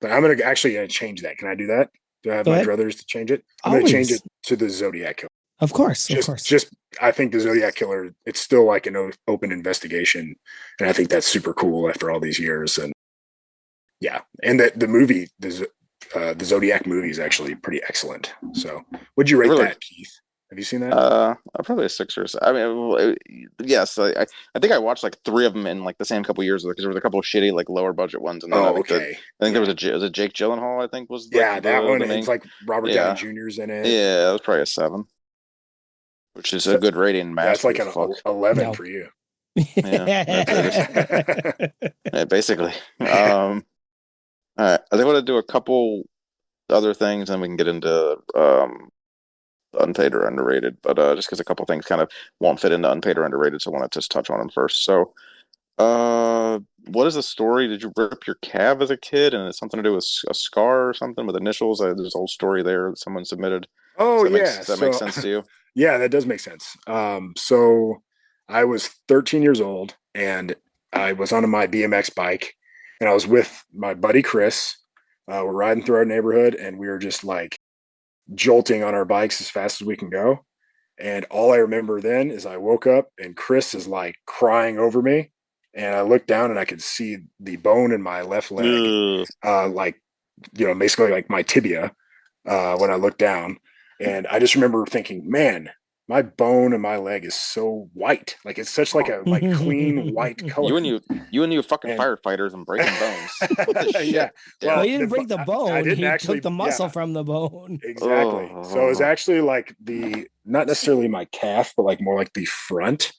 But I'm gonna change that. Can I do that? Do I have Go my ahead. druthers to change it? I'm gonna change Always. it to the Zodiac Killer. Of course, of course. Just I think the Zodiac Killer, it's still like an open investigation, and I think that's super cool after all these years. And yeah, and that the movie, the Zodiac movie, is actually pretty excellent. So, would you rate Really? that, Keith? Have you seen that? Probably a 6 or so. I mean, yes, I think I watched like 3 of them in like the same couple years because there was a couple of shitty like lower budget ones, and then Okay. I think there was a Jake Gyllenhaal. I think was Yeah, like that one. the main. It's like Robert Downey Jr.'s in it. Yeah, it was probably a 7, which is a good rating. Yeah, it's like an Fuck. 11 No. for you. Yeah, basically. All right, I think I want to do a couple other things, and we can get into unpaid or underrated. But just because a couple things kind of won't fit into unpaid or underrated, so I want to just touch on them first. So, what is the story? Did you rip your calf as a kid, and it's something to do with a scar or something with initials? There's a whole story there that someone submitted. Oh yeah, does that make sense to you? Yeah, that does make sense. So I was 13 years old, and I was on my BMX bike, and I was with my buddy Chris. We're riding through our neighborhood, and we were just like jolting on our bikes as fast as we can go. And all I remember then is I woke up, and Chris is like crying over me, and I looked down, and I could see the bone in my left leg, like basically like my tibia, when I looked down. And I just remember thinking, man, my bone in my leg is so white. Like it's such like a clean white color. You and you fucking firefighters and breaking bones. What the shit? Yeah. Well, he didn't break the bone. I didn't he actually took the muscle from the bone. Exactly. So it was actually like not necessarily my calf, but like more like the front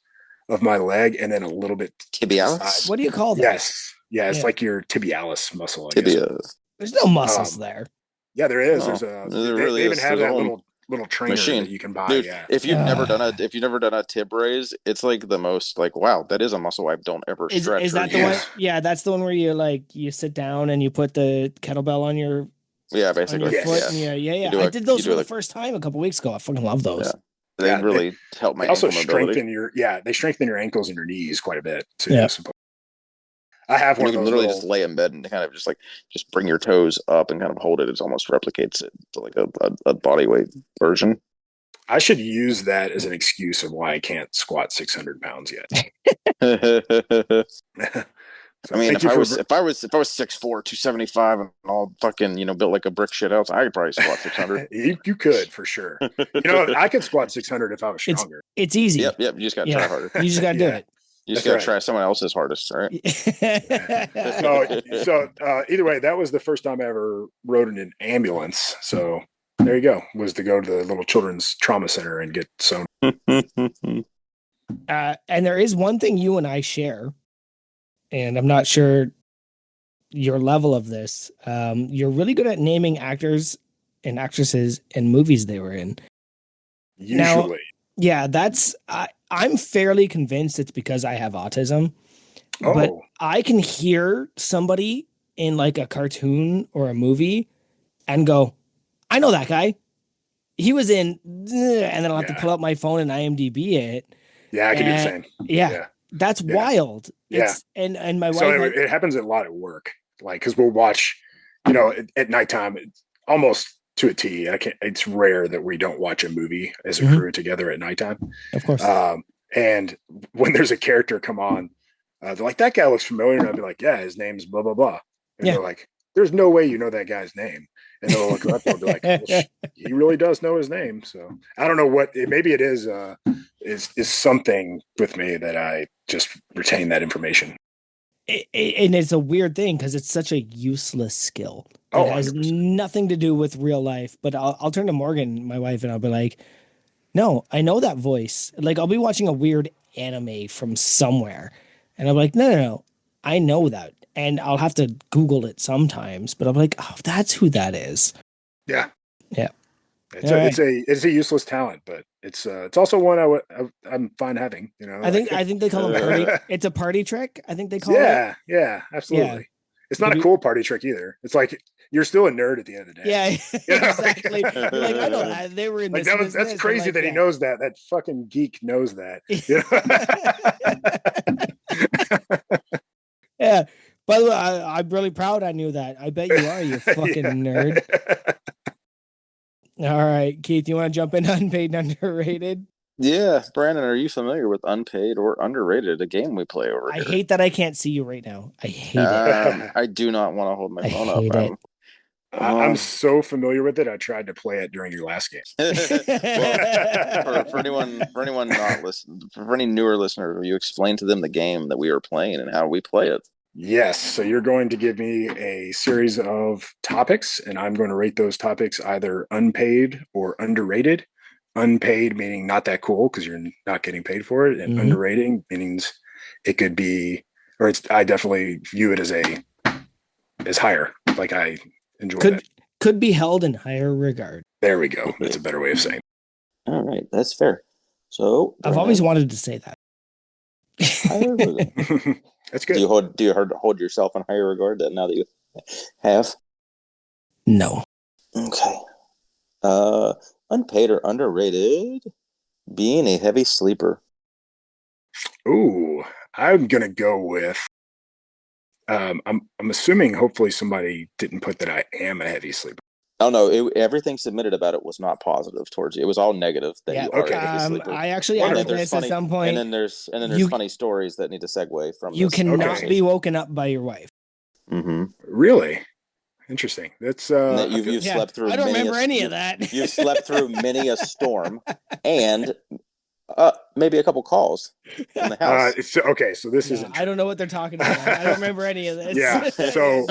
of my leg, and then a little bit tibialis. What do you call that? Yes. Yeah, it's like your tibialis muscle. I Tibia. guess. There's no muscles there. Yeah, there is. Oh, They even have that little trainer machine that you can buy. Dude, yeah. if you've never done a tib raise, it's like the most like, wow, that is a muscle I don't ever stretch. Is that the one? Yeah, that's the one where you sit down and you put the kettlebell on your basically on your foot. Yes. Yeah. I did those for the first time a couple weeks ago. I fucking love those. Yeah. They really help my also ankle mobility. they strengthen your ankles and your knees quite a bit too. Yeah. I have one. You can literally just lay in bed and kind of just bring your toes up and kind of hold it. It almost replicates it to like a body weight version. I should use that as an excuse of why I can't squat 600 pounds yet. I mean, if I was 6'4", 275 and all fucking, built like a brick shit house, I could probably squat 600. You could for sure. I could squat 600 if I was stronger. It's easy. Yep. You just got to try harder. You just got to do it. You just got to try someone else's hardest, right? So either way, that was the first time I ever rode in an ambulance. So there you go. Was to go to the little children's trauma center and get sewn. And there is one thing you and I share, and I'm not sure your level of this. You're really good at naming actors and actresses and movies they were in. Usually. Now, yeah, I'm fairly convinced it's because I have autism. But I can hear somebody in like a cartoon or a movie and go, I know that guy. He was in, and then I'll have to pull out my phone and IMDb it. Yeah, I can do the same. Yeah. That's wild. Yeah. And my wife. So it happens a lot at work. Like, cause we'll watch, at nighttime, almost to a T. It's rare that we don't watch a movie as a crew together at nighttime. Of course. And when there's a character come on, they're like, that guy looks familiar. And I'll be like, yeah, his name's blah, blah, blah. And they're like, there's no way you know that guy's name. And they'll look up and be like, well, he really does know his name. So I don't know maybe it is something with me that I just retain that information. And it's a weird thing because it's such a useless skill. It has 100%. nothing to do with real life. But I'll turn to Morgan, my wife, and I'll be like, No, I know that voice. Like I'll be watching a weird anime from somewhere, and I'm like, no, I know that, and I'll have to Google it sometimes. But I'm like, oh, that's who that is. Yeah. Yeah. It's All a right. it's a useless talent, but it's also one I'm fine having. You know, like I think they call them party. It's a party trick. I think they call it. yeah, Yeah. absolutely. It's not a cool party trick either. It's like you're still a nerd at the end of the day. Yeah, You know, exactly. You're like, I know that they were in like this. that's this. crazy Like, that he knows that. That fucking geek knows that. You know? Yeah. By the way, I'm really proud I knew that. I bet you are, you fucking nerd. All right, Keith, you want to jump in unpaid and underrated? Yeah, Brandon, are you familiar with Unpaid or Underrated, a game we play over I here? hate that I can't see you right now. I hate it. I do not want to hold my I phone up. hate it. I'm so familiar with it. I tried to play it during your last game. Well, for anyone not listening, for any newer listener, will you explain to them the game that we are playing and how we play it? Yes. So you're going to give me a series of topics, and I'm going to rate those topics either unpaid or underrated. Unpaid meaning not that cool because you're not getting paid for it, and Mhm. underrating means it could be, or it's. I definitely view it as higher. Like I enjoy that. Could be held in higher regard. There we go. That's a better way of saying it. All right, that's fair. So I've always wanted to say that. higher regard. That's good. Do you hold yourself in higher regard that now that you have? No. Okay. Unpaid or underrated? Being a heavy sleeper. Ooh, I'm gonna go with. I'm assuming hopefully somebody didn't put that I am a heavy sleeper. Oh no! Everything submitted about it was not positive towards you. It was all negative that you are a heavy sleeper. I actually and added then this at some point. and then there's funny stories that need to segue from. You this cannot be woken up by your wife. Mm-hmm. Really interesting. That's that you've slept through. I don't remember any of that. You've slept through many a storm and maybe a couple calls in the house. Okay, so this isn't true. I don't know what they're talking about. I don't remember any of this. Yeah. So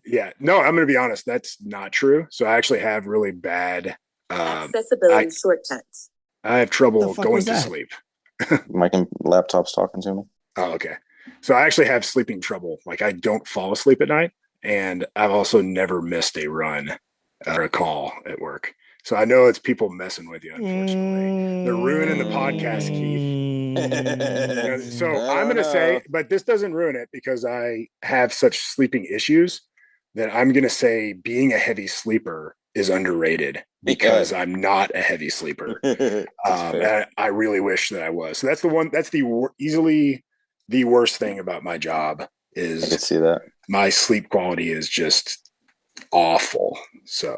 yeah, no, I'm going to be honest. That's not true. So I actually have really bad accessibility shortcuts. I have trouble going to sleep. My laptop's talking to me. Oh, okay. So I actually have sleeping trouble. Like I don't fall asleep at night, and I've also never missed a run or a call at work. So I know it's people messing with you, unfortunately. They're ruining the podcast, Keith. So I'm going to say, but this doesn't ruin it because I have such sleeping issues that I'm going to say being a heavy sleeper is underrated because I'm not a heavy sleeper. And I really wish that I was. So that's the one, that's easily the worst thing about my job is I can see that. My sleep quality is just awful. So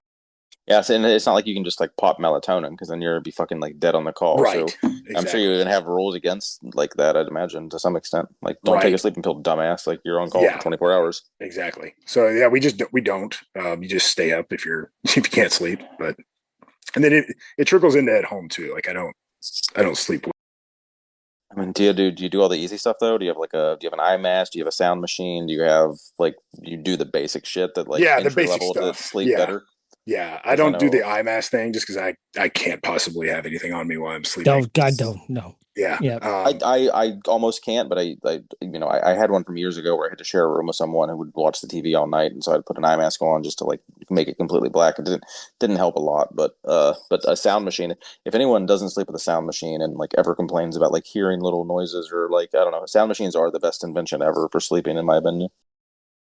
yeah, and it's not like you can just like pop melatonin because then you'll be fucking like dead on the call. Right. So exactly. I'm sure you're gonna have rules against like that. I'd imagine to some extent. Like, don't take a sleeping pill, dumbass. Like you're on call for 24 hours. Exactly. So yeah, we don't. You just stay up if you can't sleep. But and then it trickles into at home too. Like I don't sleep well. I mean, do you do all the easy stuff though? Do you have an eye mask? Do you have a sound machine? Do you have like you do the basic shit that like the basic level stuff. to sleep better? Yeah, I don't do the eye mask thing just because I can't possibly have anything on me while I'm sleeping. Don't. No. Yeah. I almost can't, but I had one from years ago where I had to share a room with someone who would watch the TV all night, and so I'd put an eye mask on just to like make it completely black. It didn't help a lot, but a sound machine. If anyone doesn't sleep with a sound machine and like ever complains about like hearing little noises or like I don't know, sound machines are the best invention ever for sleeping, in my opinion.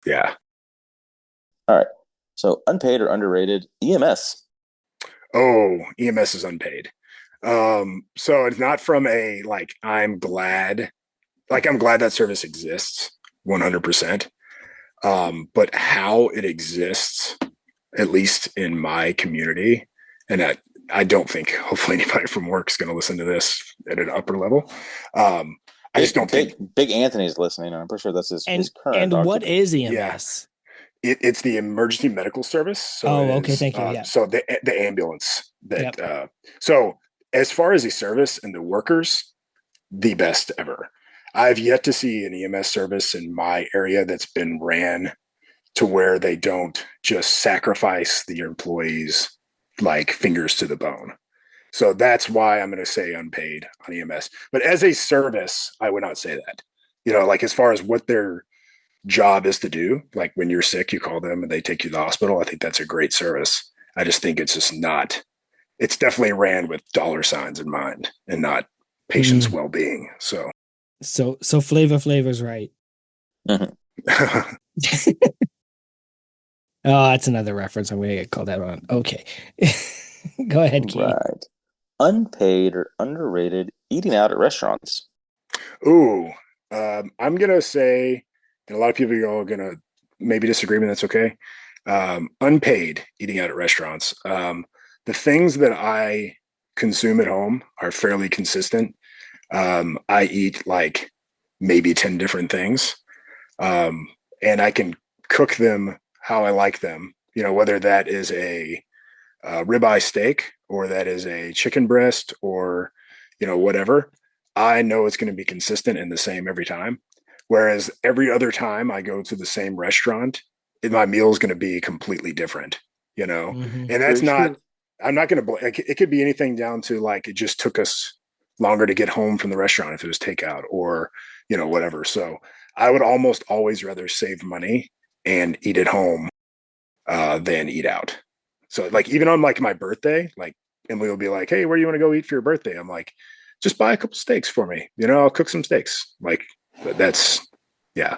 Yeah. All right. So unpaid or underrated EMS? Oh, EMS is unpaid. So it's not from a like I'm glad that service exists 100%. But how it exists, at least in my community, and I don't think hopefully anybody from work is going to listen to this at an upper level. I just don't think Big Anthony's listening. I'm pretty sure that's his current. And doctor. What is EMS? Yeah. It's the emergency medical service. So okay, thank you. Yeah. So the ambulance that. So as far as the service and the workers, the best ever. I've yet to see an EMS service in my area that's been ran to where they don't just sacrifice the employees like fingers to the bone. So that's why I'm going to say unpaid on EMS. But as a service, I would not say that. Like as far as what their job is to do, like when you're sick, you call them and they take you to the hospital. I think that's a great service. I just think it's just not, it's definitely ran with dollar signs in mind and not patient's well-being. So Flavor's right. Mhm. Oh, that's another reference I'm going to get called out on. Okay. Go ahead, Key. Right. Unpaid or underrated eating out at restaurants. Ooh, I'm gonna say, and a lot of people are going to maybe disagree, but that's okay. Unpaid eating out at restaurants. The things that I consume at home are fairly consistent. I eat like maybe 10 different things, and I can cook them how I like them. Whether that is a ribeye steak or that is a chicken breast or whatever. I know it's going to be consistent and the same every time. Whereas every other time I go to the same restaurant, my meal is going to be completely different. Mm-hmm. And that's not. I'm not going to. It could be anything down to like it just took us longer to get home from the restaurant if it was takeout or whatever. So I would almost always rather save money and eat at home than eat out. So like even on like my birthday, like Emily will be like, "Hey, where do you want to go eat for your birthday?" I'm like, "Just buy a couple steaks for me. I'll cook some steaks." Like that's yeah.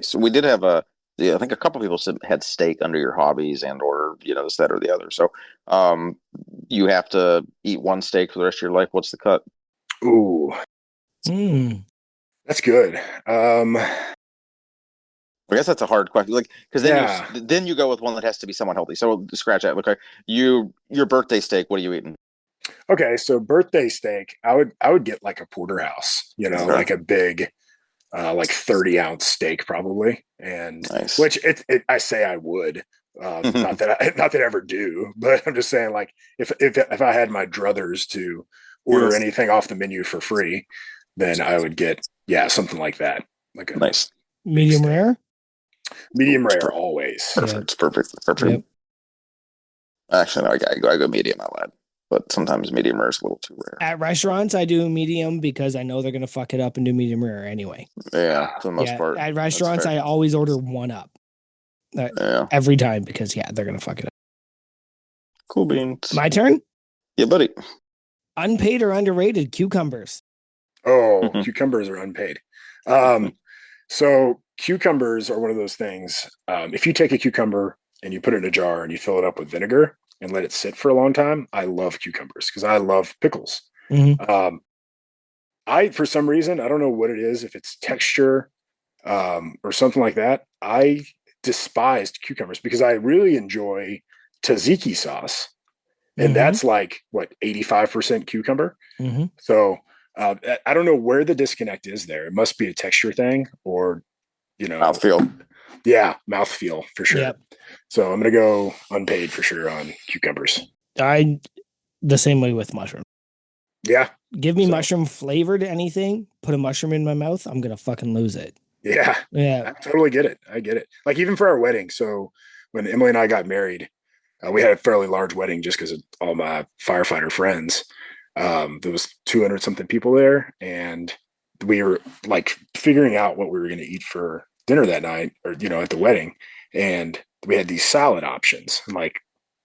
So we did have I think a couple people had steak under your hobbies and or this, that, or the other. So you have to eat one steak for the rest of your life. What's the cut? Ooh, that's good. I guess that's a hard question. Like, because then Yeah. then you go with one that has to be somewhat healthy. So scratch that. Okay, your birthday steak. What are you eating? Okay, so birthday steak, I would get like a porterhouse, Okay. like a big, like 30-ounce steak probably, and Nice. which I say I would, not that I ever do, but I'm just saying like if I had my druthers to order anything off the menu for free, then I would get something like that, like a Nice. Medium rare? medium rare always. Perfect. Perfect. Yep. Actually, no, I go medium. I lied, but sometimes medium rare is a little too rare. At restaurants, I do medium because I know they're going to fuck it up and do medium rare anyway. Yeah, for the most part. At restaurants, I always order one up. Every time because they're going to fuck it up. Cool beans. My turn? Yeah, buddy. Unpaid or underrated cucumbers? Oh, cucumbers are unpaid. So cucumbers are one of those things. If you take a cucumber and you put it in a jar and you fill it up with vinegar and let it sit for a long time, I love cucumbers because I love pickles. Mm-hmm. For some reason, I don't know what it is, if it's texture or something like that. I despised cucumbers because I really enjoy tzatziki sauce. And that's like what 85% cucumber. Mm-hmm. So I don't know where the disconnect is there. It must be a texture thing or Mouthfeel. Yeah, mouthfeel for sure. Yep. So I'm gonna go unpaid for sure on cucumbers. The same way with mushroom. Yeah. Give me mushroom flavored anything, put a mushroom in my mouth, I'm gonna fucking lose it. Yeah. Yeah. I totally get it. I get it. Like even for our wedding. So when Emily and I got married, we had a fairly large wedding just because of all my firefighter friends. There was 200 something people there, and we were like figuring out what we were going to eat for dinner that night, or at the wedding, and we had these salad options. I'm like,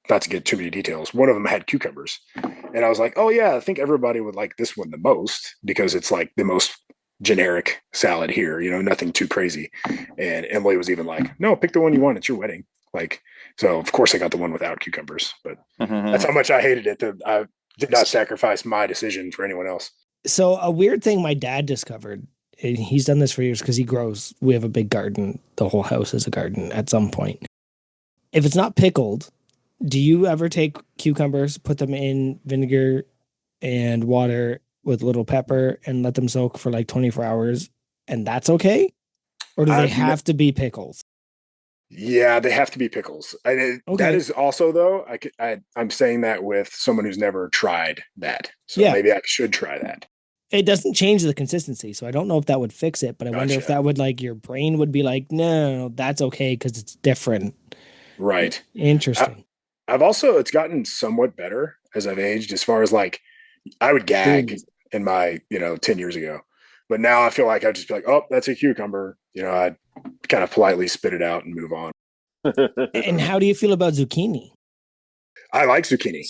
not to get too many details, one of them had cucumbers, and I was like, oh yeah, I think everybody would like this one the most because it's like the most generic salad here, nothing too crazy. And Emily was even like, no, pick the one you want. It's your wedding. Like, so of course I got the one without cucumbers, but that's how much I hated it that I did not sacrifice my decision for anyone else. So a weird thing my dad discovered, and he's done this for years because he grows. We have a big garden. The whole house is a garden at some point. If it's not pickled, do you ever take cucumbers, put them in vinegar and water with little pepper and let them soak for like 24 hours and that's okay? Or do they have to be pickles? Yeah, they have to be pickles. Okay. That is also, though, I'm saying that with someone who's never tried that. So maybe I should try that. It doesn't change the consistency. So I don't know if that would fix it, but I wonder if that would like your brain would be like, no, that's okay because it's different. Right. Interesting. I've also, it's gotten somewhat better. as I've aged. As far as like, I would gag in my 10 years ago, but now I feel like I'd just be like, oh, that's a cucumber. I'd kind of politely spit it out and move on. And how do you feel about zucchini? I like zucchini.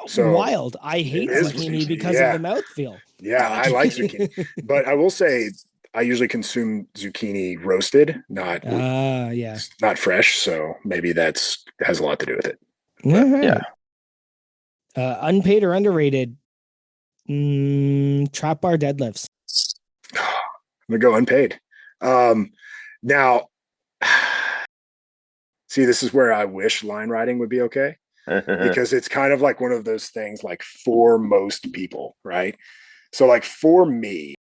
So wild. I hate zucchini because of the mouthfeel. Yeah, I like zucchini. But I will say I usually consume zucchini roasted, not fresh. So maybe that's has a lot to do with it. Yeah. Unpaid or underrated? Trap bar deadlifts. I'm gonna go unpaid. Now, see, this is where I wish line riding would be okay. Because it's kind of like one of those things like for most people, right? So like for me,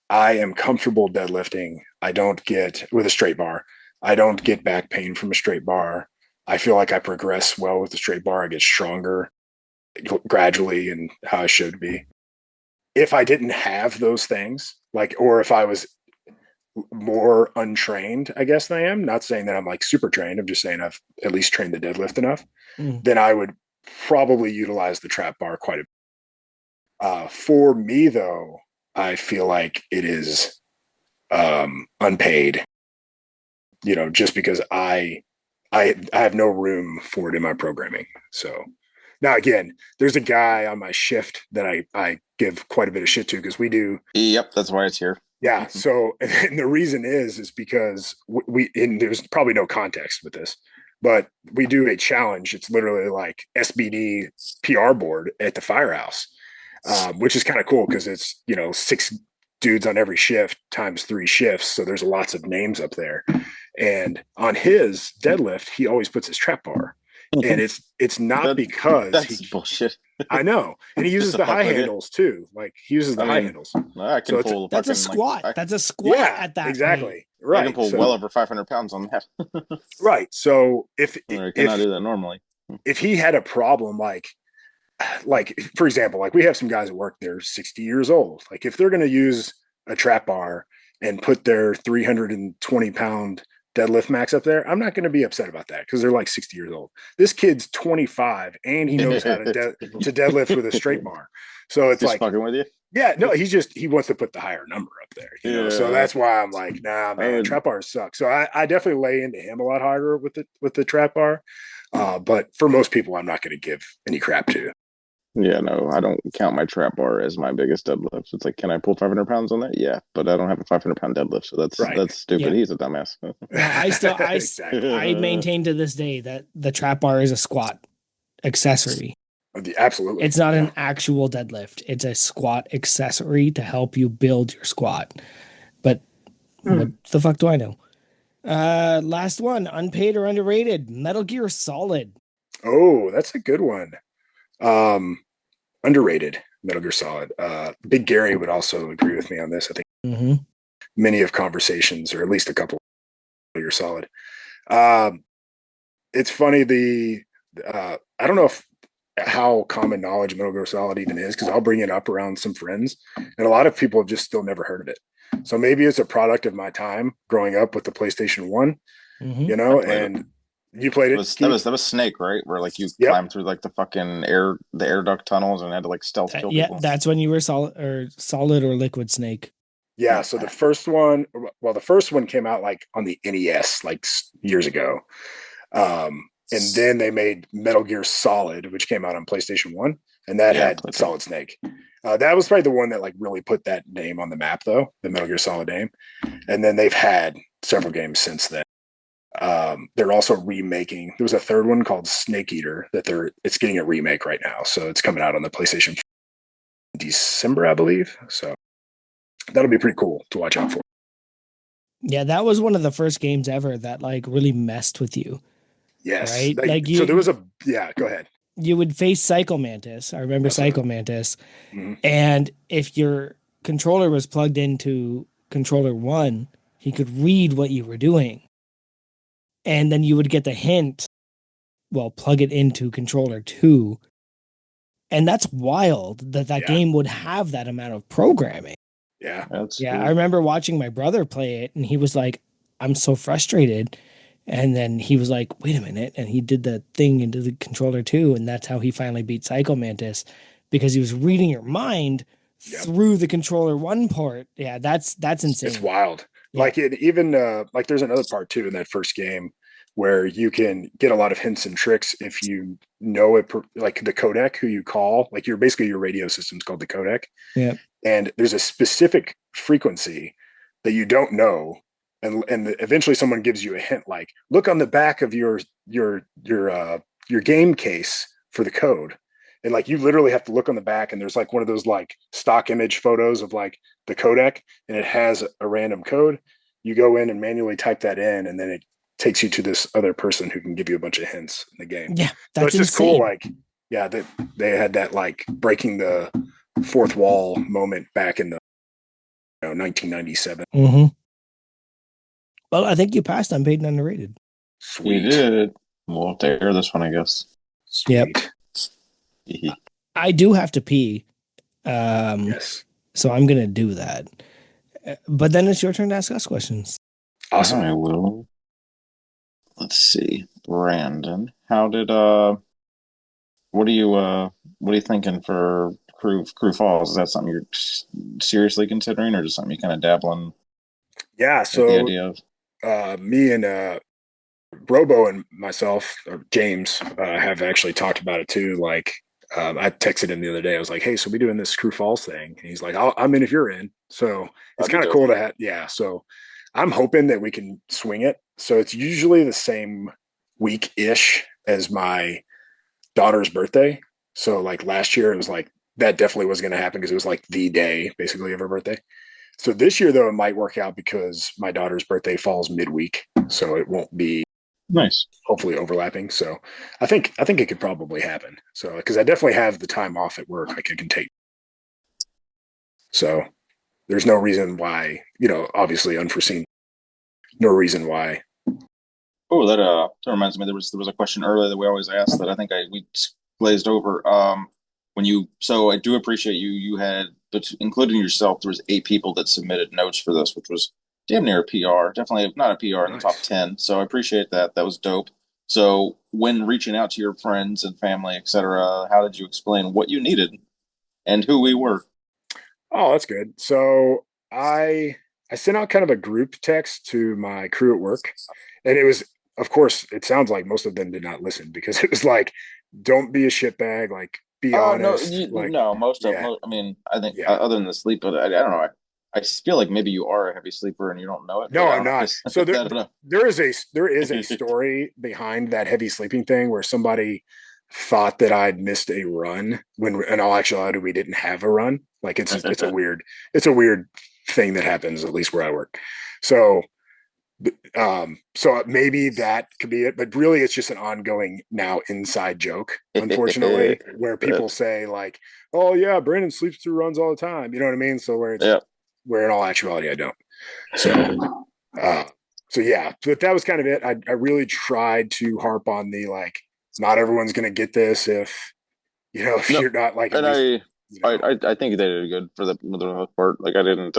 I am comfortable deadlifting. I don't get with a straight bar. I don't get back pain from a straight bar. I feel like I progress well with the straight bar. I get stronger gradually and how I should be. If I didn't have those things, like, or if I was more untrained, I guess, than I am, not saying that I'm like super trained. I'm just saying I've at least trained the deadlift enough. Then I would probably utilize the trap bar quite a bit. For me, though, I feel like it is unpaid, just because I have no room for it in my programming. So now, again, there's a guy on my shift that I give quite a bit of shit to because we do. Yep, that's why it's here. Yeah. So, and the reason is because and there's probably no context with this, but we do a challenge. It's literally like SBD PR board at the firehouse, which is kind of cool because it's, 6 dudes on every shift times 3 shifts. So there's lots of names up there. And on his deadlift, he always puts his trap bar. And it's not because that's bullshit. I know. And he uses the high handles too. Like he uses the high handles. I can pull that's a squat. That's a squat at that exactly. Point. Right. I can pull well over 500 pounds on that. Right. So I cannot do that normally. If he had a problem, like for example, like we have some guys at work, they're 60 years old. Like if they're going to use a trap bar and put their 320-pound deadlift max up there, I'm not going to be upset about that because they're like 60 years old. This kid's 25 and he knows how to deadlift with a straight bar. So it's like fucking with you. Yeah, no, he wants to put the higher number up there, So that's why I'm like, nah, man, trap bars suck. So I definitely lay into him a lot harder with the trap bar. But for most people, I'm not going to give any crap to. Yeah, no, I don't count my trap bar as my biggest deadlift. It's like, can I pull 500 pounds on that? Yeah, but I don't have a 500-pound deadlift, so that's stupid. Yeah. He's a dumbass. I maintain to this day that the trap bar is a squat accessory. Absolutely, it's not an actual deadlift. It's a squat accessory to help you build your squat. But what the fuck do I know? Last one, unpaid or underrated? Metal Gear Solid. Oh, that's a good one. Underrated Metal Gear Solid. Big Gary would also agree with me on this. I think many of conversations, or at least a couple, Metal Gear Solid. It's funny. I don't know how common knowledge Metal Gear Solid even is, because I'll bring it up around some friends, and a lot of people have just still never heard of it. So maybe it's a product of my time growing up with the PlayStation 1, and you played it. That was Snake, right? Where like you climbed through like the fucking air duct tunnels and had to like stealth kill people. Yeah, that's when you were solid or liquid Snake. Yeah, so the first one came out like on the NES like years ago. And then they made Metal Gear Solid, which came out on PlayStation 1, and that had Solid Snake. That was probably the one that like really put that name on the map, though, the Metal Gear Solid name. And then they've had several games since then. They're also remaking. There was a third one called Snake Eater that it's getting a remake right now. So it's coming out on the PlayStation in December, I believe. So that'll be pretty cool to watch out for. Yeah, that was one of the first games ever that like really messed with you. Yes. Right? So there was go ahead. You would face Psycho Mantis. I remember Psycho Mantis. Mm-hmm. And if your controller was plugged into controller 1, he could read what you were doing. And then you would get the hint, plug it into controller 2. And that's wild that game would have that amount of programming. Yeah. Cool. I remember watching my brother play it, and he was like, I'm so frustrated And then he was like, wait a minute. And he did the thing into the controller too. And that's how he finally beat Psycho Mantis, because he was reading your mind through the controller one port. Yeah, that's insane. It's wild. Yeah. Like it even like there's another part too in that first game where you can get a lot of hints and tricks if you know it, like the codec who you call, like your basically your radio system's called the codec. Yeah. And there's a specific frequency that you don't know, and eventually someone gives you a hint, like look on the back of your game case for the code, and like you literally have to look on the back, and there's like one of those like stock image photos of like the codec, and it has a random code. You go in and manually type that in, and then it takes you to this other person who can give you a bunch of hints in the game. Yeah, so it's just insane. cool. Like, yeah, that they had that like breaking the fourth wall moment back in the 1997. Mm-hmm. Well, I think you passed Unpaid and Underrated. Sweet. We did. We'll have to air this one, I guess. Sweet. Yep. I do have to pee. Yes. So I'm going to do that. But then it's your turn to ask us questions. Awesome. I will. Let's see. Brandon, how did what are you thinking for Crew Falls? Is that something you're seriously considering, or just something you kind of dabble in? Yeah, so the idea of me and Robo and myself, or James, have actually talked about it too. Like, I texted him the other day. I was like, "Hey, so we doing this Crew Falls thing?" And he's like, "I'm in if you're in." So it's kind of cool to have. Yeah, so I'm hoping that we can swing it. So it's usually the same week-ish as my daughter's birthday. So like last year, it was like that definitely was going to happen because it was like the day basically of her birthday. So this year, though, it might work out because my daughter's birthday falls midweek, so it won't be nice. Hopefully overlapping. So I think it could probably happen. So because I definitely have the time off at work, like I can take. So there's no reason why, obviously unforeseen. No reason why. Oh, that reminds me. There was a question earlier that we always ask that I think we glazed over. So I do appreciate you had, but including yourself, there was 8 people that submitted notes for this, which was damn near a PR. Definitely not a PR in the top 10. So I appreciate that. That was dope. So when reaching out to your friends and family, etc., how did you explain what you needed and who we were? Oh, that's good. So I sent out kind of a group text to my crew at work, and it was, of course, it sounds like most of them did not listen because it was like, don't be a shitbag, like be honest. Most of them. I mean, I think other than the sleep, but I don't know. I feel like maybe you are a heavy sleeper and you don't know it. No, I'm not. So there is a story behind that heavy sleeping thing where somebody thought that I'd missed a run when in all actuality we didn't have a run. Like it's a weird thing that happens, at least where I work. So maybe that could be it, but really it's just an ongoing now inside joke, unfortunately, where people say like, oh yeah, Brandon sleeps through runs all the time. You know what I mean? So where in all actuality I don't. So yeah, but that was kind of it. I really tried to harp on the like, not everyone's going to get this if you're not like. And I think they did good for the most part. Like I didn't.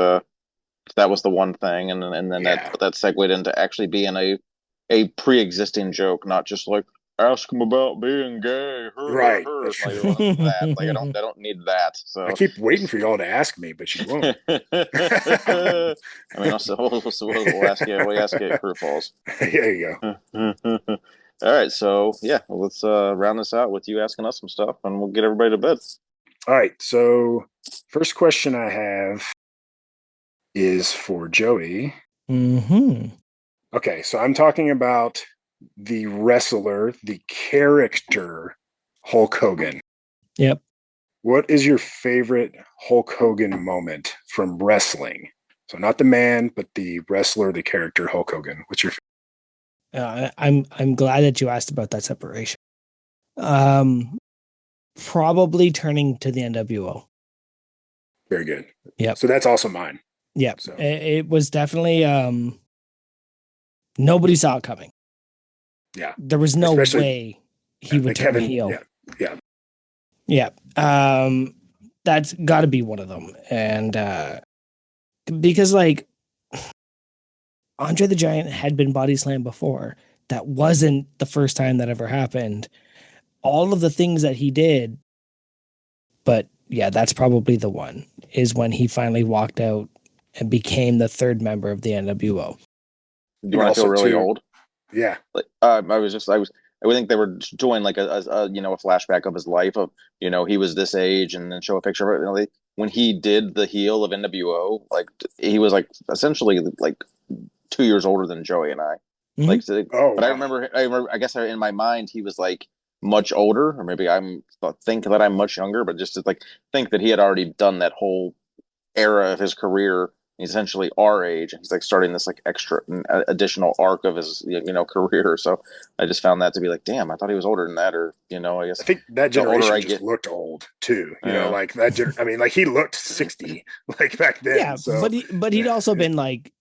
That was the one thing, and then that segued into actually being a pre-existing joke, not just like ask him about being gay. Right. Like, that. Like I don't need that. So I keep waiting for y'all to ask me, but you won't. I mean, also we'll ask you. We ask you at Crew Falls. There you go. All right, so yeah, let's round this out with you asking us some stuff, and we'll get everybody to bed. All right. So first question I have is for Joey. Mm-hmm. Okay, so I'm talking about the wrestler, the character Hulk Hogan. Yep. What is your favorite Hulk Hogan moment from wrestling? So not the man, but the wrestler, the character Hulk Hogan. What's your favorite? I'm glad that you asked about that separation. Probably turning to the NWO. Very good. Yeah. So that's also mine. Yeah. So. It was definitely nobody saw it coming. Yeah. There was no way he would turn heel. Yeah. Yeah. That's got to be one of them. And because like Andre the Giant had been body slammed before, that wasn't the first time that ever happened. All of the things that he did, but yeah, that's probably the one, is when he finally walked out and became the third member of the NWO. Do you want to feel really old? Yeah. Like I would think they were doing like a flashback of his life of, he was this age and then show a picture of it. When he did the heel of NWO, like he was like essentially like 2 years older than Joey and I. Mhm. Like, Oh, but wow. I remember, I guess in my mind he was like much older, or maybe think that I'm much younger, but just to like think that he had already done that whole era of his career. He's essentially our age, and he's like starting this like extra additional arc of his career. So I just found that to be like, damn, I thought he was older than that, or I guess I think that the older generation I just get, looked old too. Yeah. Like that. I mean, like he looked 60 like back then. Yeah, so but he'd also been like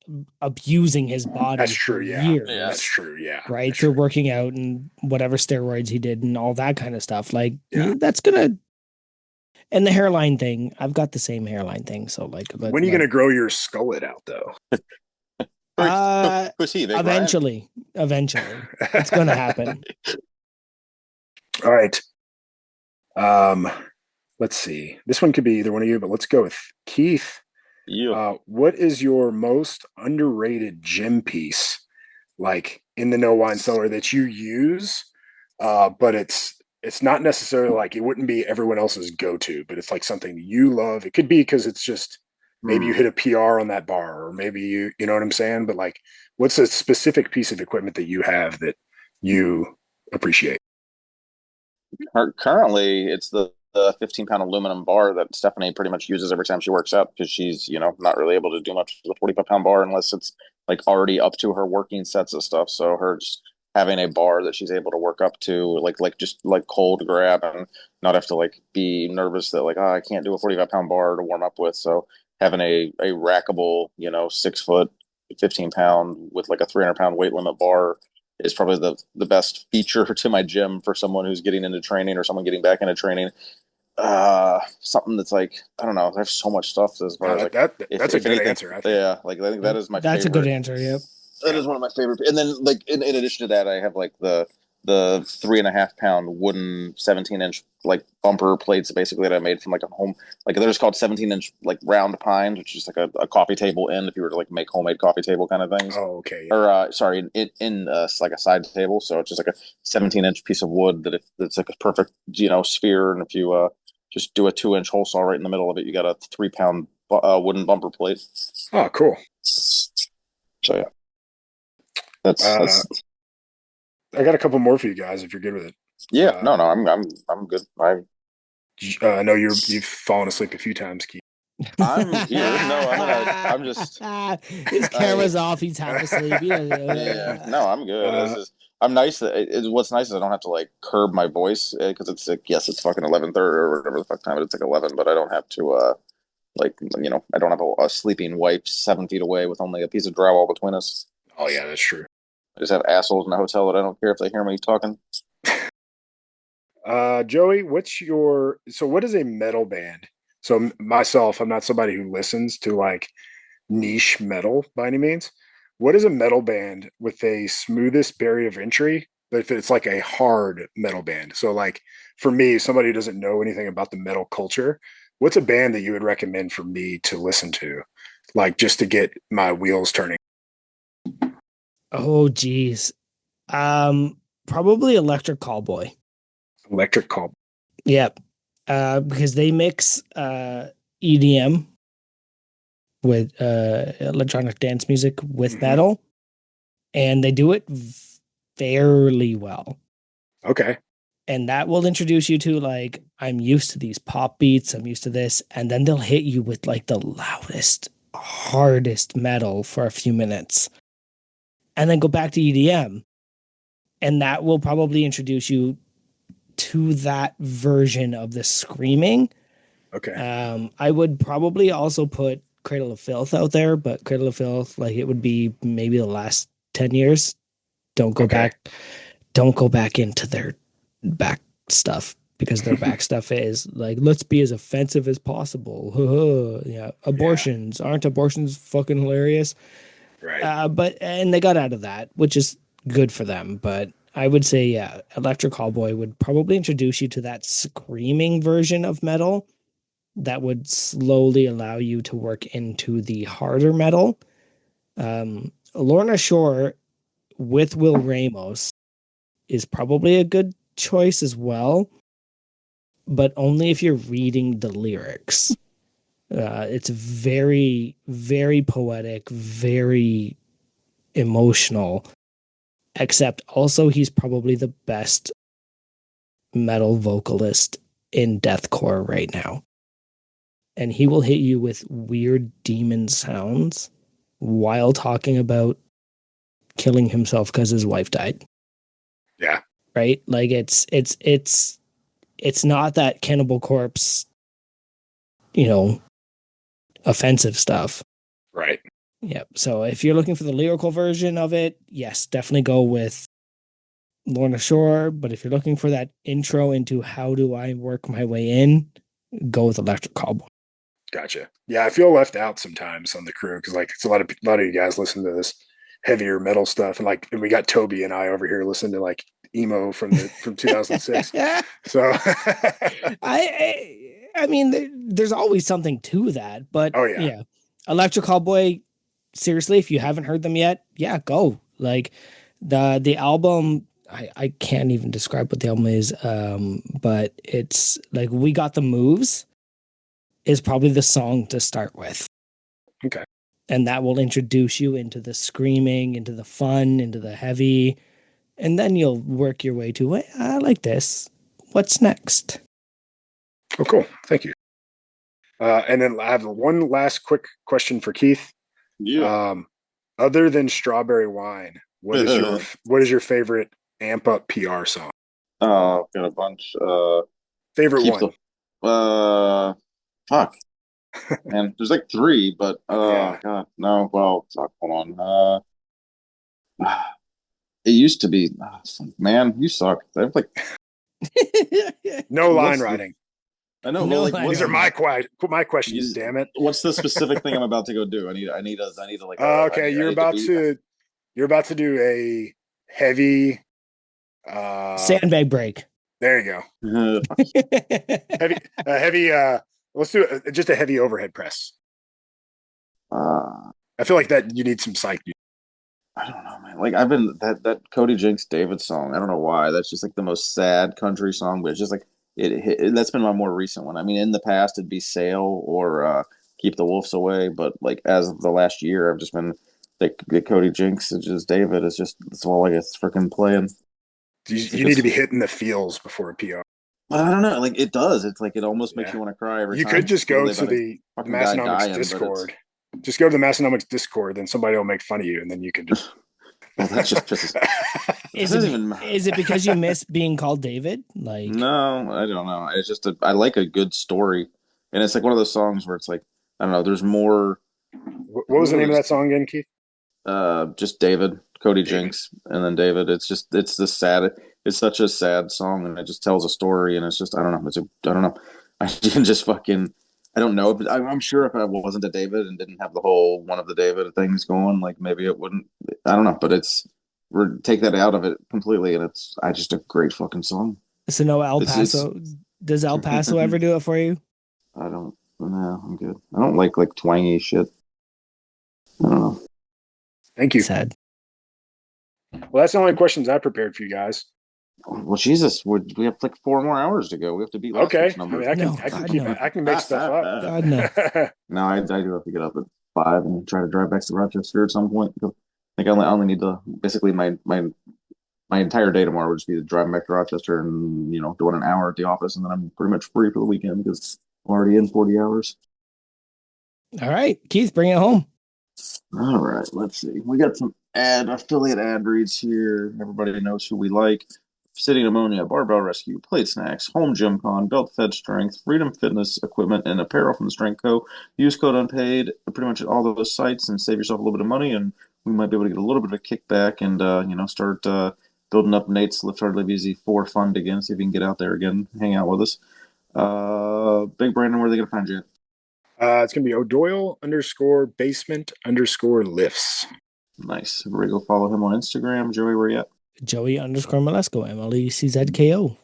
abusing his body that's true. for Yeah, years. that's true. Yeah, Right, that's through true. working out and whatever steroids he did and all that kind of stuff. Like, Yeah. that's gonna. And the hairline thing, I've got the same hairline thing. So like, When are you gonna grow your skullet out though? who's he? Big eventually, it's gonna happen. All right. Let's see. This one could be either one of you, but let's go with Keith. Yeah. What is your most underrated gym piece, like in the No Wine Cellar, that you use? But it's not necessarily like, it wouldn't be everyone else's go-to, but it's like something you love. It could be because it's just maybe you hit a PR on that bar, or maybe you know what I'm saying? But like, what's a specific piece of equipment that you have that you appreciate? Currently, it's the 15-pound aluminum bar that Stephanie pretty much uses every time she works out, because she's not really able to do much with a 45-pound bar unless it's like already up to her working sets of stuff. So her just having a bar that she's able to work up to, like just like cold grab, and not have to like be nervous that like, oh, I can't do a 45-pound bar to warm up with. So having a rackable 6 foot 15-pound with like a 300-pound weight limit bar is probably the best feature to my gym for someone who's getting into training or someone getting back into training. Something that's like, I don't know, there's so much stuff as far as like, that's a good answer. I think. Yeah, like I think that is my That's favorite. a good answer. Yep. That is one of my favorite. And then like in addition to that, I have like the 3.5 pound wooden 17-inch like bumper plates basically that I made from like a home, like they're just called 17-inch like round pines, which is like a coffee table end if you were to like make homemade coffee table kind of things. Oh, okay. Yeah. Or sorry, in like a side table, so it's just like a 17-inch piece of wood it's like a perfect sphere, and if you just do a 2-inch hole saw right in the middle of it, you got a 3-pound wooden bumper plate. Oh, cool. So yeah, that's I got a couple more for you guys if you're good with it. Yeah, no, I'm good. I know you've fallen asleep a few times, Keith. I'm here. No, I'm just. His camera's off. He's half asleep. Yeah, no, I'm good. I'm nice. What's nice is I don't have to like curb my voice, because it's like, yes, it's fucking 11:30 or whatever the fuck time it is. It's like 11, but I don't have to like I don't have a sleeping wife 7 feet away with only a piece of drywall between us. Oh yeah, that's true. I just have assholes in the hotel that I don't care if they hear me talking. Joey, what is a metal band? So myself, I'm not somebody who listens to like niche metal by any means. What is a metal band with a smoothest barrier of entry? But if it's like a hard metal band. So like for me, somebody who doesn't know anything about the metal culture, what's a band that you would recommend for me to listen to? Like just to get my wheels turning. Oh geez. Probably Electric Callboy. Electric Call. Yep. Because they mix EDM with electronic dance music with metal, and they do it fairly well. Okay. And that will introduce you to like, I'm used to these pop beats, I'm used to this, and then they'll hit you with like the loudest, hardest metal for a few minutes. And then go back to EDM. And that will probably introduce you to that version of the screaming. Okay. I would probably also put Cradle of Filth out there, but Cradle of Filth, like it would be maybe the last 10 years. Don't go back into their back stuff, because their back stuff is like, let's be as offensive as possible. Yeah. Aren't abortions fucking hilarious? Right. And they got out of that, which is good for them. But I would say, yeah, Electric Callboy would probably introduce you to that screaming version of metal that would slowly allow you to work into the harder metal. Lorna Shore with Will Ramos is probably a good choice as well, but only if you're reading the lyrics. It's very, very poetic, very emotional, except also he's probably the best metal vocalist in deathcore right now. And he will hit you with weird demon sounds while talking about killing himself because his wife died. Yeah. Right? Like it's not that Cannibal Corpse, offensive stuff. Right. Yeah. So if you're looking for the lyrical version of it, yes, definitely go with Lorna Shore. But if you're looking for that intro into how do I work my way in, go with Electric Callboy. Gotcha. Yeah, I feel left out sometimes on the crew because like it's a lot of you guys listen to this heavier metal stuff, and we got Toby and I over here listening to like emo from 2006. So I mean, there's always something to that, but oh yeah, Electric Callboy. Seriously, if you haven't heard them yet, yeah, go. Like the album, I can't even describe what the album is, but it's like We Got the Moves is probably the song to start with. Okay. And that will introduce you into the screaming, into the fun, into the heavy, and then you'll work your way to, I like this. What's next? Oh, cool. Thank you. And then I have one last quick question for Keith. Yeah. Other than Strawberry Wine, what is your favorite amp up PR song? Oh, got a bunch. Favorite one? Fuck. Man, there's like three, but Yeah. God, no. Well, fuck. Hold on. It used to be. Man, you suck. I have like No line writing. I know. No, Well, like, These are my questions. You- Damn it. what's the specific thing I'm about to go do? I need to like. Okay, you're about to do a heavy. Sandbag break. There you go. Heavy. Heavy. Let's do just a heavy overhead press. I feel like that you need some psych. I don't know, man. Like I've been that Cody Jinks David song. I don't know why. That's just like the most sad country song, but it's just like that's been my more recent one. I mean, in the past it'd be Sail or Keep the Wolves Away, but like as of the last year, I've just been the Cody Jinks. It's just David. It's all I get freaking playing. You need to be hitting the feels before a PR. I don't know. Like it does. It's like it almost makes you want to cry every time. You could just go to the Massonomics Discord. Just go to the Massonomics Discord, then somebody will make fun of you, and then you can just. Well, that's just pisses. Is it because you miss being called David? Like no, I don't know. It's just I like a good story, and it's like one of those songs where it's like I don't know. There's more. What was the name of that song again, Keith? Just David, Cody Jinks, and then David. It's such a sad song, and it just tells a story, and it's just I don't know. I don't know. I can just fucking. I don't know, but I'm sure if I wasn't a David and didn't have the whole one of the David things going, like maybe it wouldn't. I don't know, but take that out of it completely, and it's just a great fucking song. So no El Paso. Does El Paso ever do it for you? I don't. No, I'm good. I don't like twangy shit. I don't know. Thank you. Sad. Well, that's the only questions I prepared for you guys. Well, Jesus, we have like 4 more hours to go. We have to beat last week's number. I mean, I can make stuff up. God, no. No, I do have to get up at 5 and try to drive back to Rochester at some point. I think I only need to basically my entire day tomorrow would just be driving back to Rochester and doing an hour at the office, and then I'm pretty much free for the weekend because I'm already in 40 hours. All right, Keith, bring it home. All right, let's see. We got some affiliate ad reads here. Everybody knows who we like. City Pneumonia, Barbell Rescue, Plate Snacks, Home Gym Con, Belt Fed Strength, Freedom Fitness Equipment, and Apparel from the Strength Co. Use code UNPAID pretty much at all of those sites and save yourself a little bit of money, and we might be able to get a little bit of a kickback and start building up Nate's Lift Hard Live Easy 4 fund again. See if you can get out there again, hang out with us. Big Brandon, where are they going to find you? It's going to be O'Doyle _basement_lifts. Nice. Everybody go follow him on Instagram. Joey, where you at? Joey_Malesko, MLECZKO.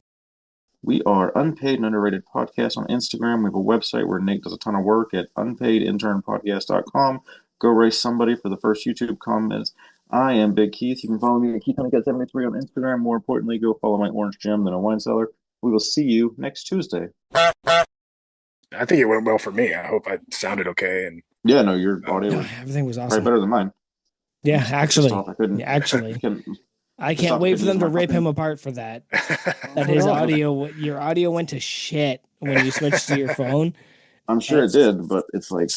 We are Unpaid and Underrated Podcast on Instagram. We have a website where Nate does a ton of work at unpaidinternpodcast.com. Go race somebody for the first YouTube comments. I am Big Keith. You can follow me at KeithHoneyCat73 on Instagram. More importantly, go follow my Orange Gem than a wine cellar. We will see you next Tuesday. I think it went well for me. I hope I sounded okay. And yeah, no, your audio No, was everything was probably awesome. better than mine. Yeah, actually. I Pissed can't off I wait couldn't for them use to my rip fucking- him apart for that. That his audio, your audio went to shit when you switched to your phone. I'm sure it did, but it's like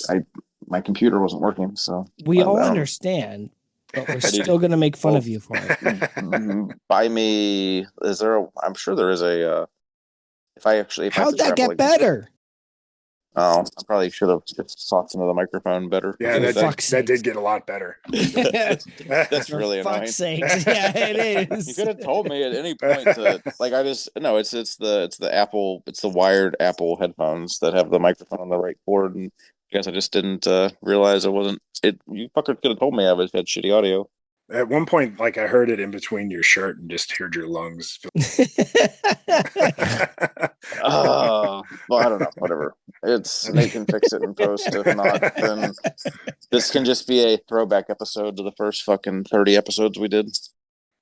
my computer wasn't working, so we all understand, but we're still gonna make fun of you for it. Buy me. Is there a? I'm sure there is a. How'd that get better? Oh, I probably should have just talked into the microphone better. Yeah, that did get a lot better. That's really annoying. Fuck's sakes. Yeah, it is. You could have told me at any point to it's the Apple, it's the wired Apple headphones that have the microphone on the right cord, and I guess I just didn't realize it wasn't it. You fucker could have told me I had shitty audio. At one point, like I heard it in between your shirt and just heard your lungs. Well, I don't know. Whatever. Nate can fix it in post. If not, then this can just be a throwback episode to the first fucking 30 episodes we did.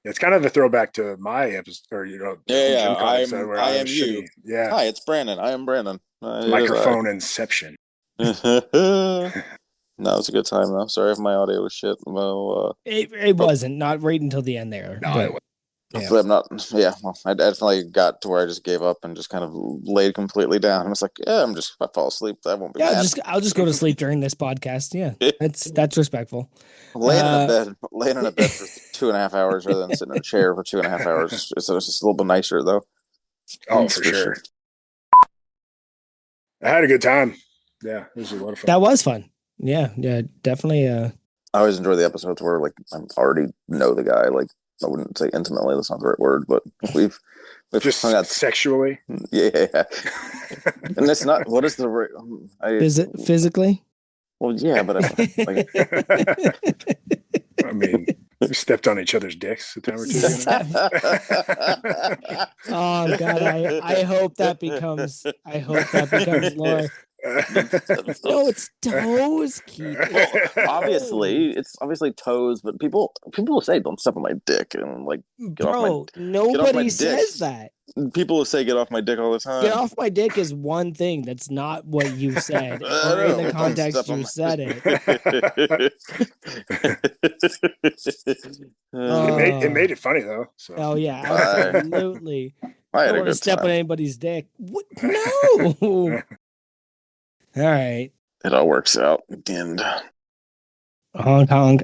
It's kind of a throwback to my episode, or I am you. Yeah. Hi, it's Brandon. I am Brandon. Microphone inception. No, it was a good time though. Sorry if my audio was shit. Well, it wasn't. Not right until the end there. No, I'm not. Yeah, well, I definitely got to where I just gave up and just kind of laid completely down. I was like, yeah, if I fall asleep, I won't be mad. I'll just go to sleep during this podcast. Yeah, that's respectful. Laying in a bed for 2.5 hours rather than sitting in a chair for 2.5 hours. It's just a little bit nicer though. Oh, for sure. I had a good time. Yeah, it was a lot of fun. That was fun. Yeah, definitely. I always enjoy the episodes where like I already know the guy. Like I wouldn't say intimately, that's not the right word, but we've just hung out sexually. Yeah. And that's not what is the right is it physically? Well, yeah, but I mean, we stepped on each other's dicks a time or two. Oh God, I hope that becomes lore. No, it's toes, Keith. Well, it's obviously toes, but people will say don't step on my dick and like nobody says that. People will say get off my dick all the time. Get off my dick is one thing. That's not what you said, or in the context you said it. It made it funny though. So. Oh yeah, absolutely. I don't want to step on anybody's dick. What? No. All right. It all works out. And Hong Kong.